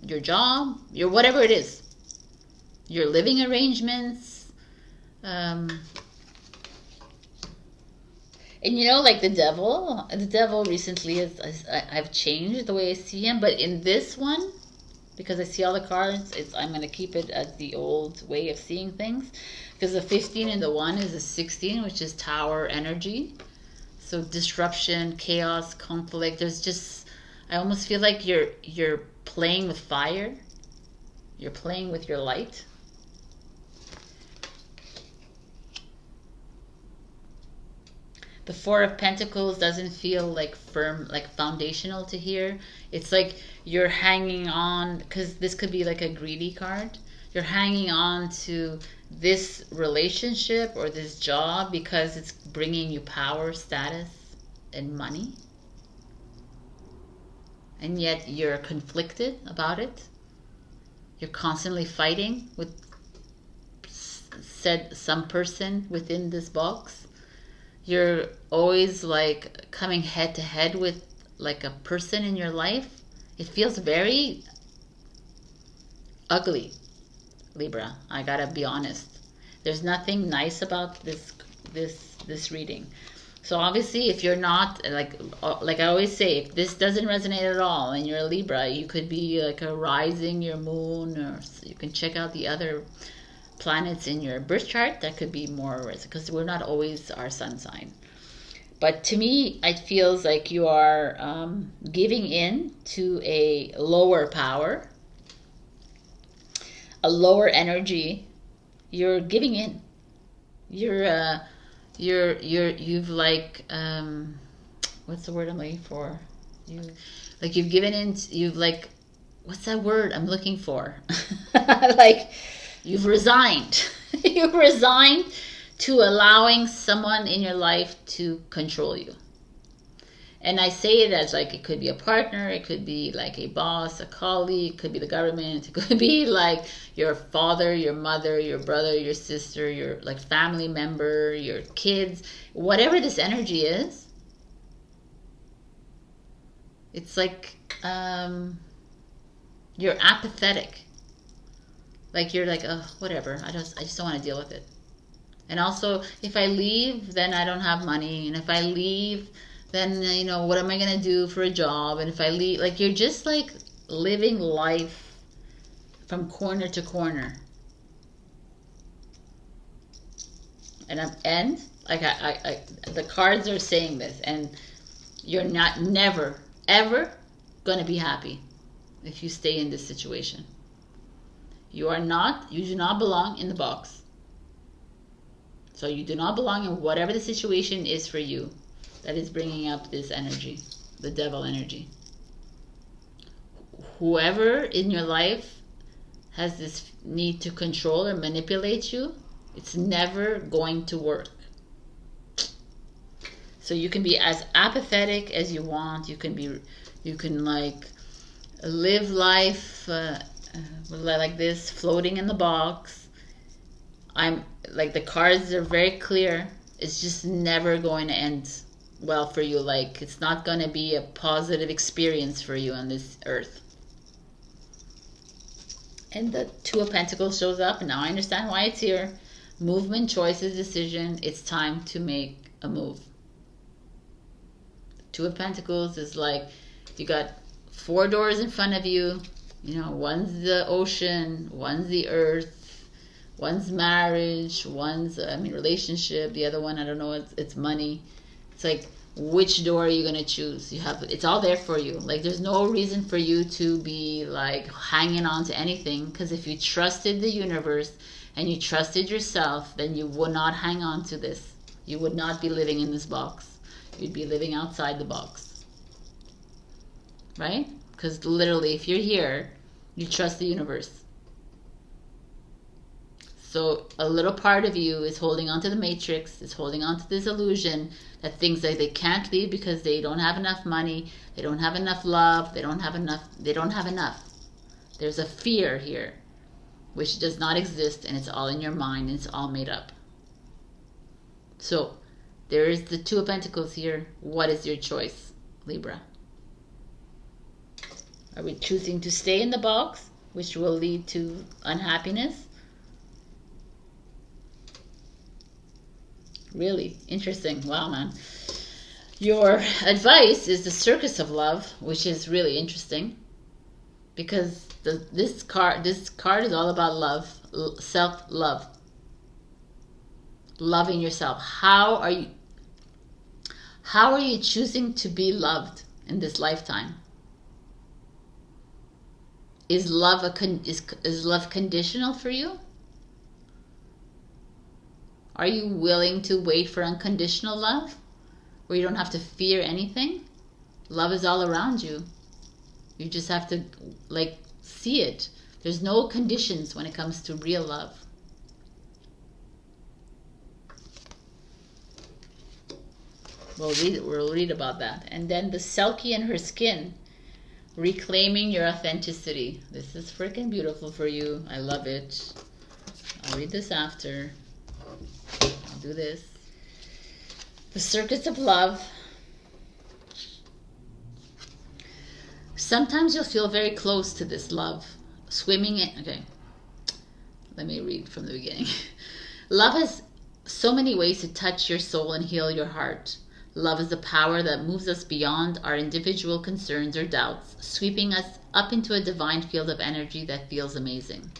your job, your whatever it is, your living arrangements. And you know, like the devil recently I've changed the way I see him, but in this one, because I see all the cards, I'm going to keep it as the old way of seeing things. Because the 15 and the 1 is a 16, which is tower energy. So disruption, chaos, conflict. There's just, I almost feel like you're playing with fire. You're playing with your light. The 4 of Pentacles doesn't feel like firm, like foundational to here. It's like you're hanging on, because this could be like a greedy card. You're hanging on to this relationship or this job because it's bringing you power, status, and money. And yet you're conflicted about it. You're constantly fighting with some person within this box. You're always like coming head to head with like a person in your life. It feels very ugly, Libra. I gotta be honest. There's nothing nice about this reading. So obviously, if you're not like I always say, if this doesn't resonate at all and you're a Libra, you could be like a rising, your moon, or you can check out the other planets in your birth chart. That could be more, because we're not always our sun sign. But to me, it feels like you are giving in to a lower power, a lower energy. You're giving in. You've like what's the word I'm looking for? You've given in. You've like, what's that word I'm looking for? Like, you've resigned. You've resigned to allowing someone in your life to control you. And I say it as like, it could be a partner, it could be like a boss, a colleague, it could be the government, it could be like your father, your mother, your brother, your sister, your like family member, your kids, whatever this energy is. It's like you're apathetic. Like you're like, oh, whatever, I just don't want to deal with it. And also, if I leave, then I don't have money. And if I leave, then, you know, what am I going to do for a job? And if I leave, like, you're just like living life from corner to corner. And the cards are saying this, and you're never, ever going to be happy if you stay in this situation. You do not belong in the box. So you do not belong in whatever the situation is for you that is bringing up this energy, the devil energy. Whoever in your life has this need to control or manipulate you, it's never going to work. So you can be as apathetic as you want. You can like live life like this, floating in the box. I'm like, the cards are very clear. It's just never going to end well for you. Like, it's not going to be a positive experience for you on this earth. And the 2 of Pentacles shows up, and now I understand why it's here. Movement, choices, decision. It's time to make a move. 2 of Pentacles is like, you got 4 doors in front of you. You know, one's the ocean, one's the earth, one's marriage, one's relationship. The other one, I don't know, it's money. It's like, which door are you gonna choose? It's all there for you. Like, there's no reason for you to be like hanging on to anything, because if you trusted the universe and you trusted yourself, then you would not hang on to this. You would not be living in this box. You'd be living outside the box, right? Because literally, if you're here, you trust the universe. So a little part of you is holding on to the matrix, is holding on to this illusion that thinks that they can't leave because they don't have enough money, they don't have enough love, they don't have enough. There's a fear here, which does not exist, and it's all in your mind, and it's all made up. So, there is the Two of Pentacles here. What is your choice, Libra? Are we choosing to stay in the box, which will lead to unhappiness? Really interesting. Wow, man. Your advice is the Circus of Love, which is really interesting, because this card is all about love, self-love, loving yourself. How are you choosing to be loved in this lifetime? Is love is love conditional for you? Are you willing to wait for unconditional love, where you don't have to fear anything? Love is all around you. You just have to, like, see it. There's no conditions when it comes to real love. We'll read about that. And then the Selkie and her skin, reclaiming your authenticity. This is freaking beautiful for you. I love it. I'll read this after. I'll do this. The Circus of Love. Sometimes you'll feel very close to this love. Swimming in... Okay. Let me read from the beginning. Love has so many ways to touch your soul and heal your heart. Love is the power that moves us beyond our individual concerns or doubts, sweeping us up into a divine field of energy that feels amazing.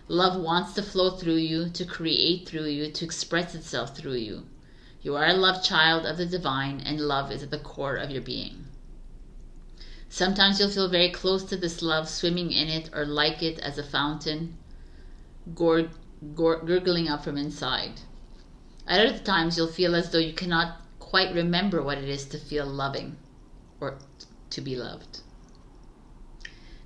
Love wants to flow through you, to create through you, to express itself through you. You are a love child of the divine, and love is at the core of your being. Sometimes you'll feel very close to this love, swimming in it or like it as a fountain, gurgling up from inside. At other times you'll feel as though you cannot quite remember what it is to feel loving or to be loved.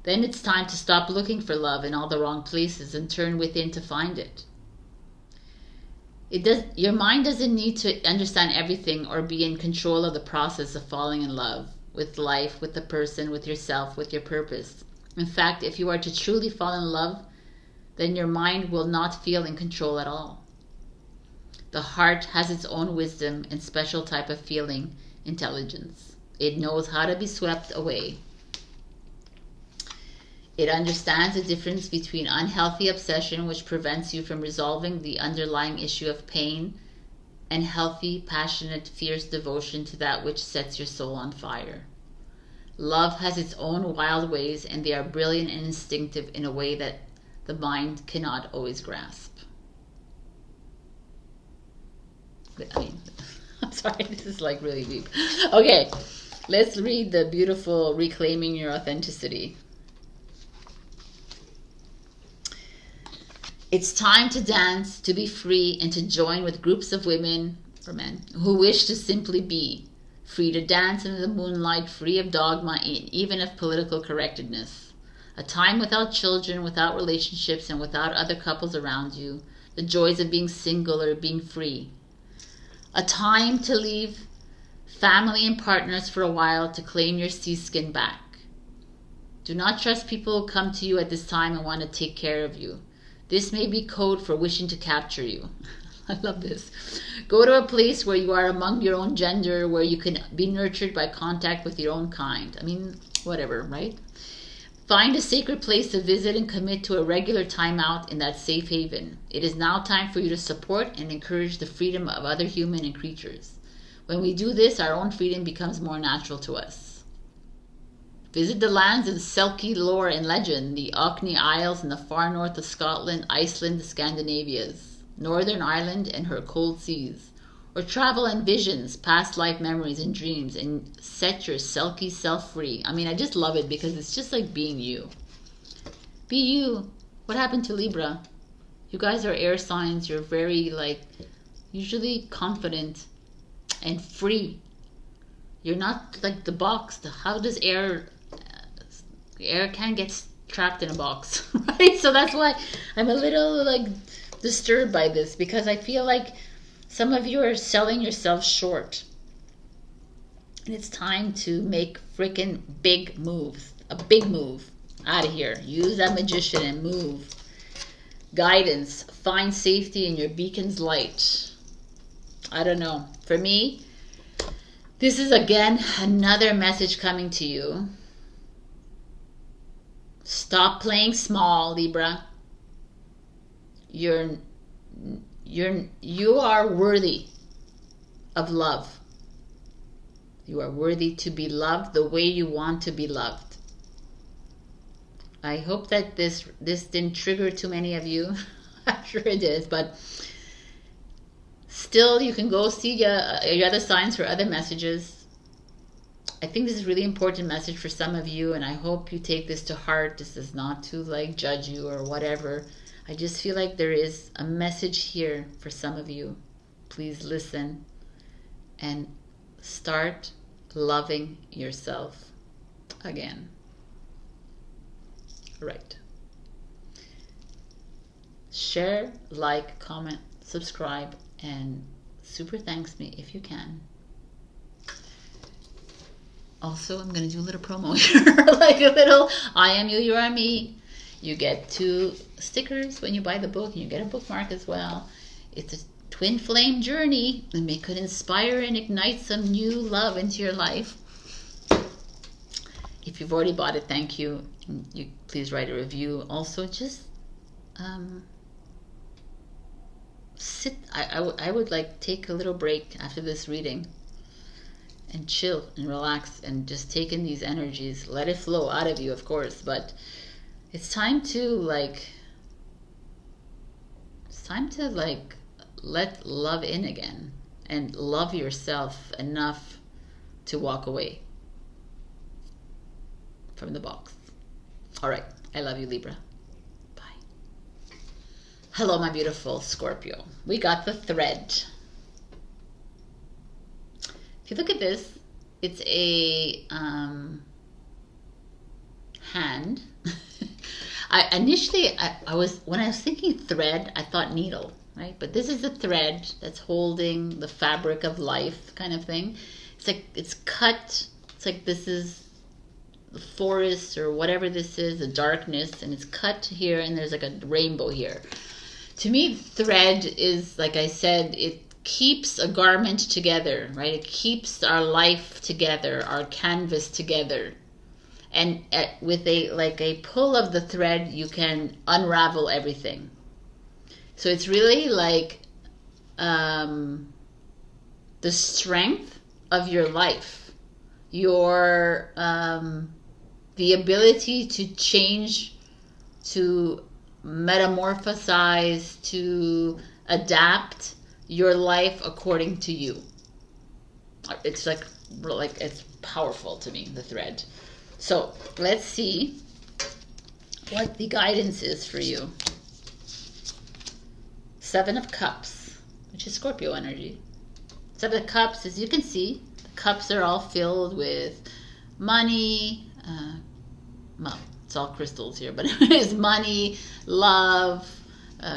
Then it's time to stop looking for love in all the wrong places and turn within to find it. Your mind doesn't need to understand everything or be in control of the process of falling in love with life, with the person, with yourself, with your purpose. In fact, if you are to truly fall in love, then your mind will not feel in control at all. The heart has its own wisdom and special type of feeling intelligence. It knows how to be swept away. It understands the difference between unhealthy obsession, which prevents you from resolving the underlying issue of pain, and healthy, passionate, fierce devotion to that which sets your soul on fire. Love has its own wild ways, and they are brilliant and instinctive in a way that the mind cannot always grasp. I mean, I'm sorry, this is like really deep. Okay, let's read the beautiful Reclaiming Your Authenticity. It's time to dance, to be free, and to join with groups of women or men who wish to simply be free to dance in the moonlight, free of dogma, even of political correctness. A time without children, without relationships, and without other couples around you. The joys of being single or being free. A time to leave family and partners for a while to claim your sea skin back. Do not trust people who come to you at this time and want to take care of you. This may be code for wishing to capture you. I love this. Go to a place where you are among your own gender, where you can be nurtured by contact with your own kind. I mean, whatever, right? Find a sacred place to visit and commit to a regular time out in that safe haven. It is now time for you to support and encourage the freedom of other human and creatures. When we do this, our own freedom becomes more natural to us. Visit the lands of the Selkie lore and legend, the Orkney Isles in the far north of Scotland, Iceland, the Scandinavias, Northern Ireland and her cold seas. Or travel in visions, past life memories and dreams, and set your Selkie self free. I mean, I just love it because it's just like being you. Be you. What happened to Libra? You guys are air signs. You're very, like, usually confident and free. You're not like the box. How does air can't get trapped in a box, right? So that's why I'm a little like disturbed by this, because I feel like some of you are selling yourself short. And it's time to make freaking big moves. A big move. Out of here. Use that magician and move. Guidance. Find safety in your beacon's light. I don't know. For me, this is again another message coming to you. Stop playing small, Libra. You are worthy of love. You are worthy to be loved the way you want to be loved. I hope that this didn't trigger too many of you. I'm sure it is, but still you can go see your other signs for other messages. I think this is a really important message for some of you, and I hope you take this to heart. This is not to like judge you or whatever. I just feel like there is a message here for some of you. Please listen and start loving yourself again. Right. Share, like, comment, subscribe, and super thanks me if you can. Also, I'm going to do a little promo here, like a little I am you, you are me. You get 2 stickers when you buy the book, and you get a bookmark as well. It's a twin flame journey, and it could inspire and ignite some new love into your life. If you've already bought it, thank you. You please write a review. Also, just sit. I would like take a little break after this reading and chill and relax and just take in these energies. Let it flow out of you, of course, but it's time to let love in again and love yourself enough to walk away from the box. All right, I love you, Libra. Bye. Hello, my beautiful Scorpio. We got the thread. If you look at this, it's a hand. When I was thinking thread, I thought needle, right? But this is the thread that's holding the fabric of life, kind of thing. It's like it's cut. It's like this is the forest or whatever this is, the darkness, and it's cut here, and there's like a rainbow here. To me, thread is, like I said, it keeps a garment together, right? It keeps our life together, our canvas together. And with a pull of the thread, you can unravel everything. So it's really like the strength of your life, your the ability to change, to metamorphosize, to adapt your life according to you. It's like it's powerful to me, the thread. So let's see what the guidance is for you. 7 of Cups, which is Scorpio energy. 7 of Cups, as you can see, the cups are all filled with money. Well, it's all crystals here, but it's money, love,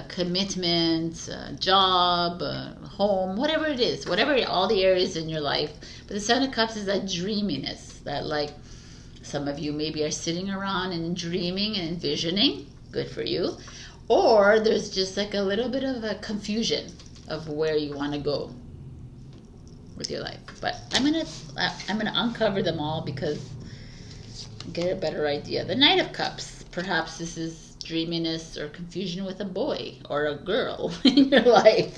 commitment, job, home, whatever it is, whatever all the areas in your life. But the 7 of Cups is that dreaminess, that like some of you maybe are sitting around and dreaming and envisioning. Good for you. Or there's just like a little bit of a confusion of where you want to go with your life. But I'm gonna uncover them all because get a better idea. The Knight of Cups. Perhaps this is dreaminess or confusion with a boy or a girl in your life.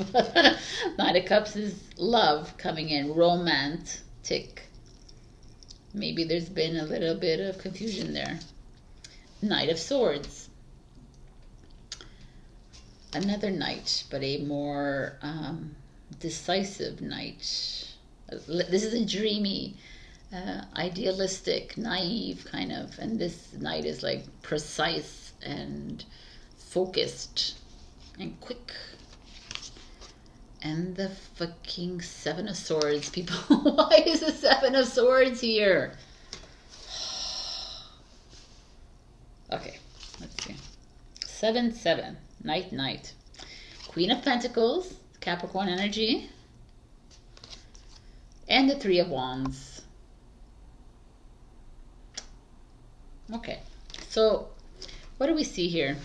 Knight of Cups is love coming in, romantic. Maybe there's been a little bit of confusion there. Knight of Swords. Another knight, but a more decisive knight. This is a dreamy, idealistic, naive kind of, and this knight is like precise and focused and quick. And the fucking 7 of Swords, people. Why is the 7 of Swords here? Okay, let's see. 7-7. Night. Queen of Pentacles, Capricorn energy. And the 3 of Wands. Okay. So what do we see here?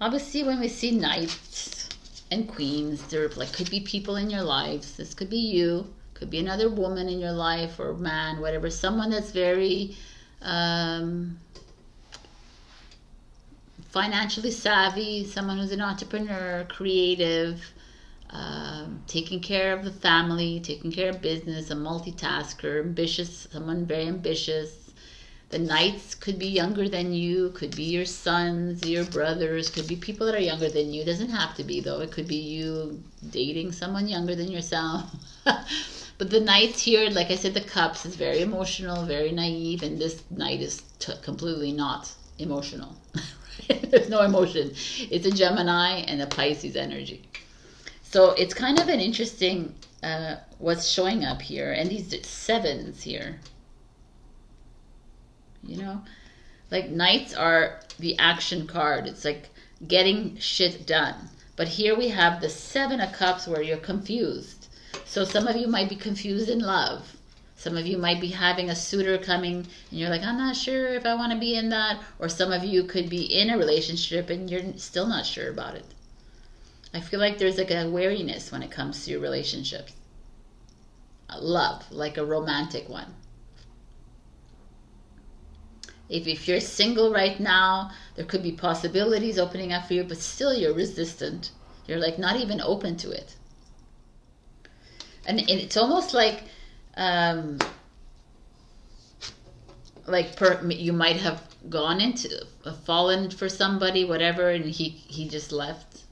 Obviously, when we see knights and queens, there like could be people in your lives. This could be you, could be another woman in your life, or man, whatever. Someone that's very financially savvy, someone who's an entrepreneur, creative, taking care of the family, taking care of business, a multitasker, ambitious, someone very ambitious. The knights could be younger than you, could be your sons, your brothers, could be people that are younger than you. It doesn't have to be, though. It could be you dating someone younger than yourself. But the knights here, like I said, the cups is very emotional, very naive, and this knight is completely not emotional. There's no emotion. It's a Gemini and a Pisces energy. So it's kind of an interesting what's showing up here. And these sevens here. You know, like knights are the action card. It's like getting shit done. But here we have the 7 of cups where you're confused. So some of you might be confused in love. Some of you might be having a suitor coming and you're like, I'm not sure if I want to be in that. Or some of you could be in a relationship and you're still not sure about it. I feel like there's like a wariness when it comes to your relationships. Love, like a romantic one. If you're single right now, there could be possibilities opening up for you, but still you're resistant. You're like not even open to it. And it's almost like you might have gone into fallen for somebody, whatever, and he just left,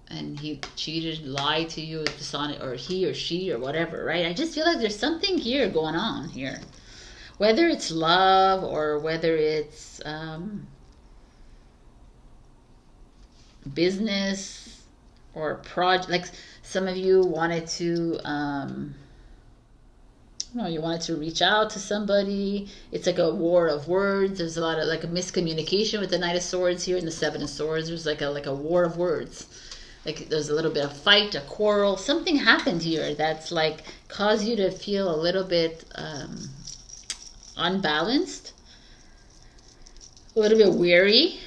and he cheated, lied to you, dishonest, or he or she or whatever, right? I just feel like there's something here going on here. Whether it's love or whether it's business or project, like some of you wanted to, you wanted to reach out to somebody. It's like a war of words. There's a lot of like a miscommunication with the Knight of Swords here and the 7 of Swords. There's like a war of words. Like there's a little bit of fight, a quarrel. Something happened here that's like caused you to feel a little bit unbalanced, a little bit weary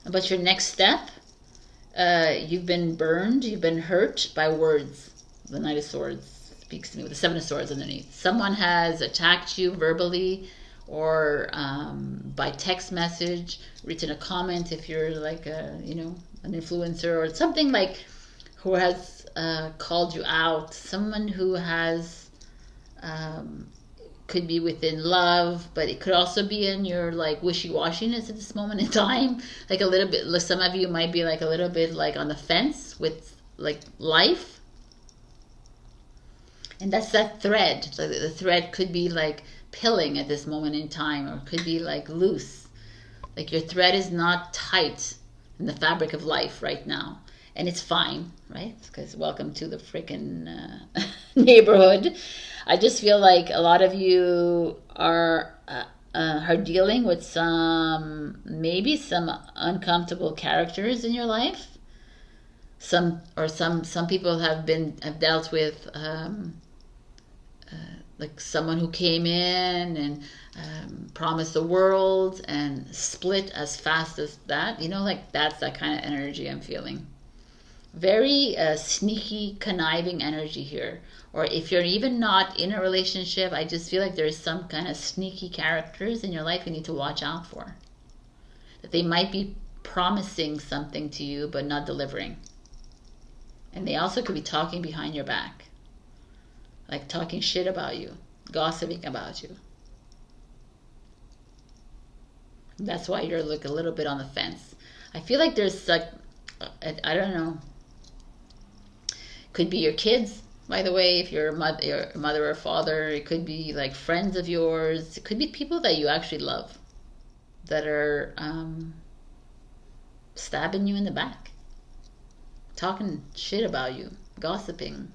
about your next step. You've been burned, you've been hurt by words. The Knight of Swords speaks to me with the 7 of Swords underneath. Someone has attacked you verbally or by text message, written a comment if you're like an influencer or something, like who has called you out. Someone who has could be within love, but it could also be in your like wishy-washiness at this moment in time. Like a little bit, some of you might be like a little bit like on the fence with like life. And that's that thread. The thread could be like pilling at this moment in time, or could be like loose. Like your thread is not tight in the fabric of life right now. And it's fine, right? Because welcome to the freaking neighborhood. I just feel like a lot of you are dealing with some uncomfortable characters in your life. Some people have dealt with like someone who came in and promised the world and split as fast as that. Like that's that kind of energy I'm feeling. Very sneaky, conniving energy here. Or if you're even not in a relationship, I just feel like there's some kind of sneaky characters in your life you need to watch out for. That they might be promising something to you but not delivering. And they also could be talking behind your back. Like talking shit about you, gossiping about you. That's why you're like a little bit on the fence. I feel like there's like, I don't know. Could be your kids, by the way, if you're your mother or father. It could be like friends of yours. It could be people that you actually love that are stabbing you in the back, talking shit about you, gossiping,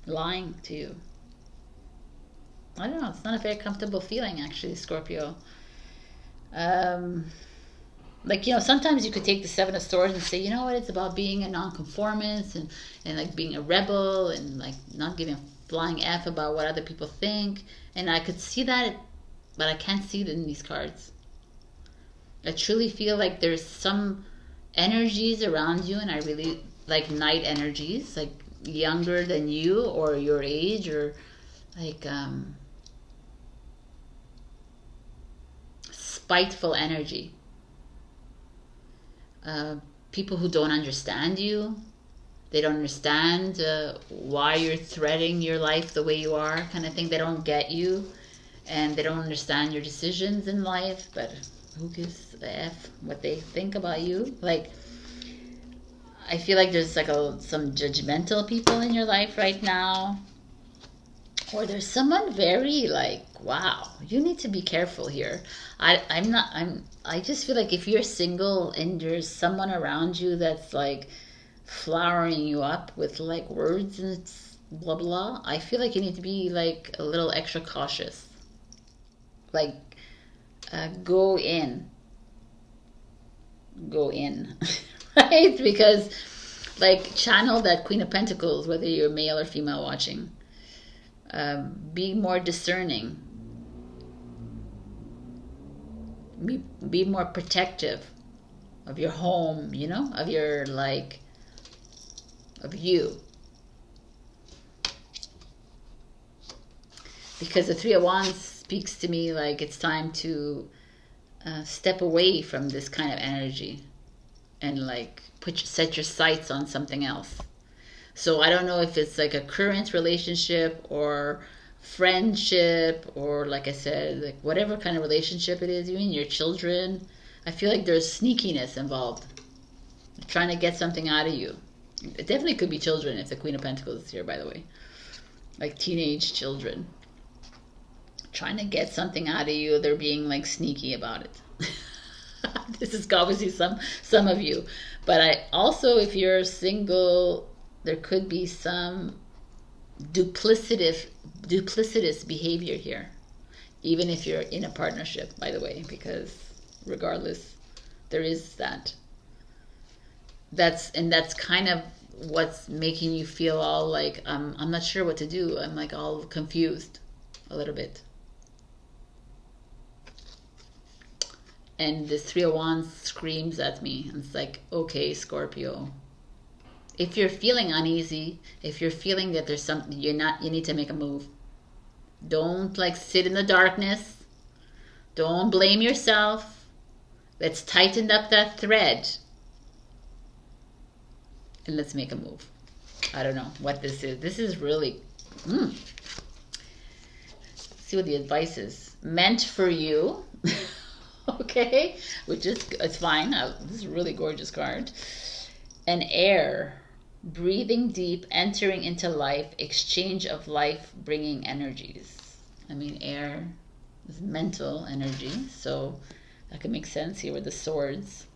lying to you. I don't know. It's not a very comfortable feeling, actually, Scorpio. Like, sometimes you could take the 7 of Swords and say, you know what, it's about being a nonconformist and like being a rebel and like not giving a flying F about what other people think. And I could see that but I can't see it in these cards. I truly feel like there's some energies around you, and I really like night energies, like younger than you or your age, or like spiteful energy. People who don't understand you. They don't understand why you're threading your life the way you are, kind of thing. They don't get you, and they don't understand your decisions in life, but who gives a F what they think about you? Like, I feel like there's like some judgmental people in your life right now, or there's someone very like, wow, you need to be careful here. I just feel like if you're single and there's someone around you that's like flowering you up with like words and blah blah, I feel like you need to be like a little extra cautious. Like, go in, right? Because like, channel that Queen of Pentacles, whether you're male or female watching. Be more discerning. Be more protective of your home, you know, of your like, of you. Because the Three of Wands speaks to me like it's time to step away from this kind of energy and like set your sights on something else. So I don't know if it's like a current relationship or friendship, or like I said, like whatever kind of relationship it is, you and your children. I feel like there's sneakiness involved. They're trying to get something out of you. It definitely could be children if the Queen of Pentacles is here, by the way. Like teenage children. Trying to get something out of you. They're being like sneaky about it. This is obviously some of you. But I also, if you're single, there could be some duplicitous behavior here. Even if you're in a partnership, by the way, because regardless, there is that. That's kind of what's making you feel all like, I'm not sure what to do. I'm like all confused a little bit. And this Three of Wands screams at me. It's like, okay, Scorpio, if you're feeling uneasy, if you're feeling that there's something you need to make a move. Don't like sit in the darkness. Don't blame yourself. Let's tighten up that thread. And let's make a move. I don't know what this is. This is really, see what the advice is. Meant for you. Okay, which is, it's fine. This is a really gorgeous card. An air, breathing deep, entering into life, exchange of life, bringing energies. I mean, air is mental energy, so that could make sense here with the swords.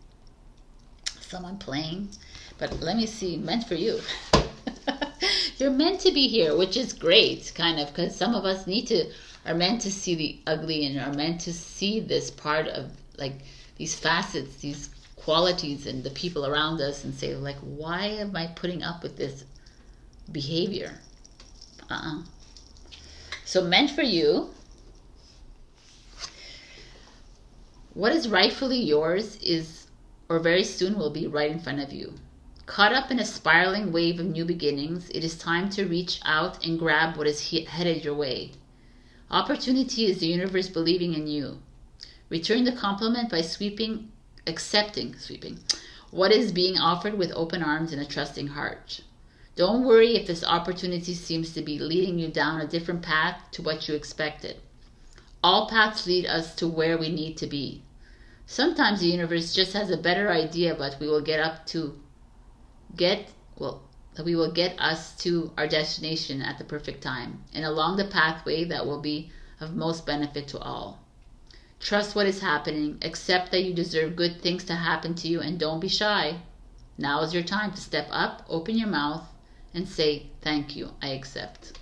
Someone playing, but let me see. Meant for you. You're meant to be here, which is great, kind of, because some of us are meant to see the ugly and are meant to see this part of like these facets, these qualities in the people around us, and say like, why am I putting up with this behavior? So meant for you. What is rightfully yours is, or very soon will be, right in front of you. Caught up in a spiraling wave of new beginnings, it is time to reach out and grab what is headed your way. Opportunity is the universe believing in you. Return the compliment by accepting what is being offered with open arms and a trusting heart. Don't worry if this opportunity seems to be leading you down a different path to what you expected. All paths lead us to where we need to be. Sometimes the universe just has a better idea, but we will get us to our destination at the perfect time and along the pathway that will be of most benefit to all. Trust what is happening, accept that you deserve good things to happen to you, and don't be shy. Now is your time to step up, open your mouth, and say, thank you, I accept.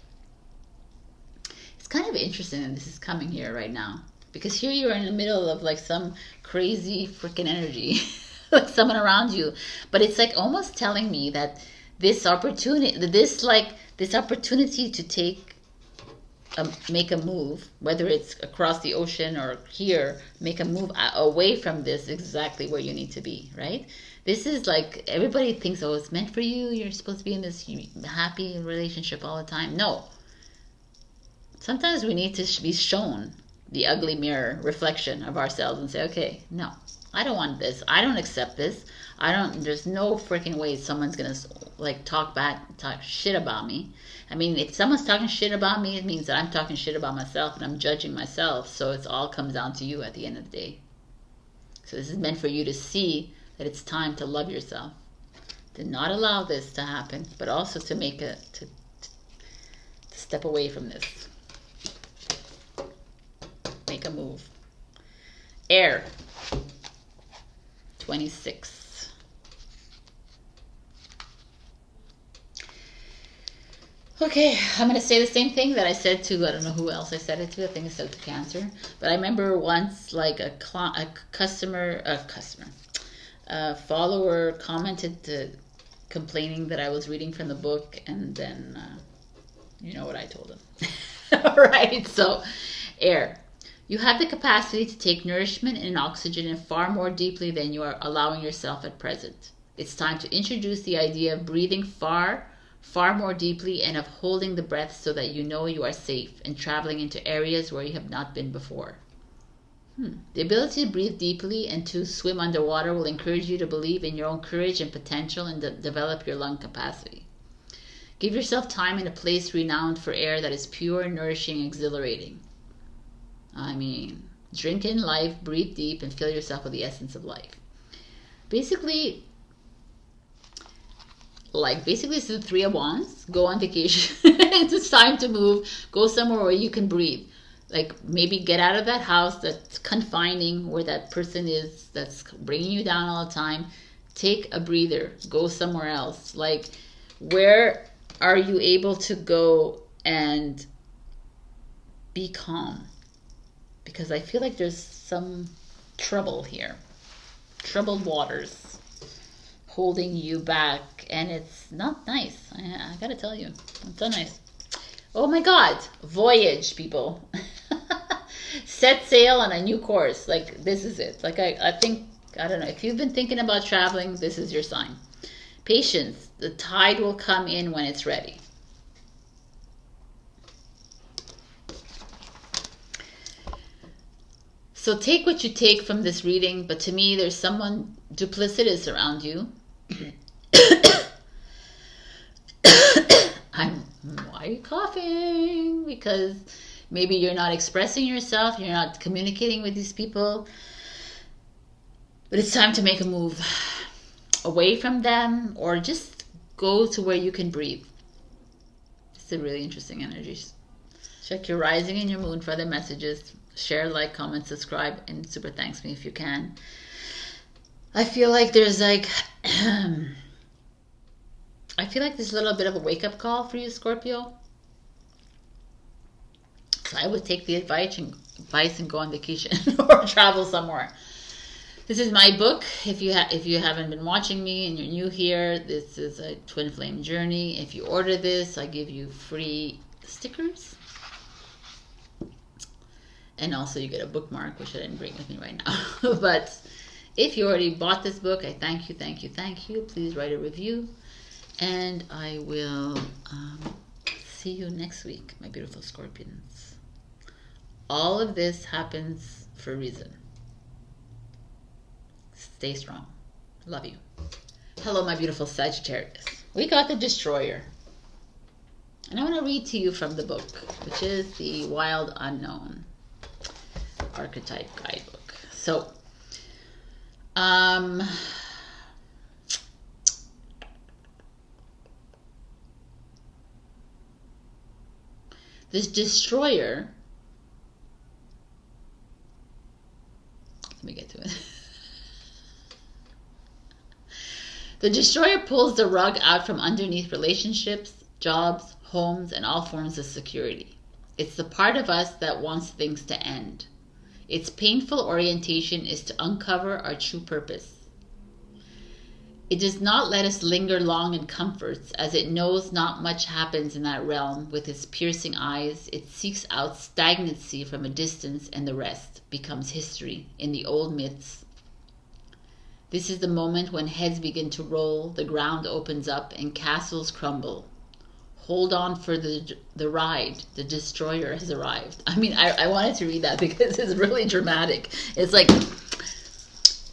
It's kind of interesting that this is coming here right now, because here you are in the middle of like some crazy freaking energy, like someone around you, but it's like almost telling me that this opportunity to take make a move, whether it's across the ocean or here, make a move away from this exactly where you need to be, right? This is like, everybody thinks, oh, it's meant for you. You're supposed to be in this happy relationship all the time. No. Sometimes we need to be shown the ugly mirror reflection of ourselves and say, okay, no, I don't want this. I don't accept this. There's no freaking way someone's going to like talk shit about me. I mean, if someone's talking shit about me, it means that I'm talking shit about myself and I'm judging myself. So it all comes down to you at the end of the day. So this is meant for you to see that it's time to love yourself, to not allow this to happen, but also to to step away from this. Make a move. Air. 26. Okay, I'm going to say the same thing that I said to, I don't know who else I said it to. I think I said it to Cancer. But I remember once, like a follower commented complaining that I was reading from the book, and then you know what I told him. All right, so air. You have the capacity to take nourishment and oxygen in far more deeply than you are allowing yourself at present. It's time to introduce the idea of breathing far more deeply and of holding the breath so that you know you are safe and traveling into areas where you have not been before. The ability to breathe deeply and to swim underwater will encourage you to believe in your own courage and potential and develop your lung capacity. Give yourself time in a place renowned for air that is pure, nourishing, exhilarating. I mean, drink in life, breathe deep, and fill yourself with the essence of life. Basically, it's the Three of Wands. Go on vacation. It's time to move. Go somewhere where you can breathe. Like, maybe get out of that house that's confining, where that person is that's bringing you down all the time. Take a breather. Go somewhere else. Like, where are you able to go and be calm? Because I feel like there's some trouble here. Troubled waters holding you back, and it's not nice. I gotta tell you, it's not nice. Oh my God, voyage, people. Set sail on a new course. Like, this is it. Like, I think, I don't know, if you've been thinking about traveling, this is your sign. Patience. The tide will come in when it's ready. So take what you take from this reading, but to me, there's someone duplicitous around you. Why are you coughing? Because maybe you're not expressing yourself, you're not communicating with these people. But it's time to make a move away from them, or just go to where you can breathe. It's a really interesting energy. Check your rising and your moon for other messages. Share, like, comment, subscribe, and super thanks me if you can. I feel like there's like I feel like there's a little bit of a wake-up call for you, Scorpio. So I would take the advice and go on vacation or travel somewhere. This is my book. If you haven't been watching me and you're new here, this is a Twin Flame Journey. If you order this, I give you free stickers. And also you get a bookmark, which I didn't bring with me right now. But if you already bought this book, I thank you, thank you, thank you. Please write a review. And I will see you next week, my beautiful Scorpions. All of this happens for a reason. Stay strong. Love you. Hello, my beautiful Sagittarius. We got the Destroyer. And I want to read to you from the book, which is the Wild Unknown Archetype Guidebook. So, this Destroyer, let me get to it. The Destroyer pulls the rug out from underneath relationships, jobs, homes, and all forms of security. It's the part of us that wants things to end. Its painful orientation is to uncover our true purpose. It does not let us linger long in comforts, as it knows not much happens in that realm. With its piercing eyes, it seeks out stagnancy from a distance, and the rest becomes history in the old myths. This is the moment when heads begin to roll, the ground opens up, and castles crumble. Hold on for the ride. The destroyer has arrived. I mean, I wanted to read that because it's really dramatic. It's like,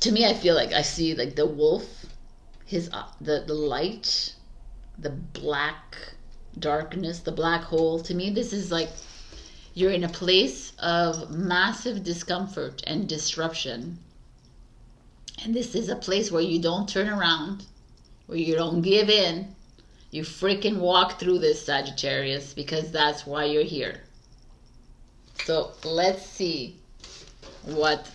to me, I feel like I see like the wolf, the light, the black darkness, the black hole. To me, this is like you're in a place of massive discomfort and disruption. And this is a place where you don't turn around, where you don't give in. You freaking walk through this, Sagittarius, because that's why you're here. So let's see what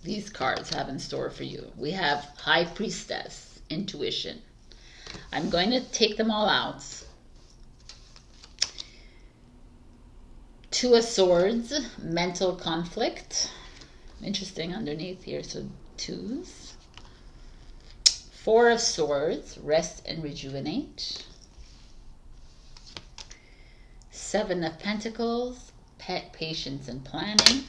these cards have in store for you. We have High Priestess, Intuition. I'm going to take them all out. Two of Swords, Mental Conflict. Interesting underneath here, so twos. Four of Swords, Rest and Rejuvenate. Seven of Pentacles, Patience and Planning.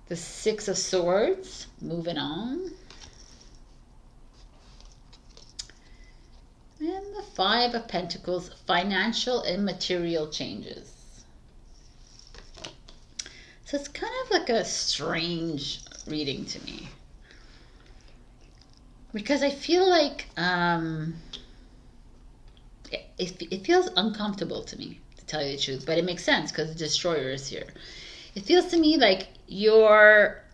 The Six of Swords, Moving On. And the Five of Pentacles, Financial and Material Changes. So it's kind of like a strange reading to me, because I feel like it feels uncomfortable to me, to tell you the truth, but it makes sense because the destroyer is here. It feels to me like you're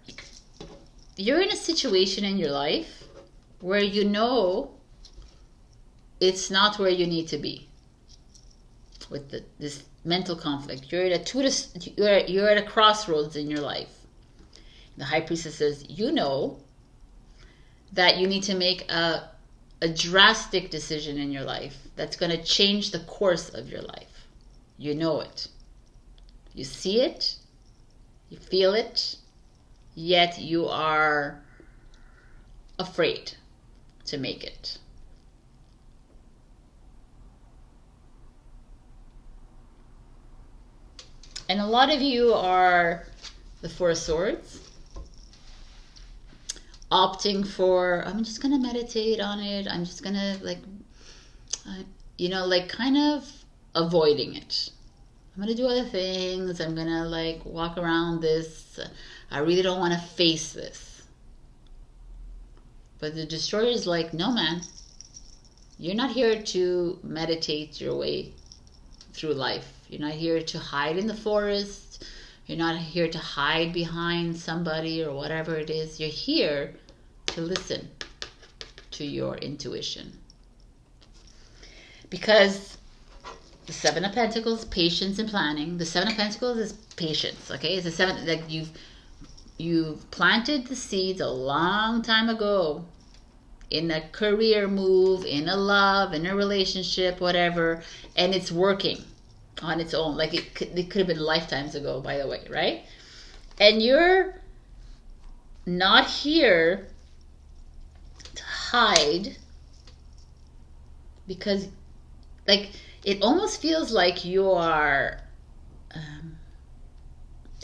in a situation in your life where you know it's not where you need to be with this mental conflict. You're at a crossroads in your life. The High Priestess says, you know that you need to make a drastic decision in your life that's going to change the course of your life. You know it. You see it. You feel it. Yet you are afraid to make it. And a lot of you are the Four of Swords, opting for, I'm just going to meditate on it. I'm just going to kind of avoiding it. I'm going to do other things. I'm going to walk around this. I really don't want to face this. But the destroyer is like, no, man, you're not here to meditate your way through life. You're not here to hide in the forest. You're not here to hide behind somebody or whatever it is. You're here to listen to your intuition. Because the Seven of Pentacles, patience and planning. The Seven of Pentacles is patience, okay? It's the seven, like you've planted the seeds a long time ago in a career move, in a love, in a relationship, whatever, and it's working on its own. Like it could have been lifetimes ago, by the way, right? And you're not here to hide, because it almost feels like you are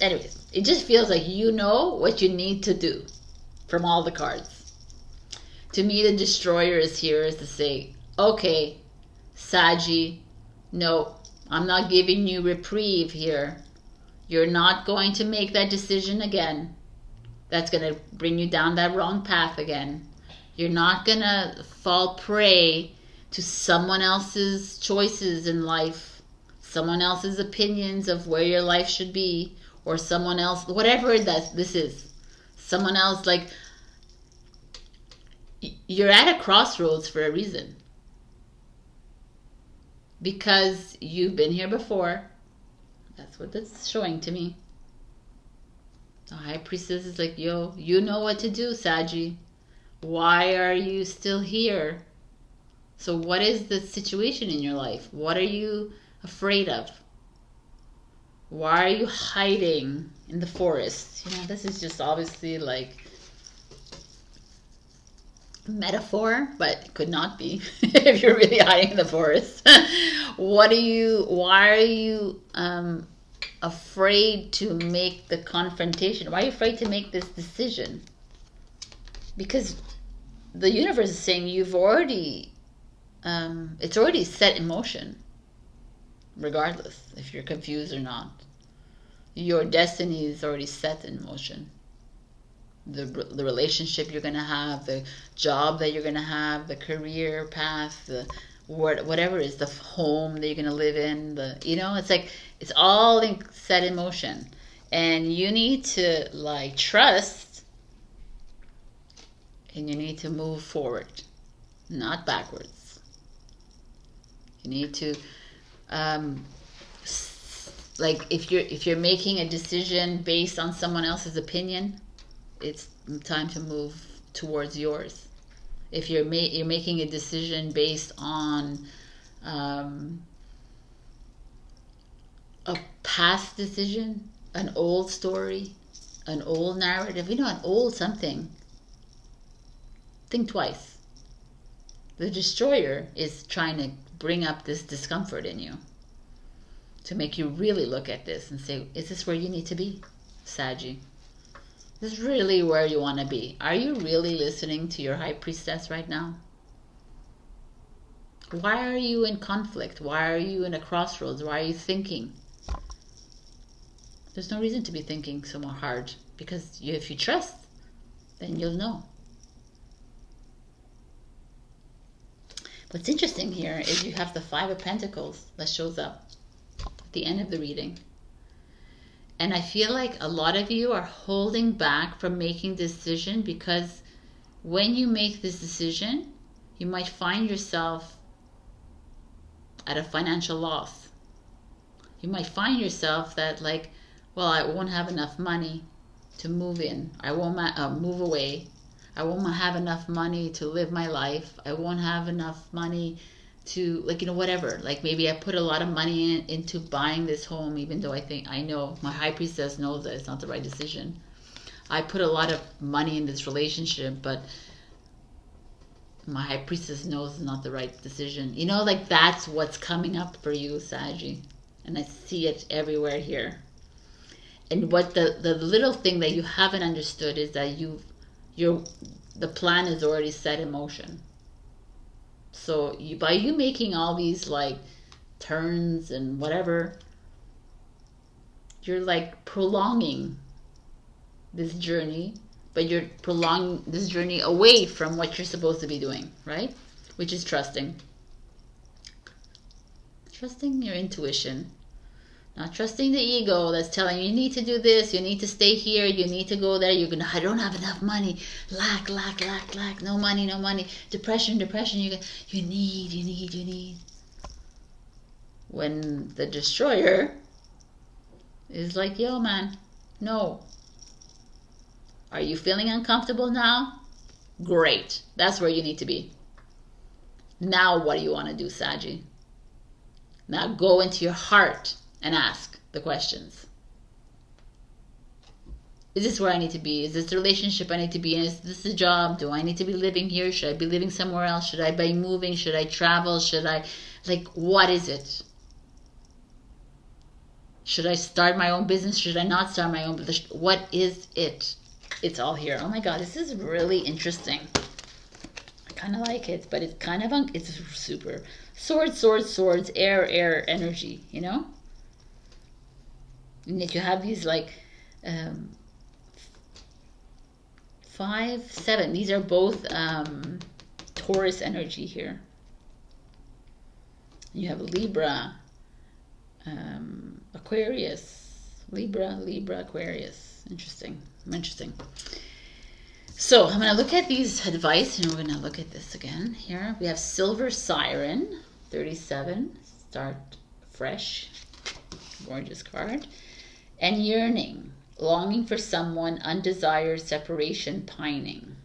anyways, it just feels like you know what you need to do from all the cards. To me, the destroyer is here is to say, okay, Saggy, no, I'm not giving you reprieve here. You're not going to make that decision again. That's going to bring you down that wrong path again. You're not going to fall prey to someone else's choices in life, someone else's opinions of where your life should be, or someone else, whatever this is. Someone else, you're at a crossroads for a reason. Because you've been here before. That's what that's showing to me. The High Priestess is like, yo, you know what to do, Saggy. Why are you still here? So what is the situation in your life? What are you afraid of? Why are you hiding in the forest. You know, this is just obviously like metaphor, but it could not be if you're really hiding in the forest. Why are you afraid to make the confrontation? Why are you afraid to make this decision? Because the universe is saying you've already it's already set in motion, regardless if you're confused or not. Your destiny is already set in motion. The relationship you're going to have, the job that you're going to have, the career path, the whatever it is, the home that you're going to live in, you know, it's like it's all set in motion, and you need to like trust, and you need to move forward, not backwards. You need to like if you're making a decision based on someone else's opinion, it's time to move towards yours. If you're making a decision based on a past decision, an old story, an old narrative, you know, an old something, think twice. The destroyer is trying to bring up this discomfort in you to make you really look at this and say, is this where you need to be, Saggy? This is really where you want to be. Are you really listening to your high priestess right now? Why are you in conflict? Why are you in a crossroads? Why are you thinking? There's no reason to be thinking so hard, because if you trust, then you'll know. What's interesting here is you have the Five of Pentacles that shows up at the end of the reading. And I feel like a lot of you are holding back from making this decision, because when you make this decision, you might find yourself at a financial loss. You might find yourself that like, well, I won't have enough money to move in. I won't move away. I won't have enough money to live my life. I won't have enough money to, like, you know, whatever. Like maybe I put a lot of money into buying this home, even though I know my high priestess knows that it's not the right decision. I put a lot of money in this relationship, but my high priestess knows it's not the right decision. You know, like that's what's coming up for you, Saggy. And I see it everywhere here. And what the little thing that you haven't understood is that the plan is already set in motion. So by you making all these like turns and whatever, you're like prolonging this journey, but you're prolonging this journey away from what you're supposed to be doing, right? Which is trusting. Trusting your intuition. Not trusting the ego that's telling you need to do this, you need to stay here, you need to go there, I don't have enough money, lack, no money, depression, you need. When the destroyer is like, yo man, no. Are you feeling uncomfortable now? Great, that's where you need to be. Now what do you want to do, Saggy? Now go into your heart and ask the questions. Is this where I need to be? Is this the relationship I need to be in? Is this the job? Do I need to be living here? Should I be living somewhere else? Should I be moving? Should I travel? Should I, like, what is it? Should I start my own business? Should I not start my own business? What is it? It's all here. Oh my God, this is really interesting. I kind of like it, but it's kind of, it's super. Swords, air, energy, you know? And yet you have these like 5, 7. These are both Taurus energy here. You have Libra, Aquarius, Libra, Aquarius. Interesting. So I'm going to look at these advice, and we're going to look at this again here. We have Silver Siren, 37. Start fresh. Gorgeous card. And Yearning, longing for someone, undesired separation, pining.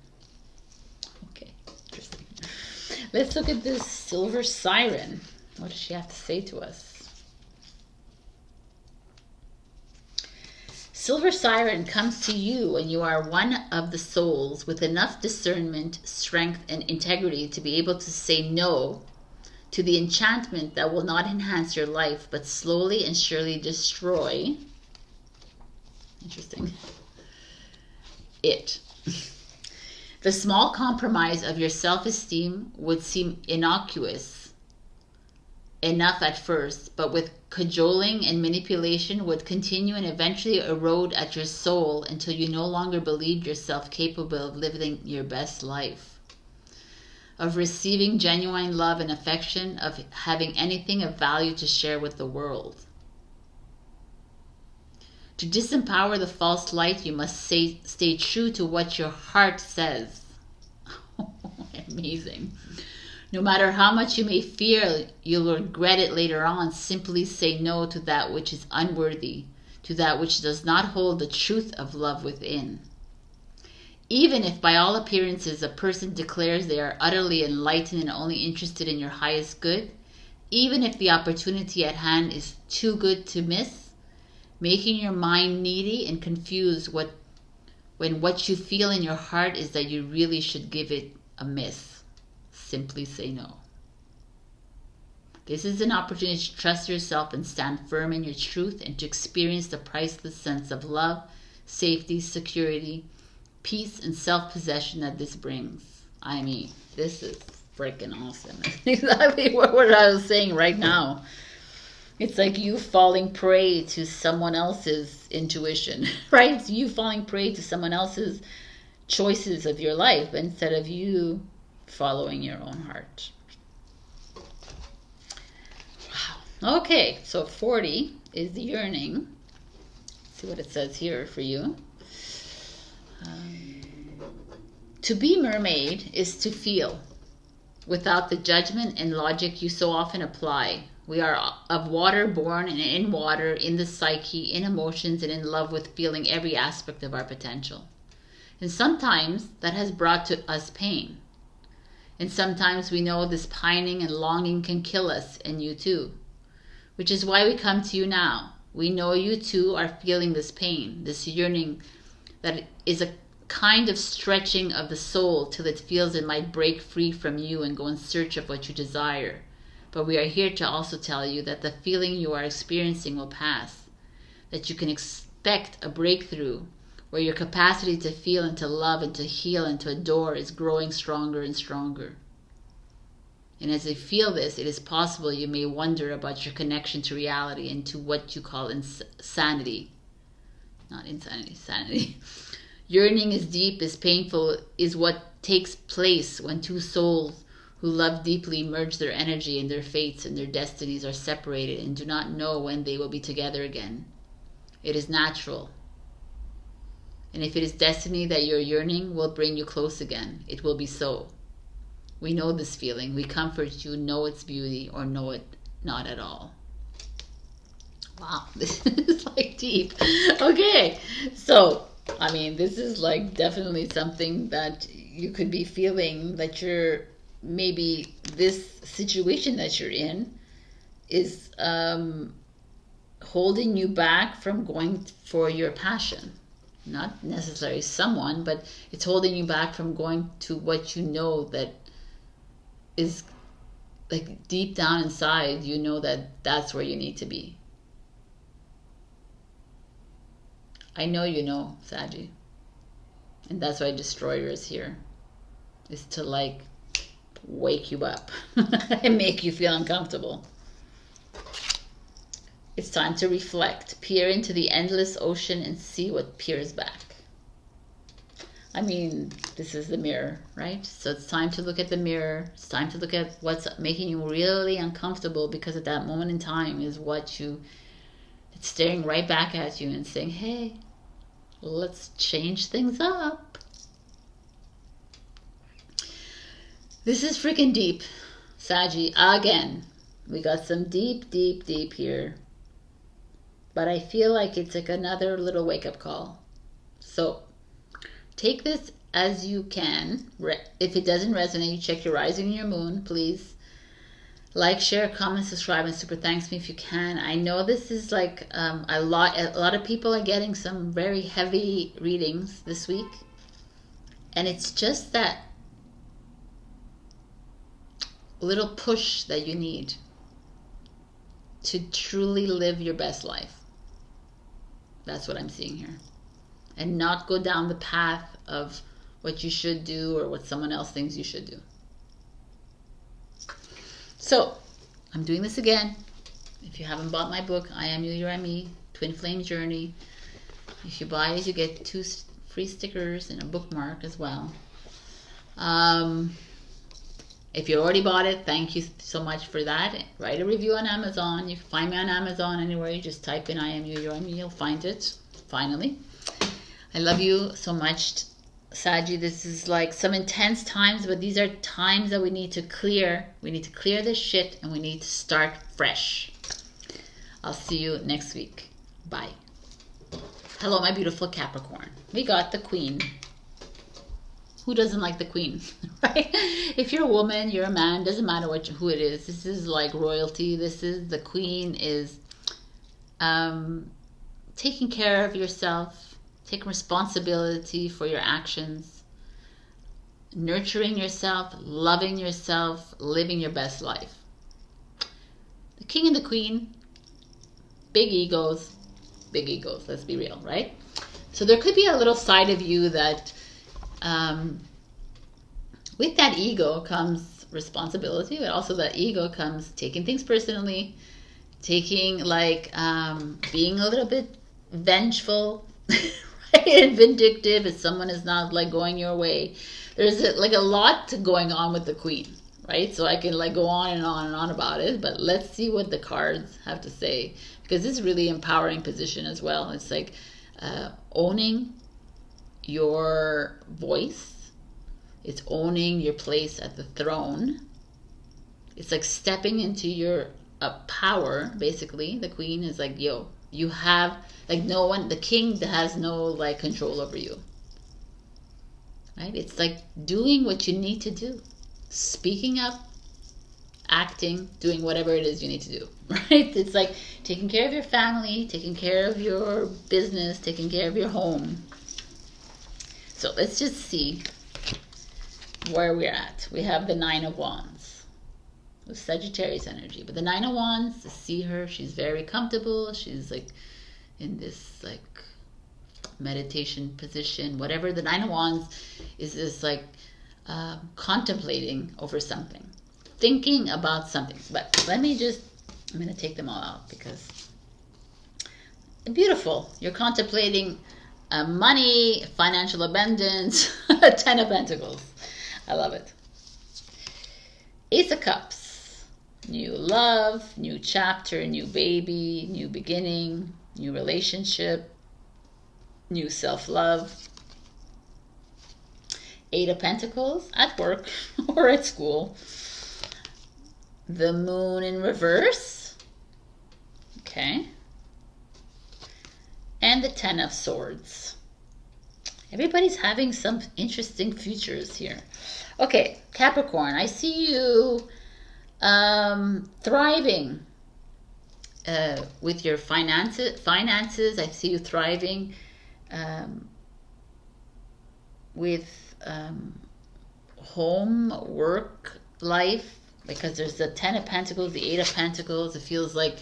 Okay, interesting. Let's look at this Silver Siren. What does she have to say to us? Silver Siren comes to you when you are one of the souls with enough discernment, strength, and integrity to be able to say no to the enchantment that will not enhance your life, but slowly and surely destroy. Interesting. It. The small compromise of your self-esteem would seem innocuous enough at first, but with cajoling and manipulation would continue and eventually erode at your soul until you no longer believed yourself capable of living your best life, of receiving genuine love and affection, of having anything of value to share with the world. To disempower the false light, you must stay true to what your heart says. Amazing. No matter how much you may fear you'll regret it later on, simply say no to that which is unworthy, to that which does not hold the truth of love within. Even if by all appearances a person declares they are utterly enlightened and only interested in your highest good, even if the opportunity at hand is too good to miss, making your mind needy and confused when what you feel in your heart is that you really should give it a miss. Simply say no. This is an opportunity to trust yourself and stand firm in your truth and to experience the priceless sense of love, safety, security, peace, and self-possession that this brings. I mean, this is freaking awesome. That's exactly what I was saying right now. It's like you falling prey to someone else's intuition, right? It's you falling prey to someone else's choices of your life instead of you following your own heart. Wow. Okay, so 40 is the yearning. Let's see what it says here for you. To be mermaid is to feel without the judgment and logic you so often apply. We are of water born and in water, in the psyche, in emotions, and in love with feeling every aspect of our potential. And sometimes that has brought to us pain. And sometimes we know this pining and longing can kill us, and you too. Which is why we come to you now. We know you too are feeling this pain, this yearning that is a kind of stretching of the soul till it feels it might break free from you and go in search of what you desire. But we are here to also tell you that the feeling you are experiencing will pass, that you can expect a breakthrough where your capacity to feel and to love and to heal and to adore is growing stronger and stronger. And as you feel this, it is possible you may wonder about your connection to reality and to what you call sanity. Not insanity, sanity. Yearning is deep, is painful, is what takes place when two souls who love deeply merge their energy and their fates and their destinies are separated and do not know when they will be together again. It is natural. And if it is destiny that your yearning will bring you close again, it will be so. We know this feeling. We comfort you, know its beauty, or know it not at all. Wow, this is like deep. Okay, so, I mean, this is like definitely something that you could be feeling, that you're maybe this situation that you're in is holding you back from going for your passion. Not necessarily someone, but it's holding you back from going to what you know that is like deep down inside. You know that that's where you need to be. I know you know, Saggy. And that's why Destroyer is here. Is to like wake you up and make you feel uncomfortable. It's time to reflect, peer into the endless ocean and see what peers back. I mean, this is the mirror, right? So it's time to look at the mirror. It's time to look at what's making you really uncomfortable, because at that moment in time is what it's staring right back at you and saying, hey, let's change things up. This is freaking deep, Saggy. Again, we got some deep, deep, deep here. But I feel like it's like another little wake-up call. So take this as you can. If it doesn't resonate, check your rising and your moon, please. Like, share, comment, subscribe, and super thanks me if you can. I know this is like a lot of people are getting some very heavy readings this week, and it's just that little push that you need to truly live your best life. That's what I'm seeing here, and not go down the path of what you should do or what someone else thinks you should do. So, I'm doing this again. If you haven't bought my book, I Am You, You Are Me, Twin Flame Journey. If you buy it, you get 2 free stickers and a bookmark as well. If you already bought it, thank you so much for that. Write a review on Amazon. You can find me on Amazon anywhere. You just type in I Am You, You Are Me. You'll find it, finally. I love you so much, Saggy. This is like some intense times, but these are times that we need to clear. We need to clear this shit, and we need to start fresh. I'll see you next week. Bye. Hello, my beautiful Capricorn. We got the Queen. Who doesn't like the Queen, right? If you're a woman, you're a man, doesn't matter who it is. This is like royalty. This is the Queen is taking care of yourself, taking responsibility for your actions, nurturing yourself, loving yourself, living your best life. The King and the Queen, big egos, let's be real, right? So there could be a little side of you that with that ego comes responsibility, but also that ego comes taking things personally, taking like being a little bit vengeful, right? And vindictive if someone is not like going your way. There's like a lot going on with the Queen, right? So I can like go on and on and on about it, but let's see what the cards have to say, because this is really empowering position as well. It's like owning your voice. It's owning your place at the throne. It's like stepping into your power, basically. The Queen is like, yo, you have like no one, the king has no like control over you, right? It's like doing what you need to do, speaking up, acting, doing whatever it is you need to do, right? It's like taking care of your family, taking care of your business, taking care of your home. So let's just see where we're at. We have the Nine of Wands with Sagittarius energy, but the Nine of Wands, to see her, she's very comfortable. She's like in this like meditation position, whatever. The Nine of Wands is this like contemplating over something, thinking about something. But let me just, I'm going to take them all out because beautiful. You're contemplating money, financial abundance, 10 of Pentacles. I love it. Ace of Cups. New love, new chapter, new baby, new beginning, new relationship, new self-love. 8 of Pentacles at work or at school. The Moon in reverse. Okay. And the 10 of Swords. Everybody's having some interesting futures here. Okay, Capricorn, I see you thriving with your finances. I see you thriving with home, work, life, because there's the 10 of Pentacles, the 8 of Pentacles. It feels like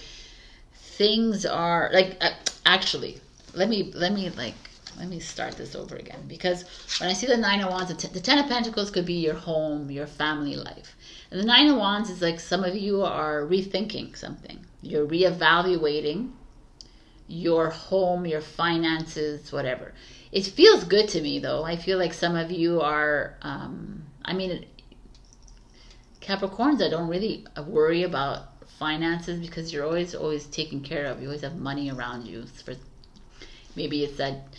things are like actually. Let me start this over again, because when I see the 9 of Wands, the 10 of Pentacles could be your home, your family life. And the 9 of Wands is like some of you are rethinking something. You're reevaluating your home, your finances, whatever. It feels good to me though. I feel like some of you are, Capricorns, I don't really worry about finances because you're always taken care of. You always have money around you. Maybe it's that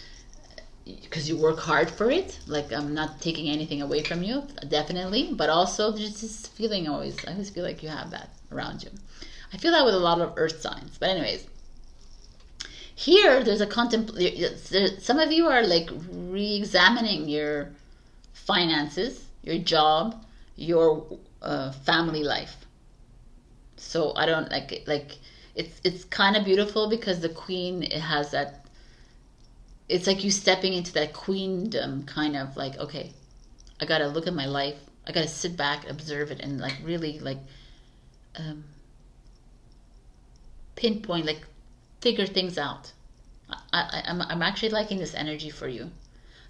because you work hard for it. Like, I'm not taking anything away from you, definitely, but also just this feeling I always feel like you have that around you. I feel that with a lot of earth signs. But anyways, here there's some of you are like re-examining your finances, your job, your family life. So I don't like it's kind of beautiful because the queen, it has that, it's like you stepping into that queendom, kind of like, okay, I gotta look at my life, I gotta sit back, observe it, and like really like pinpoint, like figure things out. I'm actually liking this energy for you.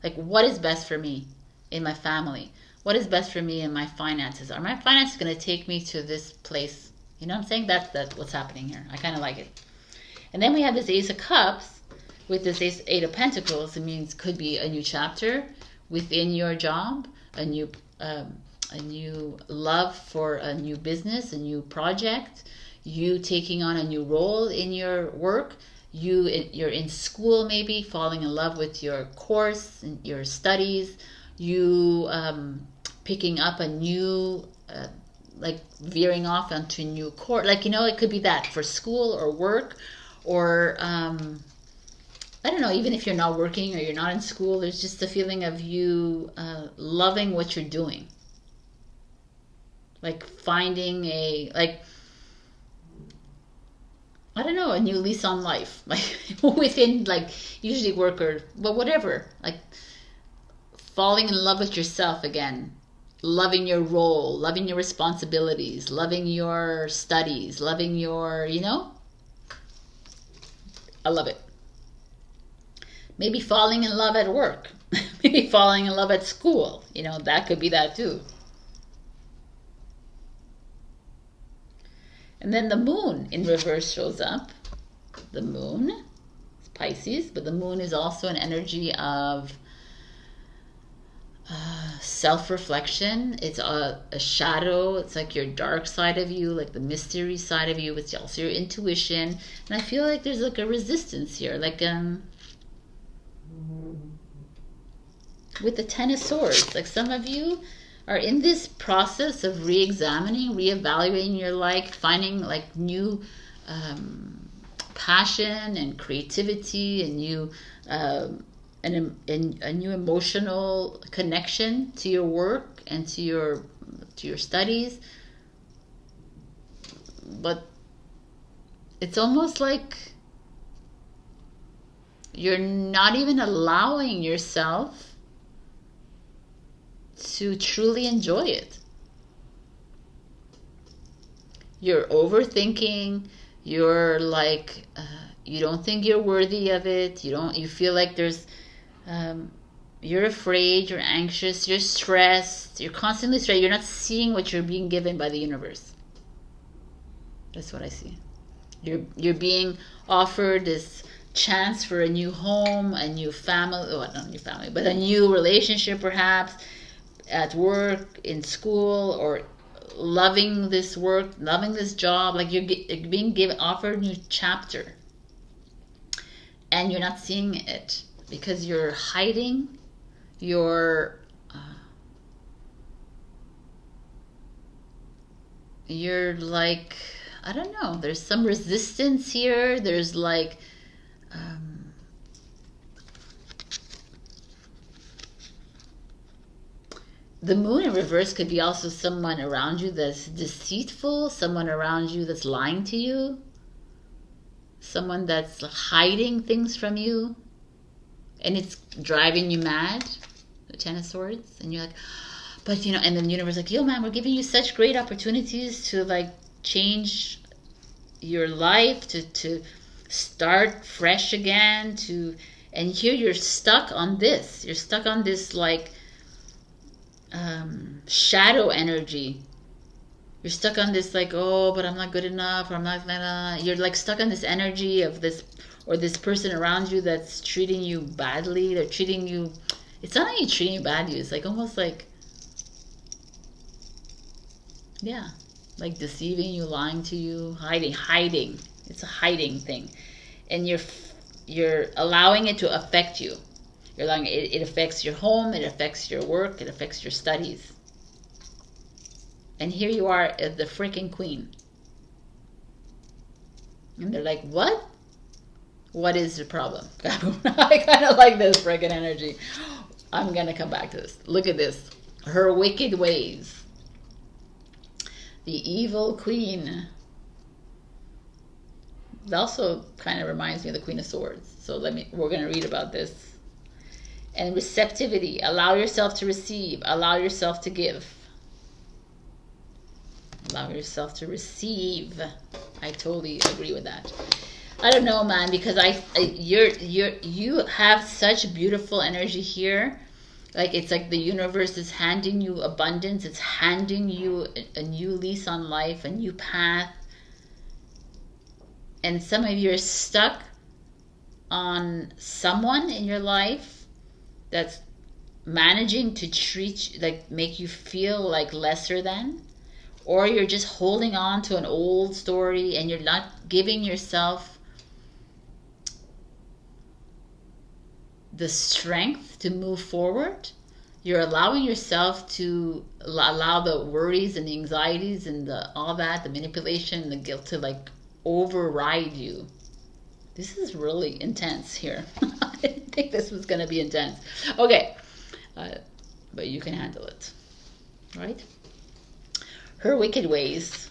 Like, what is best for me in my family? What is best for me in my finances? Are my finances going to take me to this place? You know what I'm saying? That's what's happening here. I kind of like it. And then we have this Ace of Cups with this Eight of Pentacles. It means could be a new chapter within your job, a new love for a new business, a new project, you taking on a new role in your work. You're in school, maybe falling in love with your course and your studies. You picking up a new, like veering off onto a new course. Like, you know, it could be that for school or work, or I don't know, even if you're not working or you're not in school, there's just a feeling of you loving what you're doing. Like finding I don't know, a new lease on life, like within, like, usually work or, but whatever, like falling in love with yourself again, loving your role, loving your responsibilities, loving your studies, loving your, you know, I love it. Maybe falling in love at work, maybe falling in love at school, you know, that could be that too. And then the moon in reverse shows up. The moon is Pisces, but the moon is also an energy of self-reflection. It's a shadow. It's like your dark side of you, like the mystery side of you. It's also your intuition. And I feel like there's like a resistance here, like with the Ten of Swords. Like some of you are in this process of re-examining, re-evaluating your life, finding like new passion and creativity and new and a new emotional connection to your work and to your studies. But it's almost like you're not even allowing yourself to truly enjoy it. You're overthinking. You're like you don't think you're worthy of it. You feel like there's you're afraid, you're anxious, you're stressed, you're constantly stressed. You're not seeing what you're being given by the universe. That's what I see. You're being offered this chance for a new home, a new family, well, not a new family, but a new relationship perhaps, at work, in school, or loving this work, loving this job. Like you're being offered a new chapter, and you're not seeing it because you're hiding. You're like, I don't know, there's some resistance here. There's like the moon in reverse could be also someone around you that's deceitful, someone around you that's lying to you, someone that's hiding things from you, and it's driving you mad, the Ten of Swords. And you're like, but you know, and then the universe is like, yo man, we're giving you such great opportunities to like change your life, to start fresh again, and here you're stuck on this. You're stuck on this like shadow energy. You're stuck on this like, oh, but I'm not good enough, or I'm not, you're like stuck on this energy of this, or this person around you that's treating you badly. They're treating you, it's not only treating you badly, it's like almost like, yeah, like deceiving you, lying to you, hiding. It's a hiding thing, and you're allowing it to affect you. You're allowing it. It affects your home. It affects your work. It affects your studies. And here you are as the freaking queen, and they're like, what? What is the problem? I kind of like this freaking energy. I'm gonna come back to this. Look at this. Her wicked ways. The evil queen. It also kind of reminds me of the Queen of Swords. So we're going to read about this. And receptivity. Allow yourself to receive. Allow yourself to give. Allow yourself to receive. I totally agree with that. I don't know, man, because you have such beautiful energy here. Like, it's like the universe is handing you abundance. It's handing you a new lease on life, a new path. And some of you are stuck on someone in your life that's managing to treat you, like, make you feel like lesser than. Or you're just holding on to an old story and you're not giving yourself the strength to move forward. You're allowing yourself to allow the worries and the anxieties and all that, the manipulation and the guilt to like override you. This is really intense here. I didn't think this was going to be intense. Okay, but you can handle it, right? Her wicked ways.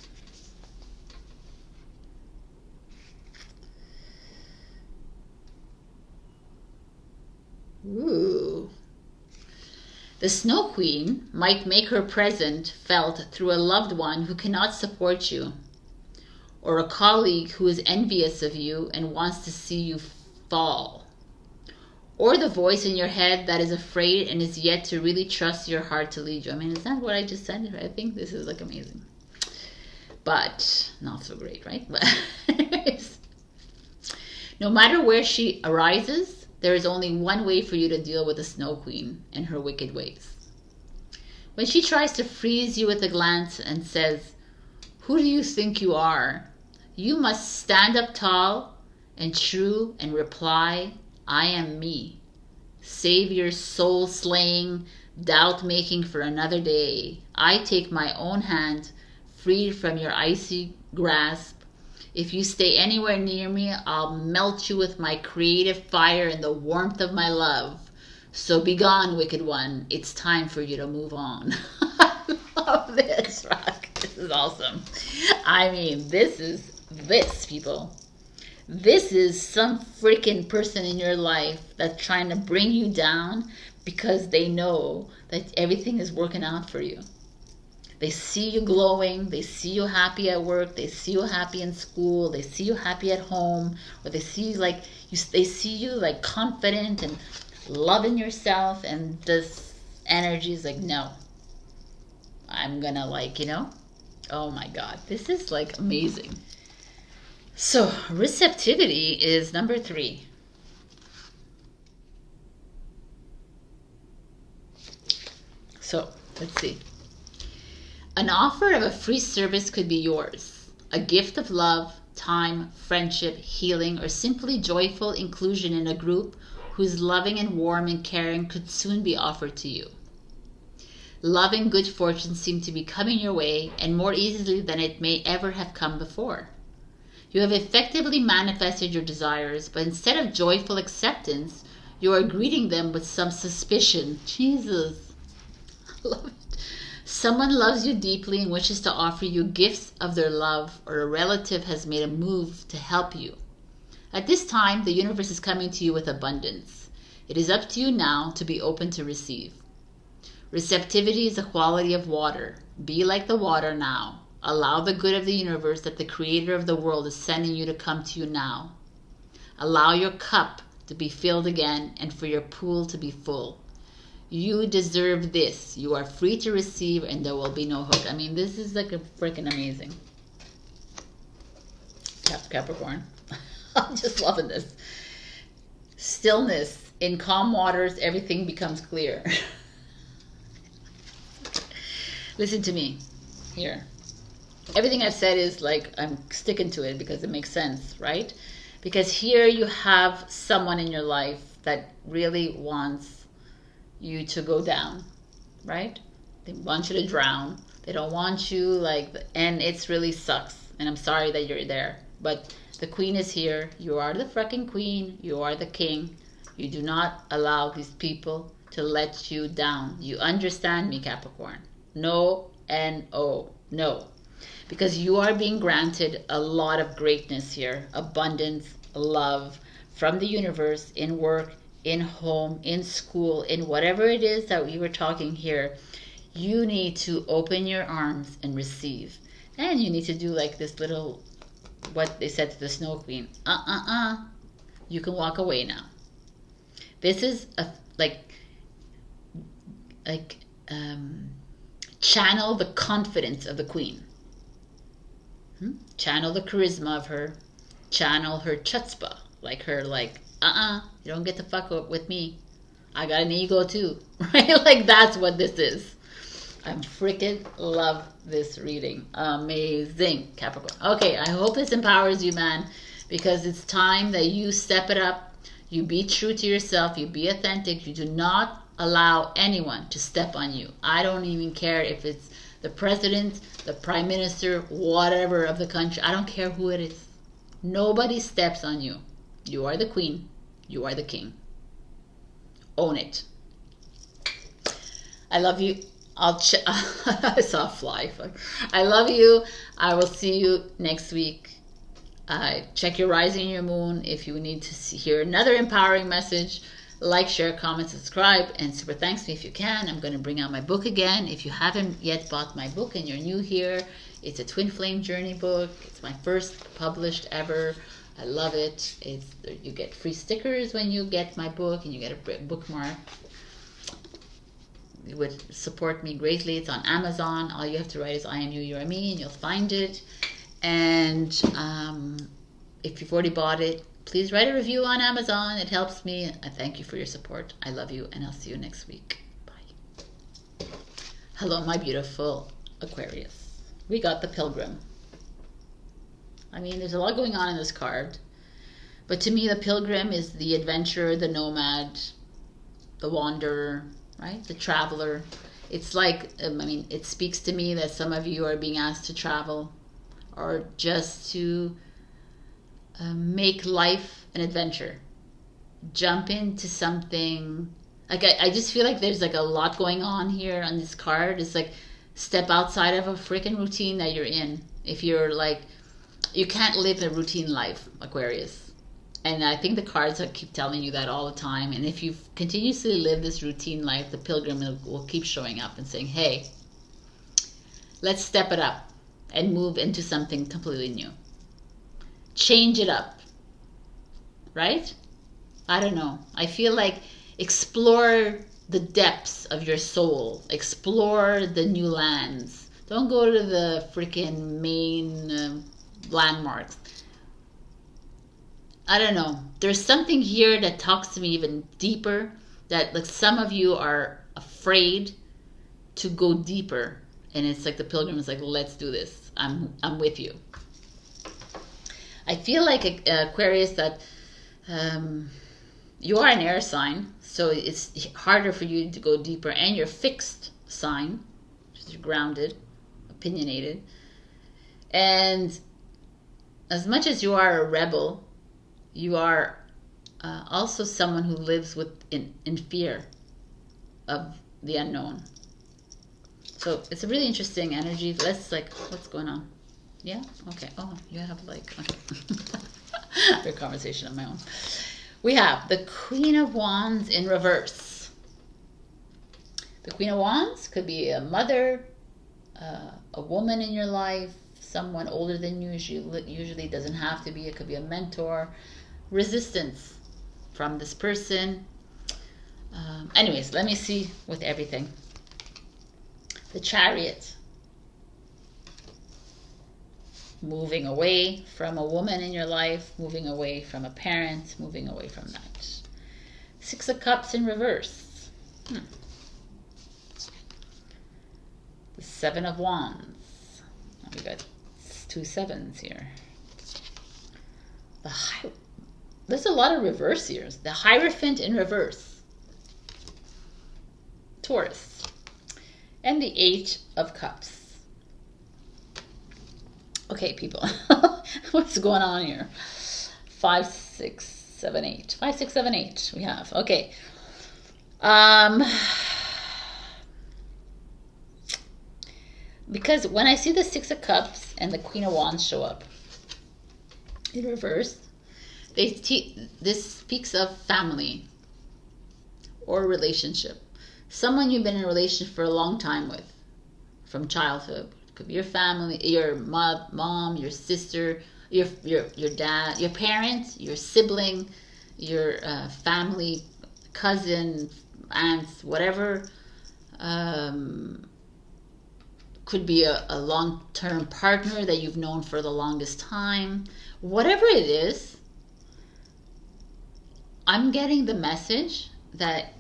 Ooh. The Snow Queen might make her presence felt through a loved one who cannot support you, or a colleague who is envious of you and wants to see you fall, or the voice in your head that is afraid and is yet to really trust your heart to lead you. I mean, is that what I just said? I think this is like amazing, but not so great, right? But anyways, no matter where she arises, there is only one way for you to deal with the Snow Queen and her wicked ways. When she tries to freeze you with a glance and says, "Who do you think you are?" you must stand up tall and true and reply, "I am me." Save your soul-slaying, doubt-making for another day. I take my own hand, freed from your icy grasp. If you stay anywhere near me, I'll melt you with my creative fire and the warmth of my love. So be gone, wicked one. It's time for you to move on. I love this, Rock. This is awesome. I mean, this, people. This is some freaking person in your life that's trying to bring you down because they know that everything is working out for you. They see you glowing, they see you happy at work, they see you happy in school, they see you happy at home, or they see they see you like confident and loving yourself, and this energy is like, no, I'm gonna oh my God, this is like amazing. So receptivity is number 3. So let's see. An offer of a free service could be yours. A gift of love, time, friendship, healing, or simply joyful inclusion in a group whose loving and warm and caring could soon be offered to you. Love and good fortune seem to be coming your way, and more easily than it may ever have come before. You have effectively manifested your desires, but instead of joyful acceptance, you are greeting them with some suspicion. Jesus, I love it. Someone loves you deeply and wishes to offer you gifts of their love, or a relative has made a move to help you. At this time, the universe is coming to you with abundance. It is up to you now to be open to receive. Receptivity is a quality of water. Be like the water now. Allow the good of the universe that the creator of the world is sending you to come to you now. Allow your cup to be filled again and for your pool to be full. You deserve this. You are free to receive and there will be no hook. I mean, this is like a freaking amazing. Capricorn. I'm just loving this. Stillness. In calm waters, everything becomes clear. Listen to me here. Everything I've said is like, I'm sticking to it because it makes sense, right? Because here you have someone in your life that really wants you to go down, right? They want you to drown. They don't want you and it's really sucks. And I'm sorry that you're there. But the queen is here. You are the freaking queen. You are the king. You do not allow these people to let you down. You understand me, Capricorn? No, N-O. No. because you are being granted a lot of greatness here, abundance, love from the universe, in work, in home, in school, in whatever it is that we were talking here. You need to open your arms and receive. And you need to do like this little, what they said to the Snow Queen. You can walk away now. This is a channel the confidence of the Queen. Channel the charisma of her. Channel her chutzpah. Like her, you don't get to fuck with me. I got an ego too. Right? Like that's what this is. I freaking love this reading. Amazing, Capricorn. Okay, I hope this empowers you, man, because it's time that you step it up. You be true to yourself. You be authentic. You do not allow anyone to step on you. I don't even care if it's the president, the prime minister, whatever of the country. I don't care who it is. Nobody steps on you. You are the queen. You are the king. Own it. I love you. I saw a fly. I love you. I will see you next week. Check your rising and your moon if you need to hear another empowering message. Like, share, comment, subscribe, and super thanks to me if you can. I'm going to bring out my book again. If you haven't yet bought my book and you're new here, it's a Twin Flame Journey book. It's my first published ever. I love it. You get free stickers when you get my book, and you get a bookmark. It would support me greatly. It's on Amazon. All you have to write is I am you, you are me, and you'll find it. And if you've already bought it, please write a review on Amazon. It helps me. I thank you for your support. I love you, and I'll see you next week. Bye. Hello, my beautiful Aquarius. We got the Pilgrim. I mean, there's a lot going on in this card. But to me, the Pilgrim is the adventurer, the nomad, the wanderer, right? The traveler. It's like, it speaks to me that some of you are being asked to travel, or just to make life an adventure. Jump into something. Like I just feel like there's like a lot going on here on this card. It's like step outside of a freaking routine that you're in. If you're like, you can't live a routine life, Aquarius. And I think the cards keep telling you that all the time. And if you continuously live this routine life, the Pilgrim will keep showing up and saying, hey, let's step it up and move into something completely new. Change it up. Right? I don't know. I feel like explore the depths of your soul. Explore the new lands. Don't go to the freaking main landmarks. I don't know. There's something here that talks to me even deeper, that like some of you are afraid to go deeper, and it's like the Pilgrim is like, let's do this. I'm with you. I feel like Aquarius that you are an air sign, so it's harder for you to go deeper, and you're fixed sign, you're grounded, opinionated, and as much as you are a rebel, you are also someone who lives in fear of the unknown. So it's a really interesting energy. Let's what's going on? Yeah? Okay. Oh, you have okay. A conversation of my own. We have the Queen of Wands in reverse. The Queen of Wands could be a mother, a woman in your life, someone older than you. Usually doesn't have to be. It could be a mentor. Resistance from this person. Anyways, let me see with everything. The Chariot. Moving away from a woman in your life, moving away from a parent, moving away from that. Six of Cups in reverse. The Seven of Wands. We got 2 sevens here. There's a lot of reverse here. The Hierophant in reverse. Taurus. And the 8 of Cups. Okay, people. What's going on here? 5, 6, 7, 8. 5, 6, 7, 8 we have. Okay. Because when I see the Six of Cups and the Queen of Wands show up in reverse, this speaks of family or relationship. Someone you've been in a relationship for a long time with, from childhood. It could be your family, your mom, your sister, your dad, your parents, your sibling, your family, cousin, aunts, whatever. Could be a long-term partner that you've known for the longest time. Whatever it is, I'm getting the message that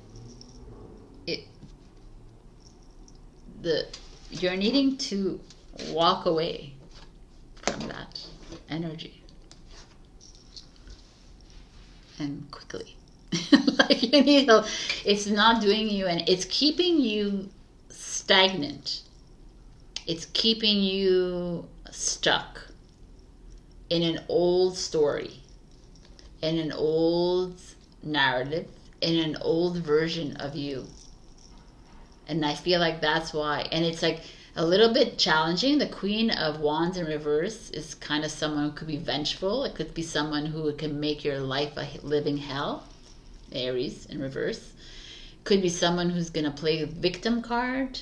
you're needing to walk away from that energy, and quickly. Like you need help. It's not doing you, and it's keeping you stagnant. It's keeping you stuck in an old story, in an old narrative, in an old version of you. And I feel like that's why. And it's like a little bit challenging. The Queen of Wands in reverse is kind of someone who could be vengeful. It could be someone who can make your life a living hell. Aries in reverse. Could be someone who's going to play the victim card.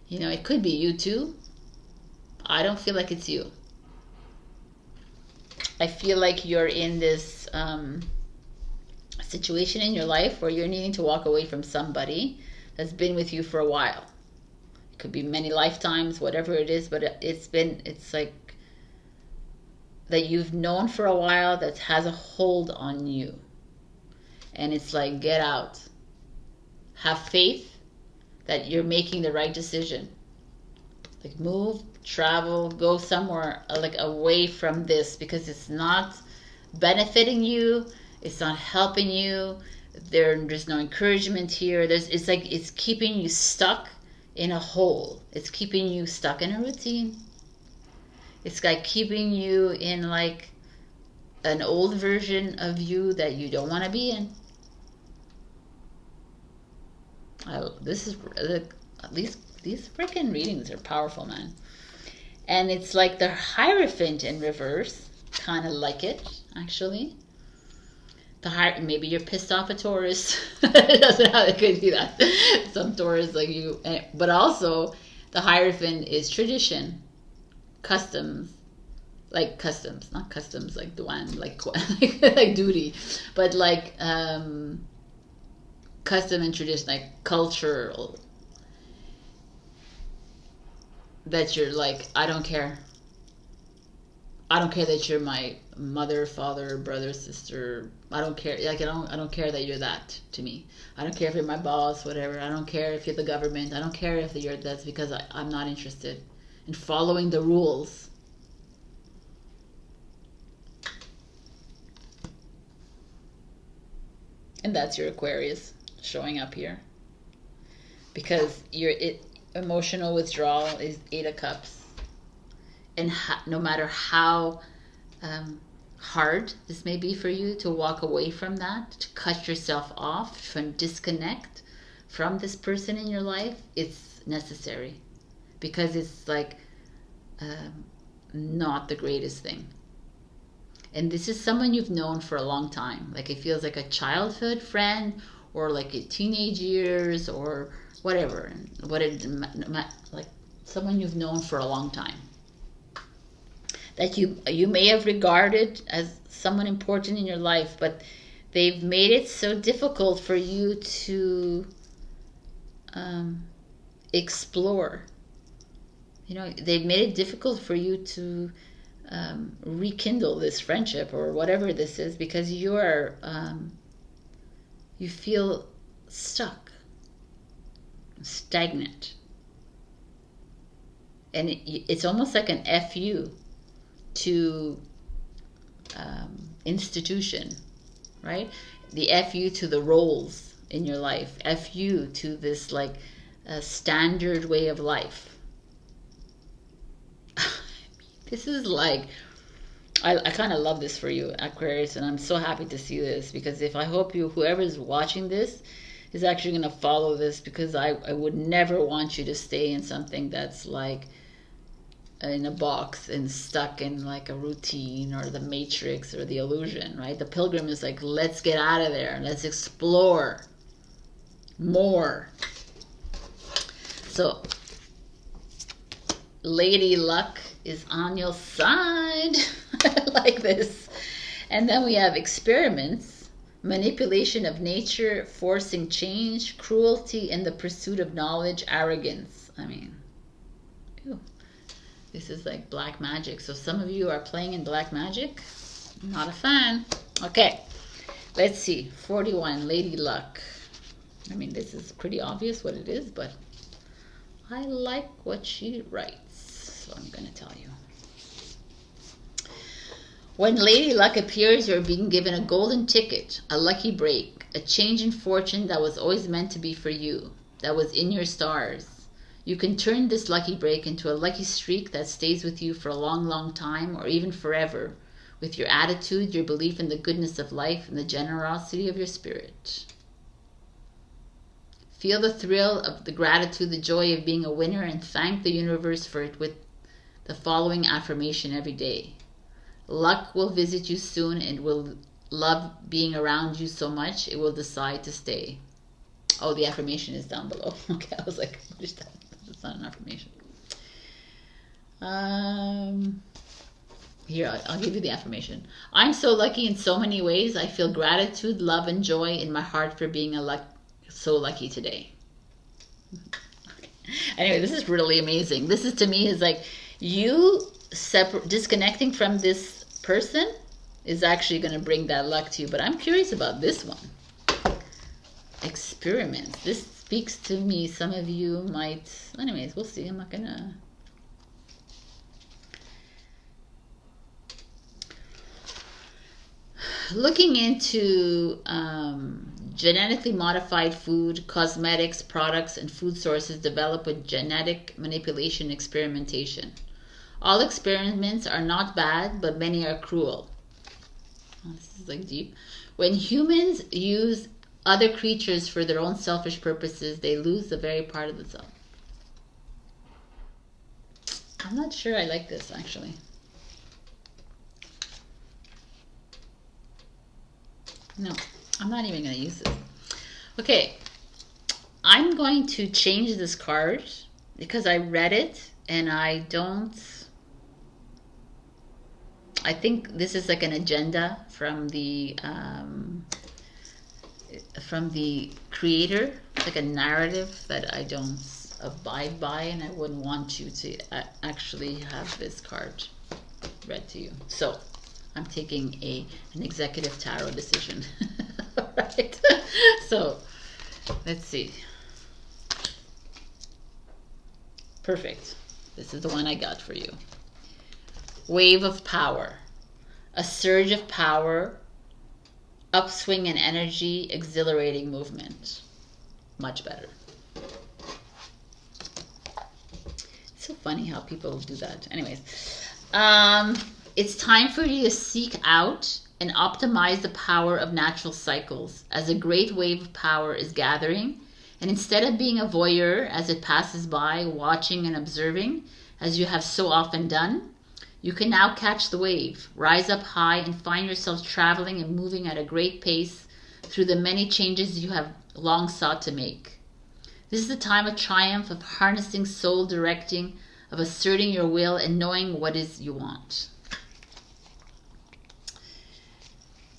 You know, it could be you too. I don't feel like it's you. I feel like you're in this situation in your life where you're needing to walk away from somebody that's been with you for a while. It could be many lifetimes, whatever it is, but it's like that you've known for a while that has a hold on you. And it's like, get out. Have faith that you're making the right decision. Like move, travel, go somewhere like away from this, because it's not benefiting you. It's not helping you. There's no encouragement here. It's like it's keeping you stuck in a hole. It's keeping you stuck in a routine. It's like keeping you in like an old version of you that you don't want to be in. These freaking readings are powerful, man. And it's like the Hierophant in reverse, kind of like it actually. Maybe you're pissed off at Taurus. It doesn't have, it could be that. Some Taurus like you, but also the Hierophant is tradition, customs, not customs like Duan, like duty, but like custom and tradition, like cultural. That you're like, I don't care that you're my mother, father, brother, sister. I don't care. Like I don't care that you're that to me. I don't care if you're my boss, whatever. I don't care if you're the government. I don't care if you're that's because I'm not interested in following the rules. And that's your Aquarius showing up here. Because emotional withdrawal is 8 of Cups. And no matter how hard this may be for you to walk away from that, to cut yourself off, from disconnect from this person in your life, it's necessary. Because it's like not the greatest thing. And this is someone you've known for a long time. Like it feels like a childhood friend, or like a teenage years, or whatever. Like someone you've known for a long time. That you may have regarded as someone important in your life, but they've made it so difficult for you to explore. You know, they've made it difficult for you to rekindle this friendship or whatever this is, because you feel stuck, stagnant, and it's almost like an FU to institution, right? The FU to the roles in your life, FU to this like standard way of life. This is like, I kind of love this for you, Aquarius, and I'm so happy to see this, because I hope whoever is watching this, is actually going to follow this, because I would never want you to stay in something that's like in a box and stuck in like a routine or the matrix or the illusion, right? The pilgrim is like, let's get out of there. Let's explore more. So Lady Luck is on your side. I like this. And then we have experiments, manipulation of nature, forcing change, cruelty in the pursuit of knowledge, arrogance. I mean, ew. This is like black magic. So some of you are playing in black magic. Not a fan. Okay, let's see. 41, Lady Luck. I mean, this is pretty obvious what it is, but I like what she writes, so I'm going to tell you. When Lady Luck appears, you're being given a golden ticket, a lucky break, a change in fortune that was always meant to be for you, that was in your stars. You can turn this lucky break into a lucky streak that stays with you for a long, long time, or even forever, with your attitude, your belief in the goodness of life, and the generosity of your spirit. Feel the thrill of the gratitude, the joy of being a winner, and thank the universe for it with the following affirmation every day. Luck will visit you soon and will love being around you so much it will decide to stay. Oh, the affirmation is down below. Okay, I was like, what is that? That's not an affirmation. Here, I'll give you the affirmation. I'm so lucky in so many ways. I feel gratitude, love, and joy in my heart for being so lucky today. Okay. Anyway, this is really amazing. This is, to me, is like you disconnecting from this person is actually going to bring that luck to you. But I'm curious about this one. Experiments. This speaks to me. Some of you might... Anyways, we'll see. I'm not going to... Looking into genetically modified food, cosmetics, products, and food sources developed with genetic manipulation and experimentation. All experiments are not bad, but many are cruel. Oh, this is like deep. When humans use other creatures for their own selfish purposes, they lose the very part of the self. I'm not sure I like this, actually. No, I'm not even going to use this. Okay, I'm going to change this card because I read it and I think this is like an agenda from the creator, like a narrative that I don't abide by, and I wouldn't want you to actually have this card read to you. So I'm taking an executive tarot decision. Right? So let's see. Perfect. This is the one I got for you. Wave of power. A surge of power, upswing in energy, exhilarating movement. Much better. It's so funny how people do that. Anyways, it's time for you to seek out and optimize the power of natural cycles as a great wave of power is gathering. And instead of being a voyeur as it passes by, watching and observing, as you have so often done, you can now catch the wave, rise up high, and find yourself traveling and moving at a great pace through the many changes you have long sought to make. This is the time of triumph, of harnessing soul directing, of asserting your will and knowing what is you want.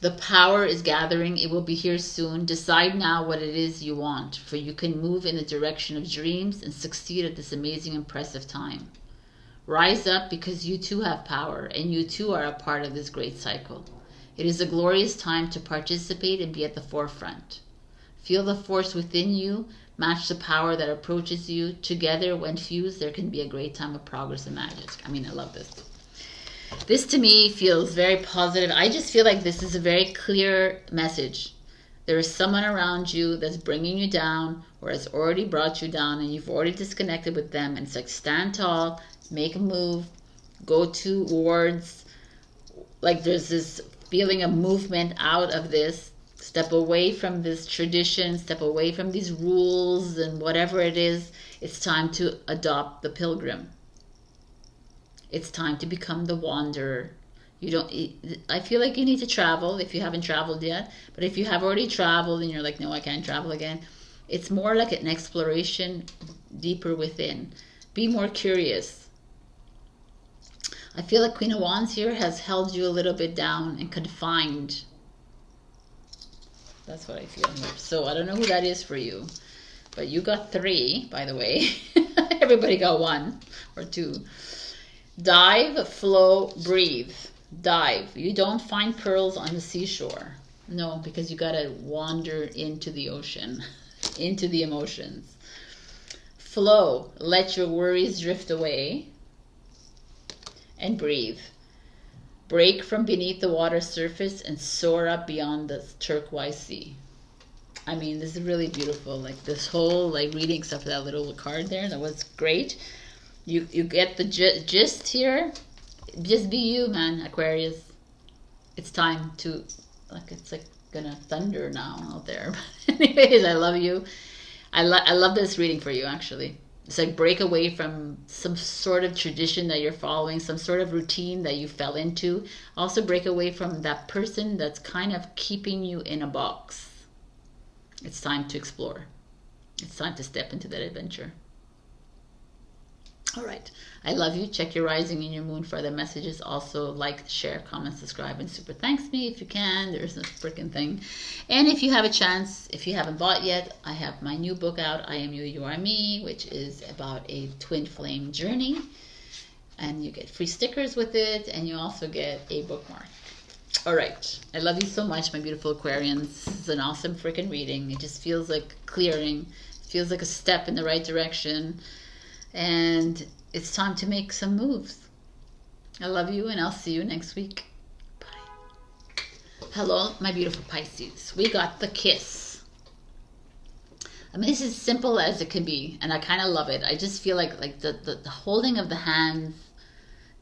The power is gathering. It will be here soon. Decide now what it is you want, for you can move in the direction of dreams and succeed at this amazing, impressive time. Rise up because you too have power and you too are a part of this great cycle. It is a glorious time to participate and be at the forefront. Feel the force within you, match the power that approaches you. Together, when fused, there can be a great time of progress and magic. I mean, I love this. This to me feels very positive. I just feel like this is a very clear message. There is someone around you that's bringing you down or has already brought you down and you've already disconnected with them. And it's like, stand tall, make a move, go towards, like there's this feeling of movement out of this Step away from this tradition, step away from these rules and whatever it is. It's time to adopt the pilgrim. It's time to become the wanderer. You don't, I feel like you need to travel if you haven't traveled yet. But if you have already traveled and you're like, no, I can't travel again. It's more like an exploration deeper within. Be more curious. I feel like Queen of Wands here has held you a little bit down and confined. That's what I feel here. So I don't know who that is for you. But you got 3, by the way. Everybody got 1 or 2. Dive, flow, breathe. Dive. You don't find pearls on the seashore. No, because you got to wander into the ocean, into the emotions. Flow. Let your worries drift away. And breathe. Break from beneath the water surface and soar up beyond the turquoise sea. I mean, this is really beautiful. Like this whole like reading stuff, that little card there, that was great. You get the gist here. Just be you, man, Aquarius. It's time to, like, it's like gonna thunder now out there. But anyways, I love you. I love this reading for you, actually. It's like break away from some sort of tradition that you're following, some sort of routine that you fell into. Also break away from that person that's kind of keeping you in a box. It's time to explore. It's time to step into that adventure. All right. I love you. Check your rising and your moon for other messages. Also, like, share, comment, subscribe, and super thanks me if you can. There's no freaking thing. And if you have a chance, if you haven't bought yet, I have my new book out, I Am You, You Are Me, which is about a twin flame journey. And you get free stickers with it, and you also get a bookmark. All right. I love you so much, my beautiful Aquarians. This is an awesome freaking reading. It just feels like clearing. It feels like a step in the right direction. And it's time to make some moves. I love you, and I'll see you next week. Bye. Hello, my beautiful Pisces. We got the kiss. I mean, this is simple as it can be, and I kind of love it. I just feel like the holding of the hands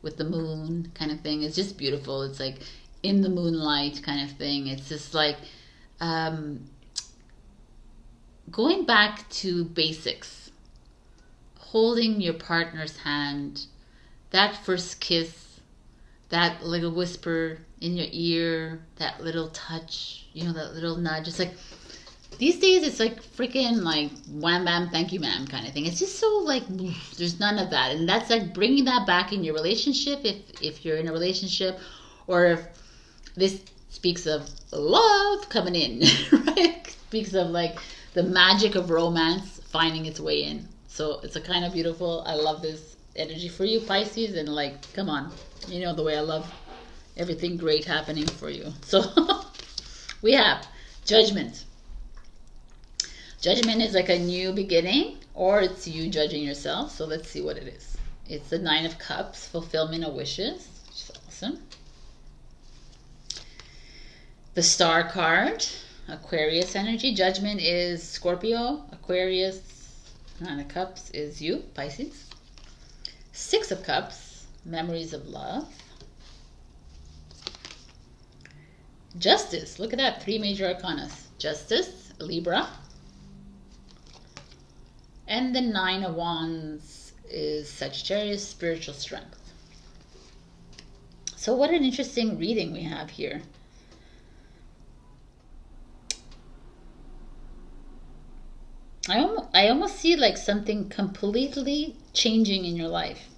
with the moon kind of thing is just beautiful. It's like in the moonlight kind of thing. It's just like going back to basics. Holding your partner's hand, that first kiss, that little whisper in your ear, that little touch, you know, that little nudge. It's like, these days it's like freaking like wham bam thank you ma'am kind of thing. It's just so like, there's none of that. And that's like bringing that back in your relationship, if you're in a relationship, or if this speaks of love coming in, right? Speaks of like the magic of romance finding its way in. So it's a kind of beautiful, I love this energy for you, Pisces, and like, come on, you know the way I love everything great happening for you. So we have Judgment. Judgment is like a new beginning, or it's you judging yourself. So let's see what it is. It's the 9 of Cups, fulfillment of wishes, which is awesome. The Star card, Aquarius energy. Judgment is Scorpio, Aquarius. 9 of Cups is you, Pisces. 6 of Cups, memories of love. Justice, look at that, 3 major arcana. Justice, Libra. And the 9 of Wands is Sagittarius, spiritual strength. So what an interesting reading we have here. I almost see like something completely changing in your life.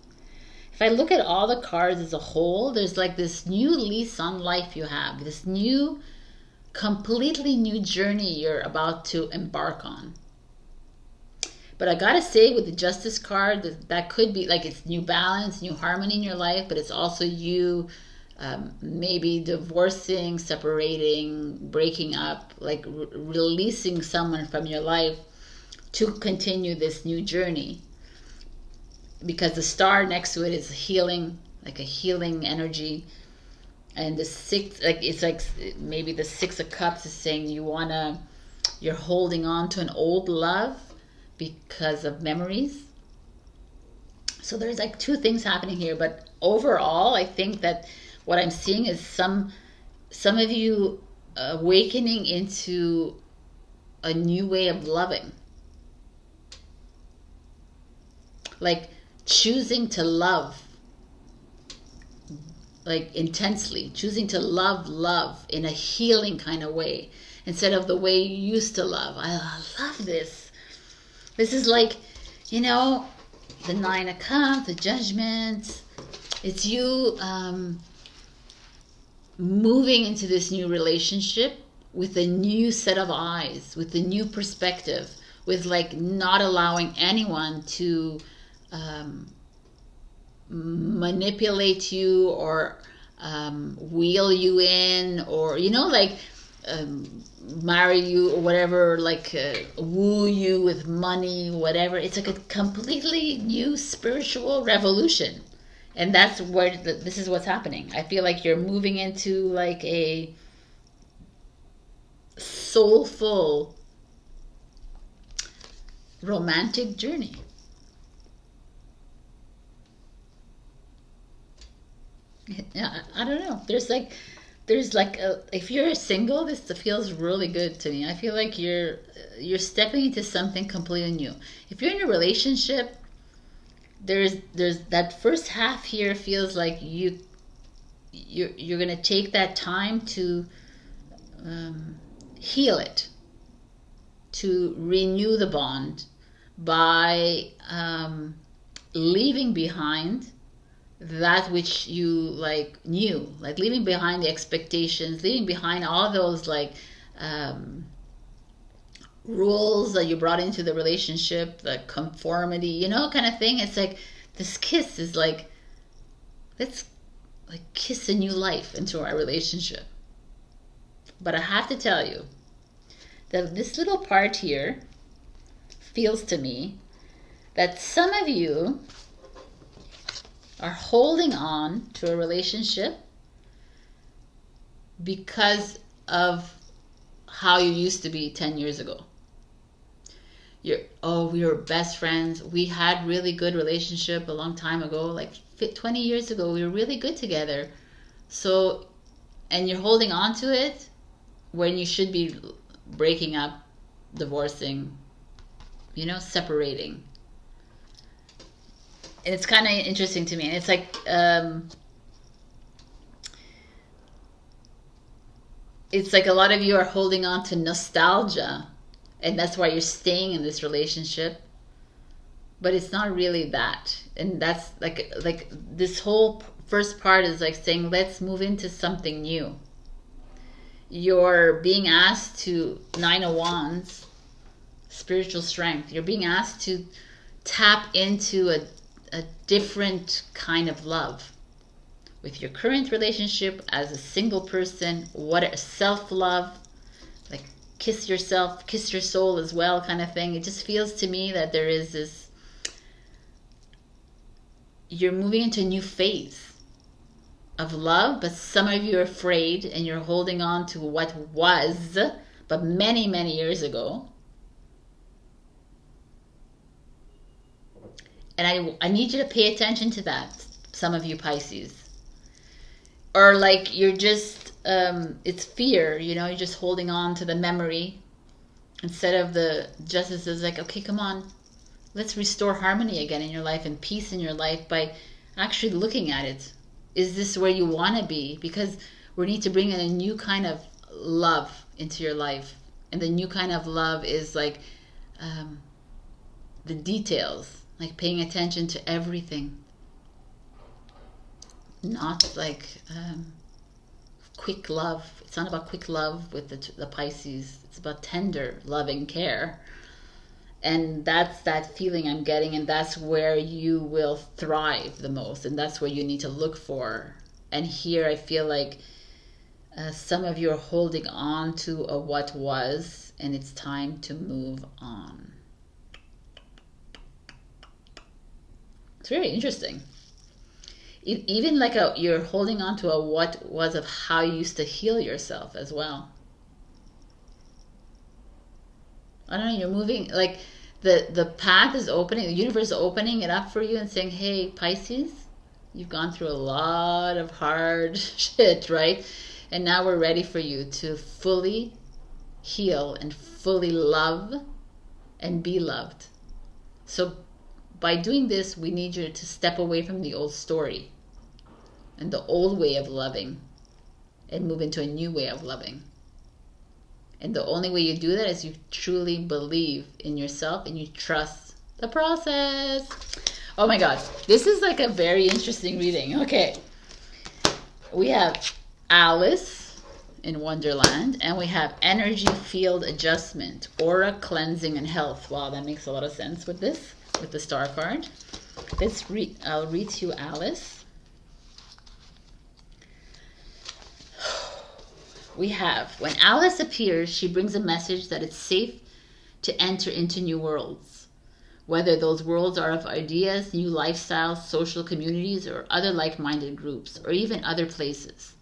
If I look at all the cards as a whole, there's like this new lease on life you have. This new, completely new journey you're about to embark on. But I gotta say, with the Justice card, that could be like it's new balance, new harmony in your life, but it's also you maybe divorcing, separating, breaking up, like releasing someone from your life to continue this new journey. Because the star next to it is healing, like a healing energy. And the 6, like it's like maybe the 6 of Cups is saying you're holding on to an old love because of memories. So there's like 2 things happening here, but overall I think that what I'm seeing is some of you awakening into a new way of loving. Like choosing to love, like intensely, choosing to love in a healing kind of way, instead of the way you used to love. I love this. This is like, you know, the 9 of Cups, the Judgment. It's you moving into this new relationship with a new set of eyes, with a new perspective, with like not allowing anyone to manipulate you or wheel you in, or, you know, like marry you or whatever, like woo you with money, whatever. It's like a completely new spiritual revolution. And that's where this is what's happening. I feel like you're moving into like a soulful romantic journey. Yeah, I don't know. There's like if you're single, this feels really good to me. I feel like you're stepping into something completely new. If you're in a relationship, there's that first half here feels like you're gonna take that time to heal it, to renew the bond by leaving behind that which you like knew, like leaving behind the expectations, leaving behind all those like rules that you brought into the relationship, the conformity, you know, kind of thing. It's like this kiss is like, let's like kiss a new life into our relationship. But I have to tell you that this little part here feels to me that some of you are holding on to a relationship because of how you used to be 10 years ago. We were best friends. We had really good relationship a long time ago, like 20 years ago. We were really good together. So, and you're holding on to it when you should be breaking up, divorcing, you know, separating. And it's kind of interesting to me. And it's like, a lot of you are holding on to nostalgia, and that's why you're staying in this relationship. But it's not really that. And that's like this whole first part is like saying, let's move into something new. You're being asked to, 9 of Wands, spiritual strength. You're being asked to tap into a different kind of love with your current relationship as a single person. What self-love, like kiss yourself, kiss your soul as well kind of thing. It just feels to me that there is this, you're moving into a new phase of love, but some of you are afraid and you're holding on to what was, but many, many years ago. And I need you to pay attention to that, some of you Pisces. Or like you're just, it's fear, you know, you're just holding on to the memory instead of the justice is like, okay, come on, let's restore harmony again in your life and peace in your life by actually looking at it. Is this where you want to be? Because we need to bring in a new kind of love into your life. And the new kind of love is like the details. Like paying attention to everything. Not like quick love. It's not about quick love with the Pisces. It's about tender, loving care. And that's that feeling I'm getting. And that's where you will thrive the most. And that's where you need to look for. And here I feel like some of you are holding on to a what was. And it's time to move on. It's very interesting. Even like you're holding on to a what was of how you used to heal yourself as well. I don't know, you're moving, like the path is opening, the universe is opening it up for you and saying, hey, Pisces, you've gone through a lot of hard shit, right? And now we're ready for you to fully heal and fully love and be loved. So by doing this, we need you to step away from the old story and the old way of loving and move into a new way of loving. And the only way you do that is you truly believe in yourself and you trust the process. Oh my God, this is like a very interesting reading. Okay, we have Alice in Wonderland, and we have energy field adjustment, aura cleansing and health. Wow, that makes a lot of sense with this, with the star card. I'll read to you Alice. We have, when Alice appears, she brings a message that it's safe to enter into new worlds. Whether those worlds are of ideas, new lifestyles, social communities, or other like-minded groups, or even other places.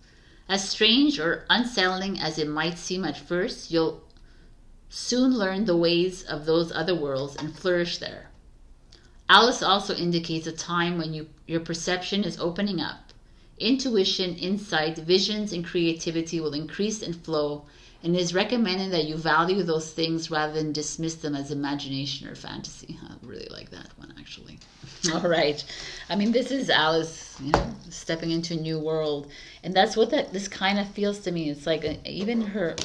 As strange or unsettling as it might seem at first, you'll soon learn the ways of those other worlds and flourish there. Alice also indicates a time when your perception is opening up. Intuition, insight, visions, and creativity will increase and flow, and it is recommended that you value those things rather than dismiss them as imagination or fantasy. I really like that one, actually. All right. I mean, this is Alice, you know, stepping into a new world. And that's what this kind of feels to me. It's like even her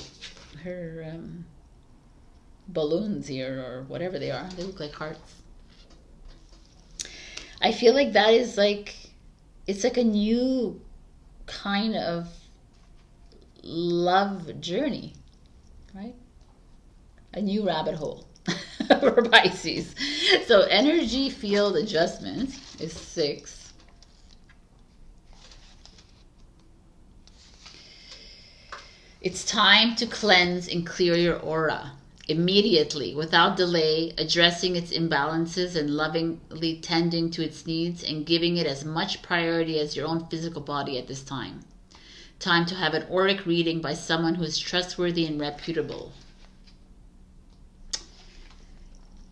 balloons here, or whatever they are, they look like hearts. I feel like that is like, it's like a new kind of love journey, right? A new rabbit hole for Pisces. So energy field adjustment is 6. It's time to cleanse and clear your aura. Immediately, without delay, addressing its imbalances and lovingly tending to its needs and giving it as much priority as your own physical body at this time. Time to have an auric reading by someone who is trustworthy and reputable.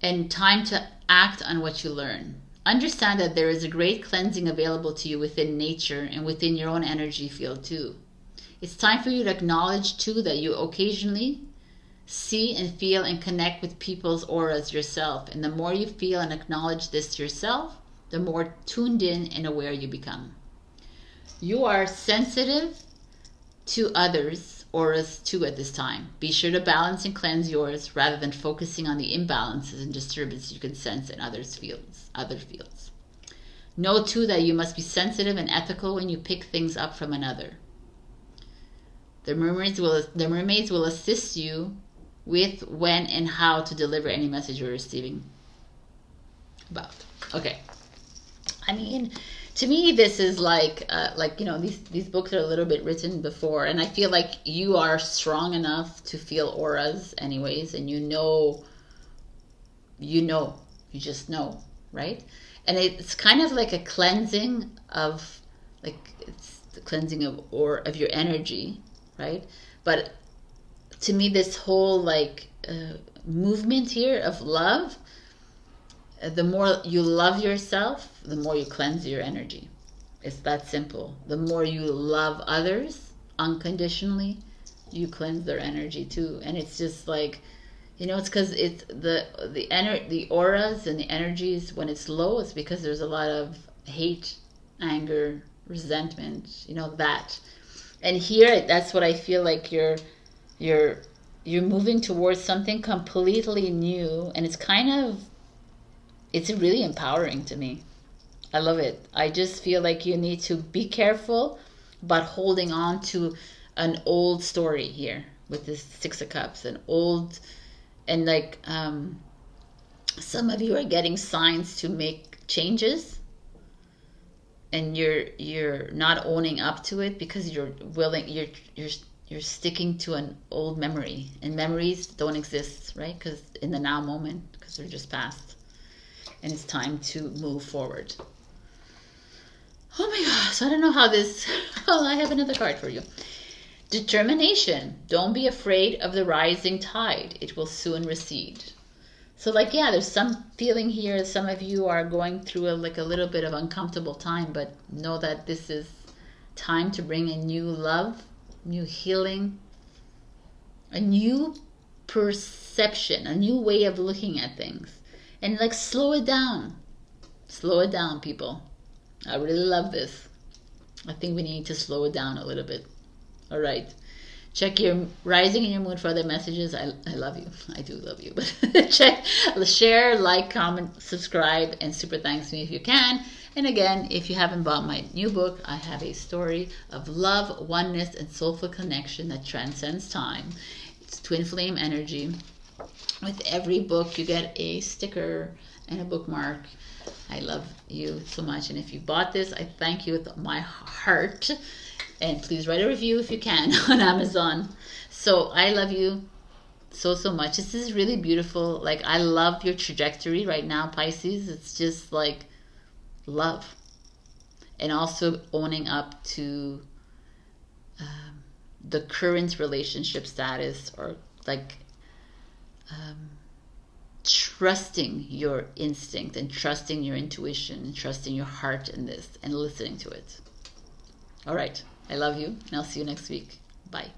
And time to act on what you learn. Understand that there is a great cleansing available to you within nature and within your own energy field too. It's time for you to acknowledge too that you occasionally see and feel and connect with people's auras yourself. And the more you feel and acknowledge this yourself, the more tuned in and aware you become. You are sensitive to others' auras too at this time. Be sure to balance and cleanse yours rather than focusing on the imbalances and disturbances you can sense in other fields. Know too that you must be sensitive and ethical when you pick things up from another. The mermaids will assist you with when and how to deliver any message you're receiving about. Okay. I mean, to me, this is like you know, these books are a little bit written before, and I feel like you are strong enough to feel auras anyways, and you just know, right? And it's kind of like a cleansing of, like, it's the cleansing of your energy, right? But to me, this whole movement here of love, the more you love yourself, the more you cleanse your energy. It's that simple. The more you love others unconditionally, you cleanse their energy too. And it's just like, you know, it's because it's the auras and the energies, when it's low, it's because there's a lot of hate, anger, resentment, you know, that. And here, that's what I feel like you're moving towards something completely new, and it's really empowering to me. I love it. I just feel like you need to be careful about holding on to an old story here with this 6 of Cups, and some of you are getting signs to make changes, and you're not owning up to it because you're sticking to an old memory, and memories don't exist, right? Because in the now moment, because they're just past, and it's time to move forward. Oh my gosh, I don't know how this. Oh, I have another card for you. Determination. Don't be afraid of the rising tide. It will soon recede. So, yeah, there's some feeling here. Some of you are going through a little bit of uncomfortable time, but know that this is time to bring in new love new healing, a new perception, a new way of looking at things. And like, slow it down. Slow it down, people. I really love this. I think we need to slow it down a little bit. All right. Check your rising and your moon for other messages. I love you. I do love you. But check, share, like, comment, subscribe, and super thanks me if you can. And again, if you haven't bought my new book, I have a story of love, oneness, and soulful connection that transcends time. It's twin flame energy. With every book, you get a sticker and a bookmark. I love you so much. And if you bought this, I thank you with my heart. And please write a review if you can on Amazon. So I love you so much. This is really beautiful. Like, I love your trajectory right now, Pisces. It's just like love. And also owning up to the current relationship status, or like trusting your instinct and trusting your intuition and trusting your heart in this and listening to it. All right. I love you, and I'll see you next week. Bye.